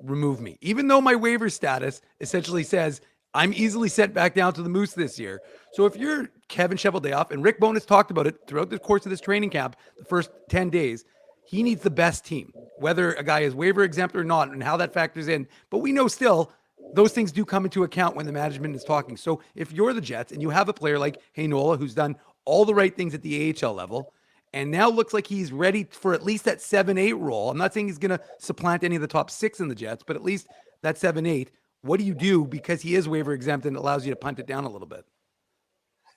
remove me. Even though my waiver status essentially says I'm easily sent back down to the Moose this year. So if you're Kevin Cheveldayoff, and Rick Bowness talked about it throughout the course of this training camp, the first 10 days, he needs the best team, whether a guy is waiver exempt or not, and how that factors in. But we know still those things do come into account when the management is talking. So if you're the Jets and you have a player like Heinola, who's done all the right things at the AHL level, and now looks like he's ready for at least that 7-8 role. I'm not saying he's going to supplant any of the top 6 in the Jets, but at least that 7-8. What do you do? Because he is waiver exempt and it allows you to punt it down a little bit.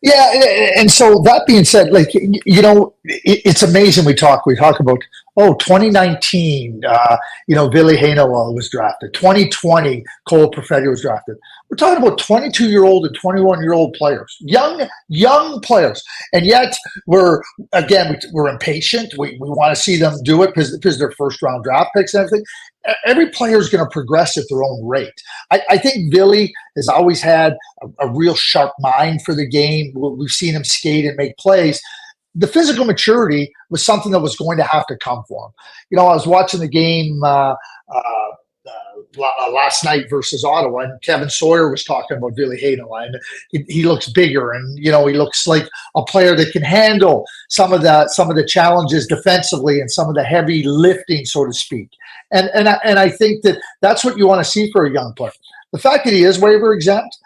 Yeah, and so that being said, like, it's amazing. We talk about 2019. Ville Heinola was drafted. 2020, Cole Perfetti was drafted. We're talking about 22-year-old and 21-year-old players, young players, and yet we're impatient. We want to see them do it because they're first-round draft picks and everything. Every player is going to progress at their own rate. I think Ville has always had a real sharp mind for the game. We've seen him skate and make plays. The physical maturity was something that was going to have to come for him. I was watching the game last night versus Ottawa, and Kevin Sawyer was talking about Ville Heinola, and he looks bigger, and he looks like a player that can handle some of the challenges defensively and some of the heavy lifting, so to speak. And I think that's what you want to see for a young player. The fact that he is waiver exempt,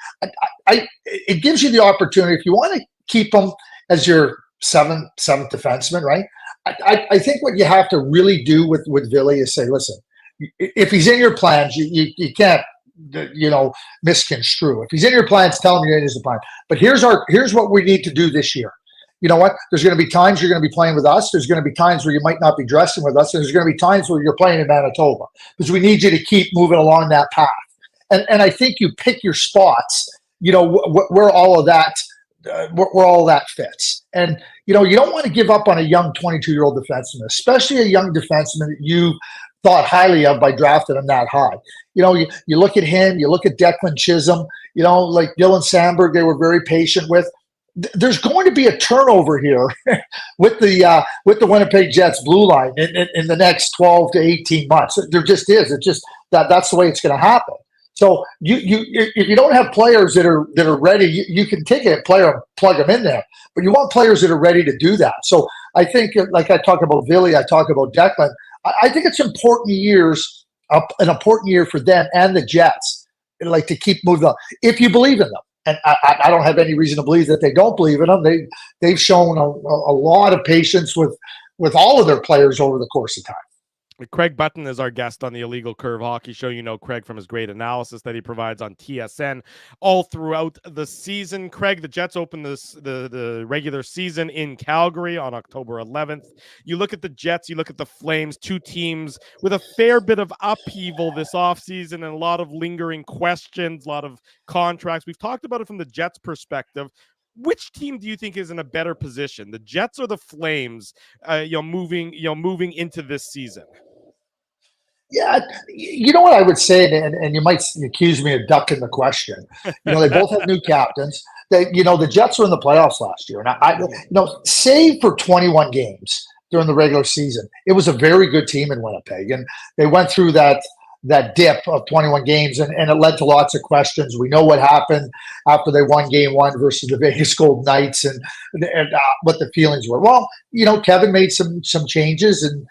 it gives you the opportunity, if you want to keep him as your seventh defenseman, right? I think what you have to really do with Ville is say, listen, if he's in your plans, you can't misconstrue. If he's in your plans, tell him you're in his plan. But here's what we need to do this year. You know what? There's going to be times you're going to be playing with us. There's going to be times where you might not be dressing with us. There's going to be times where you're playing in Manitoba, because we need you to keep moving along that path. And I think you pick your spots, where all of that fits. And, you don't want to give up on a young 22-year-old defenseman, especially a young defenseman that you thought highly of by drafting him that high. You look at him, you look at Declan Chisholm, like Dylan Samberg, they were very patient with. There's going to be a turnover here with the Winnipeg Jets blue line in the next 12 to 18 months. There just is. It's just that's the way it's going to happen. So if you don't have players that are ready, you can take a player and plug them in there, but you want players that are ready to do that. So I think, like I talk about Ville, I talk about Declan. I think it's an important year for them and the Jets, like, to keep moving on if you believe in them. And I don't have any reason to believe that they don't believe in them. They've shown a lot of patience with all of their players over the course of time. Craig Button is our guest on the Illegal Curve Hockey Show. You know Craig from his great analysis that he provides on TSN all throughout the season. Craig, the Jets open the regular season in Calgary on October 11th. You look at the Jets, you look at the Flames, two teams with a fair bit of upheaval this offseason and a lot of lingering questions, a lot of contracts. We've talked about it from the Jets' perspective. Which team do you think is in a better position, the Jets or the Flames, moving into this season? Yeah, you know what I would say, and you might accuse me of ducking the question. They both have new captains. The Jets were in the playoffs last year, and I save for 21 games during the regular season, it was a very good team in Winnipeg, and they went through that dip of 21 games, and it led to lots of questions. We know what happened after they won game one versus the Vegas Golden Knights, and what the feelings were. Well, Kevin made some changes, and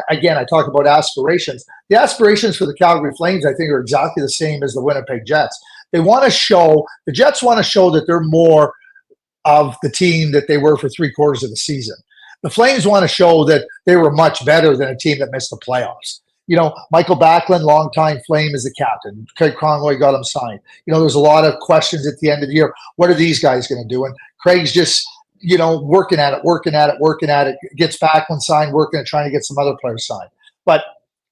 again, I talk about aspirations. The aspirations for the Calgary Flames, I think, are exactly the same as the Winnipeg Jets. The Jets want to show that they're more of the team that they were for 3/4 of the season. The Flames want to show that they were much better than a team that missed the playoffs. Michael Backlund, longtime Flame, is the captain. Craig Conroy got him signed. There's a lot of questions at the end of the year. What are these guys going to do? And Craig's just, working at it, gets Backlund signed, working at trying to get some other players signed. But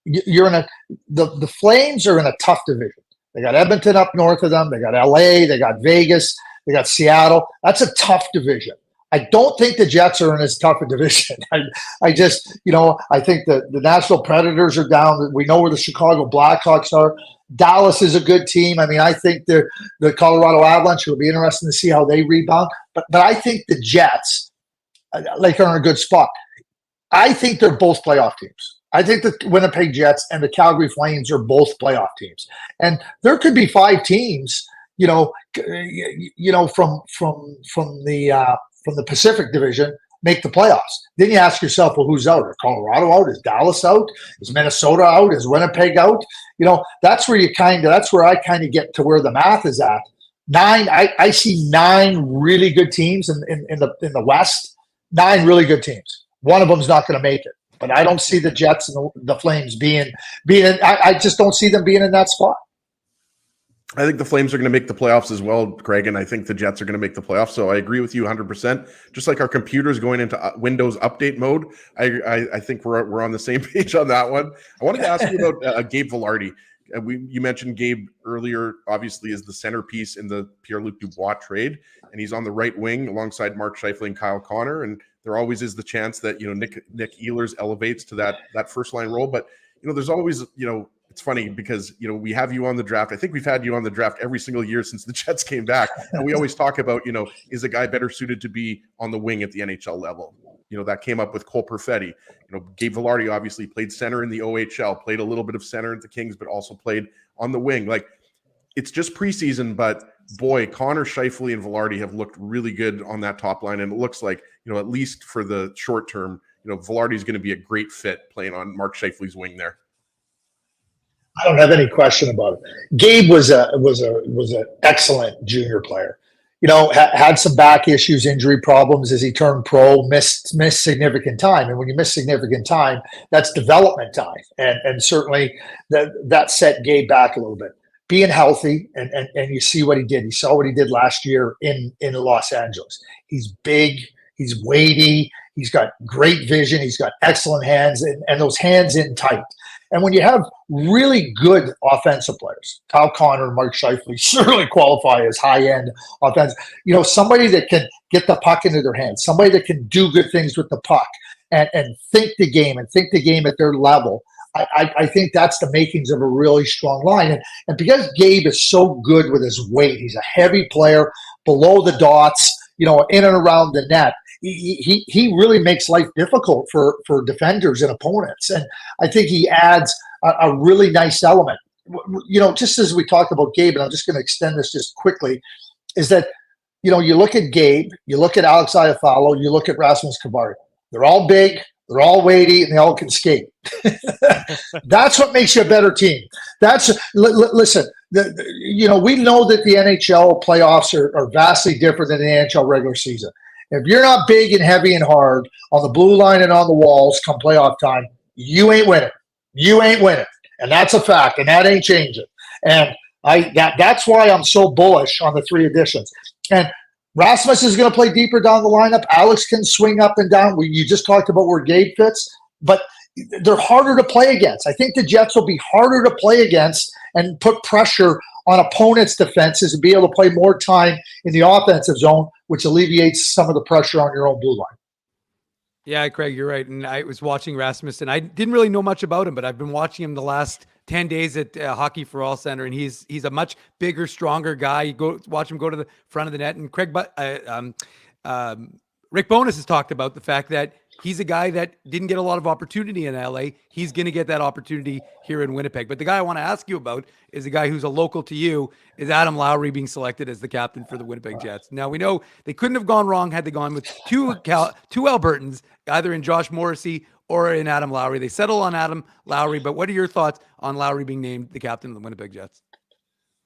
the Flames are in a tough division. They got Edmonton up north of them. They got LA. They got Vegas. They got Seattle. That's a tough division. I don't think the Jets are in as tough a division. I just, I think the Nashville Predators are down. We know where the Chicago Blackhawks are. Dallas is a good team. I mean, I think the Colorado Avalanche will be interesting to see how they rebound. But I think the Jets, are in a good spot. I think they're both playoff teams. I think the Winnipeg Jets and the Calgary Flames are both playoff teams. And there could be 5 teams, from the Pacific Division make the playoffs. Then you ask yourself, well, who's out? Is Colorado out? Is Dallas out? Is Minnesota out? Is Winnipeg out? That's where I kind of get to where the math is at. 9, I see 9 really good teams in the West. 9 really good teams. One of them's not going to make it. But I don't see the Jets and the Flames being in, I just don't see them being in that spot. I think the Flames are going to make the playoffs as well, Craig, and I think the Jets are going to make the playoffs. So I agree with you 100%. Just like our computer's going into Windows update mode, I think we're on the same page on that one. I wanted to ask you about Gabe Vilardi. You mentioned Gabe earlier, obviously, is the centerpiece in the Pierre-Luc Dubois trade, and he's on the right wing alongside Mark Scheifele and Kyle Connor. And there always is the chance that Nick Ehlers elevates to that first line role. But there's always it's funny because we have you on the draft. I think we've had you on the draft every single year since the Jets came back, and we always talk about is a guy better suited to be on the wing at the NHL level. That came up with Cole Perfetti. Gabe Vilardi obviously played center in the OHL, played a little bit of center at the Kings, but also played on the wing. Like, it's just preseason, but boy, Connor, Scheifele, and Vilardi have looked really good on that top line, and it looks like at least for the short term, Vilardi is going to be a great fit playing on Mark Scheifele's wing there. I don't have any question about it. Gabe was an excellent junior player. Had some back issues, injury problems as he turned pro, missed significant time. And when you miss significant time, that's development time. And certainly that set Gabe back a little bit. Being healthy, and you see what he did. You saw what he did last year in Los Angeles. He's big, he's weighty, he's got great vision, he's got excellent hands, and those hands in tight. And when you have really good offensive players, Kyle Connor and Mark Scheifele certainly qualify as high-end offense. Somebody that can get the puck into their hands, somebody that can do good things with the puck and think the game at their level. I think that's the makings of a really strong line. And because Gabe is so good with his weight, he's a heavy player below the dots, in and around the net. He really makes life difficult for defenders and opponents. And I think he adds a really nice element. Just as we talked about Gabe, and I'm just going to extend this just quickly, is that, you look at Gabe, you look at Alex Iafallo, you look at Rasmus Kvartey. They're all big, they're all weighty, and they all can skate. That's what makes you a better team. Listen, we know that the NHL playoffs are vastly different than the NHL regular season. If you're not big and heavy and hard on the blue line and on the walls come playoff time, you ain't winning. You ain't winning. And that's a fact, and that ain't changing. And that's why I'm so bullish on the three additions. And Rasmus is going to play deeper down the lineup. Alex can swing up and down. You just talked about where Gabe fits, but they're harder to play against. I think the Jets will be harder to play against and put pressure on opponents' defenses and be able to play more time in the offensive zone, which alleviates some of the pressure on your own blue line. Yeah, Craig, you're right. And I was watching Rasmus, and I didn't really know much about him, but I've been watching him the last 10 days at Hockey for All Center, and he's a much bigger, stronger guy. You watch him go to the front of the net, and Rick Bowness has talked about the fact that he's a guy that didn't get a lot of opportunity in LA. He's going to get that opportunity here in Winnipeg. But the guy I want to ask you about is a guy who's a local to you, is Adam Lowry being selected as the captain for the Winnipeg Jets. Now, we know they couldn't have gone wrong had they gone with two Albertans, either in Josh Morrissey or in Adam Lowry. They settle on Adam Lowry, but what are your thoughts on Lowry being named the captain of the Winnipeg Jets?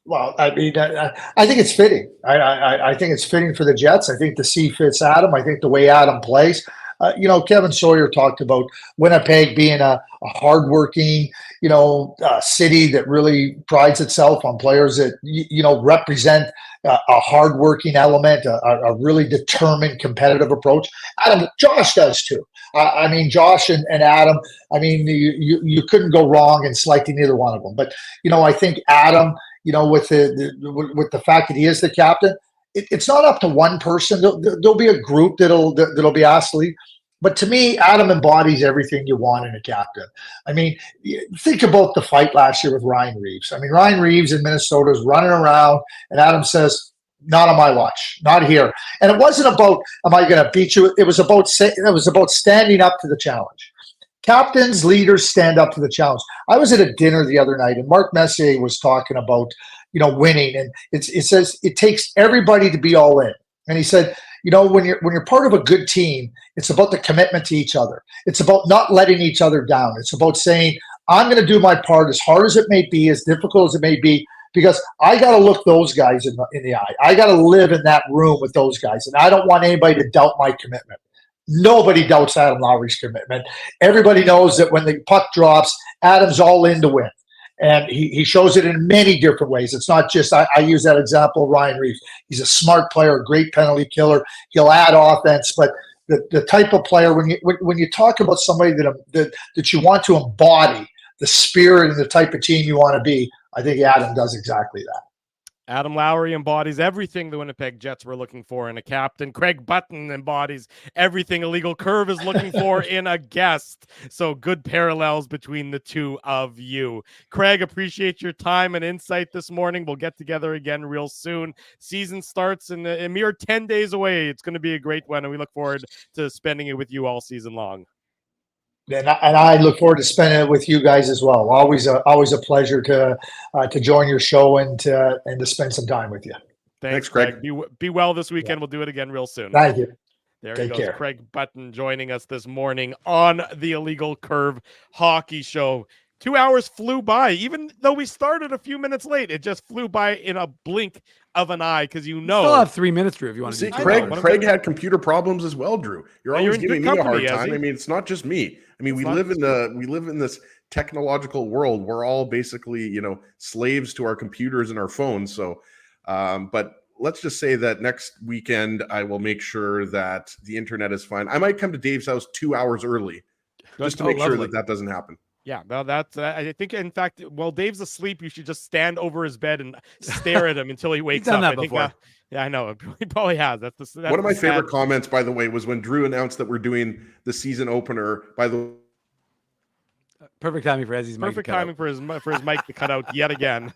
Well, I mean, I think it's fitting. I think it's fitting for the Jets. I think the C fits Adam. I think the way Adam plays. Kevin Sawyer talked about Winnipeg being a hardworking, city that really prides itself on players that, represent a hardworking element, a really determined, competitive approach. Josh does too. Josh and Adam, you couldn't go wrong in selecting either one of them. But, I think Adam, with the fact that he is the captain, it's not up to one person. There'll be a group that'll be asked to lead. But to me, Adam embodies everything you want in a captain. Think about the fight last year with Ryan Reeves. Ryan Reeves in Minnesota is running around, and Adam says, "Not on my watch, not here." And it wasn't about, "Am I going to beat you?" It was about standing up to the challenge. Captains, leaders stand up to the challenge. I was at a dinner the other night, and Mark Messier was talking about, winning, and it says it takes everybody to be all in. And he said, when you're part of a good team, it's about the commitment to each other. It's about not letting each other down. It's about saying, I'm going to do my part as hard as it may be, as difficult as it may be, because I got to look those guys in the eye. I got to live in that room with those guys, and I don't want anybody to doubt my commitment. Nobody doubts Adam Lowry's commitment. Everybody knows that when the puck drops, Adam's all in to win. And he shows it in many different ways. It's not just, I use that example, Ryan Reeves. He's a smart player, a great penalty killer. He'll add offense, but the type of player, when you talk about somebody that you want to embody the spirit and the type of team you want to be, I think Adam does exactly that. Adam Lowry embodies everything the Winnipeg Jets were looking for in a captain. Craig Button embodies everything Illegal Curve is looking for in a guest. So good parallels between the two of you. Craig, appreciate your time and insight this morning. We'll get together again real soon. Season starts in a mere 10 days away. It's going to be a great one, and we look forward to spending it with you all season long. And I look forward to spending it with you guys as well. Always a pleasure to join your show and to spend some time with you. Thanks, Craig. Be well this weekend. We'll do it again real soon. Thank you. There Take he goes, care. Craig Button joining us this morning on the Illegal Curve Hockey Show. 2 hours flew by, even though we started a few minutes late. It just flew by in a blink of an eye, because you know. Still have 3 minutes, Drew, if you want to See, do Craig had computer problems as well, Drew. You're always giving me a hard time. I mean, it's not just me. I mean, we live in this technological world. We're all basically, slaves to our computers and our phones. So, but let's just say that next weekend I will make sure that the internet is fine. I might come to Dave's house 2 hours early, just to make sure that doesn't happen. Yeah, well, that's. I think, in fact, while Dave's asleep, you should just stand over his bed and stare at him until he wakes up. That before. Yeah, I know. He probably has. That's one of my favorite comments, by the way, was when Drew announced that we're doing the season opener. By the perfect timing for Ezzy's mic. Perfect timing for his mic to cut out yet again.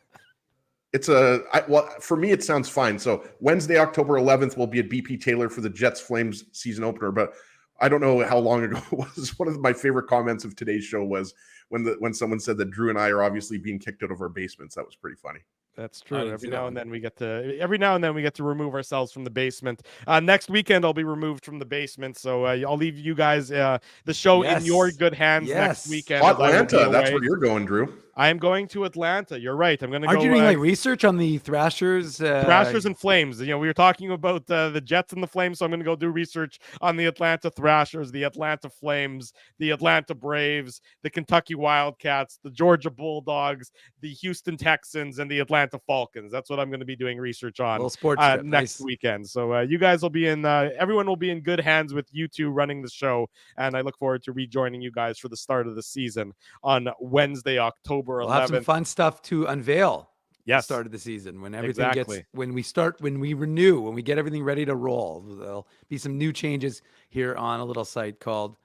For me, it sounds fine. So Wednesday, October 11th, we'll be at BP Taylor for the Jets Flames season opener. But I don't know how long ago it was. One of my favorite comments of today's show was when someone said that Drew and I are obviously being kicked out of our basements. That was pretty funny. That's true. Every now and then we get to remove ourselves from the basement. Next weekend I'll be removed from the basement, so I'll leave you guys the show in your good hands next weekend. Atlanta, that's where you're going, Drew. I am going to Atlanta. You're right. I'm going to go. Aren't you doing research on the Thrashers? Thrashers and Flames. We were talking about the Jets and the Flames, so I'm going to go do research on the Atlanta Thrashers, the Atlanta Flames, the Atlanta Braves, the Kentucky Wildcats, the Georgia Bulldogs, the Houston Texans, and the Atlanta Falcons. That's what I'm going to be doing research on next weekend. So you guys will be everyone will be in good hands with you two running the show, and I look forward to rejoining you guys for the start of the season on Wednesday, October 11th. We'll have some fun stuff to unveil. Yes, start of the season when everything gets when we renew, when we get everything ready to roll. There'll be some new changes here on a little site called,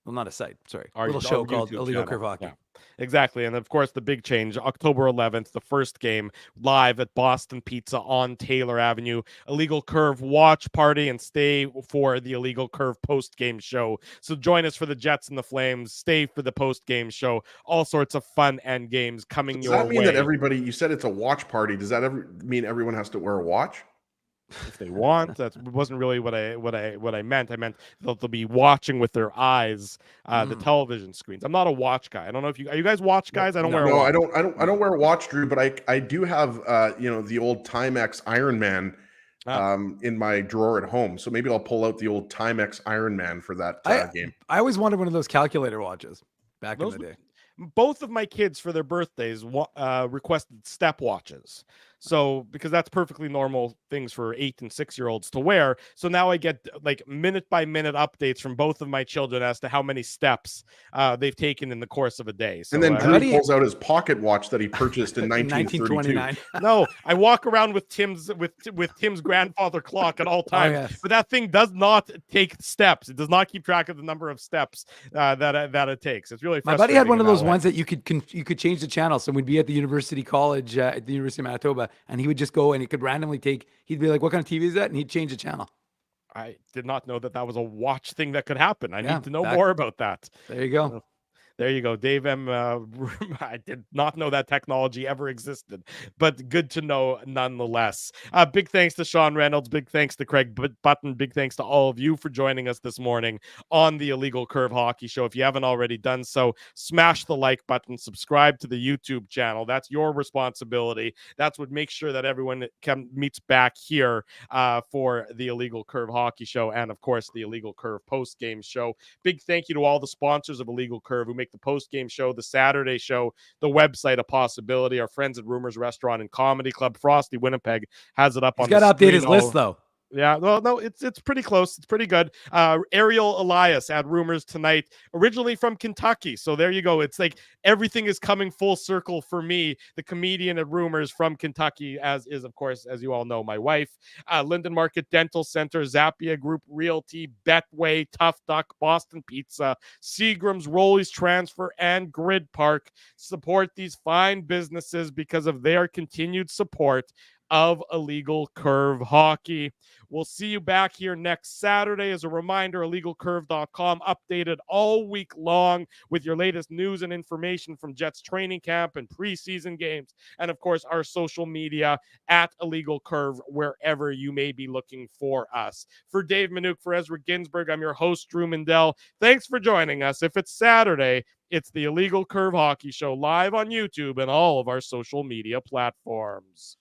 well, not a site, sorry, a little show called Illegal Curve Hockey. Yeah. Exactly. And of course, the big change, October 11th, the first game live at Boston Pizza on Taylor Avenue. Illegal Curve watch party, and stay for the Illegal Curve post-game show. So join us for the Jets and the Flames. Stay for the post-game show. All sorts of fun and games coming your way. Does that mean that everybody, you said it's a watch party, does that mean everyone has to wear a watch? If they want, that wasn't really what I meant. I meant they'll be watching with their eyes the television screens. I'm not a watch guy. I don't know if are you guys watch guys? I don't wear a watch. I don't wear a watch, Drew, but I do have the old Timex Iron Man in my drawer at home. So maybe I'll pull out the old Timex Iron Man for that game. I always wanted one of those calculator watches back in the day. Both of my kids for their birthdays requested stepwatches. So, because that's perfectly normal things for 8 and 6 year olds to wear. So now I get like minute by minute updates from both of my children as to how many steps they've taken in the course of a day. So, and then Drew pulls out his pocket watch that he purchased in 1929. No, I walk around with Tim's grandfather clock at all times, but that thing does not take steps. It does not keep track of the number of steps that it takes. It's really frustrating. My buddy had one of those ones that you could change the channel. So we'd be at the University College at the University of Manitoba, and he would just go and he could randomly he'd be like, "What kind of TV is that?" And he'd change the channel. I did not know that was a watch thing that could happen. I need to know more about that. There you go. There you go, Dave M. I did not know that technology ever existed, but good to know nonetheless. Big thanks to Sean Reynolds. Big thanks to Craig Button. Big thanks to all of you for joining us this morning on the Illegal Curve Hockey Show. If you haven't already done so, smash the like button, subscribe to the YouTube channel. That's your responsibility. That's what makes sure that everyone meets back here for the Illegal Curve Hockey Show and, of course, the Illegal Curve post-game show. Big thank you to all the sponsors of Illegal Curve who make make the post-game show, the Saturday show, the website a possibility. Our friends at Rumors Restaurant and Comedy Club, Frosty Winnipeg, has it up on the screen. He's got to update his list, though. Yeah, well, no, it's pretty close. It's pretty good. Ariel Elias had Rumors tonight, originally from Kentucky. So there you go. It's like everything is coming full circle for me, the comedian at Rumors from Kentucky, as is, of course, as you all know, my wife. Linden Market Dental Center, Zappia Group Realty, Betway, Tough Duck, Boston Pizza, Seagram's, Rolly's Transfer, and Grid Park. Support these fine businesses because of their continued support of Illegal Curve Hockey. We'll see you back here next Saturday. As a reminder, illegalcurve.com updated all week long with your latest news and information from Jets training camp and preseason games. And of course, our social media at Illegal Curve, wherever you may be looking for us. For Dave Minuk, for Ezra Ginsburg, I'm your host, Drew Mindell. Thanks for joining us. If it's Saturday, it's the Illegal Curve Hockey Show live on YouTube and all of our social media platforms.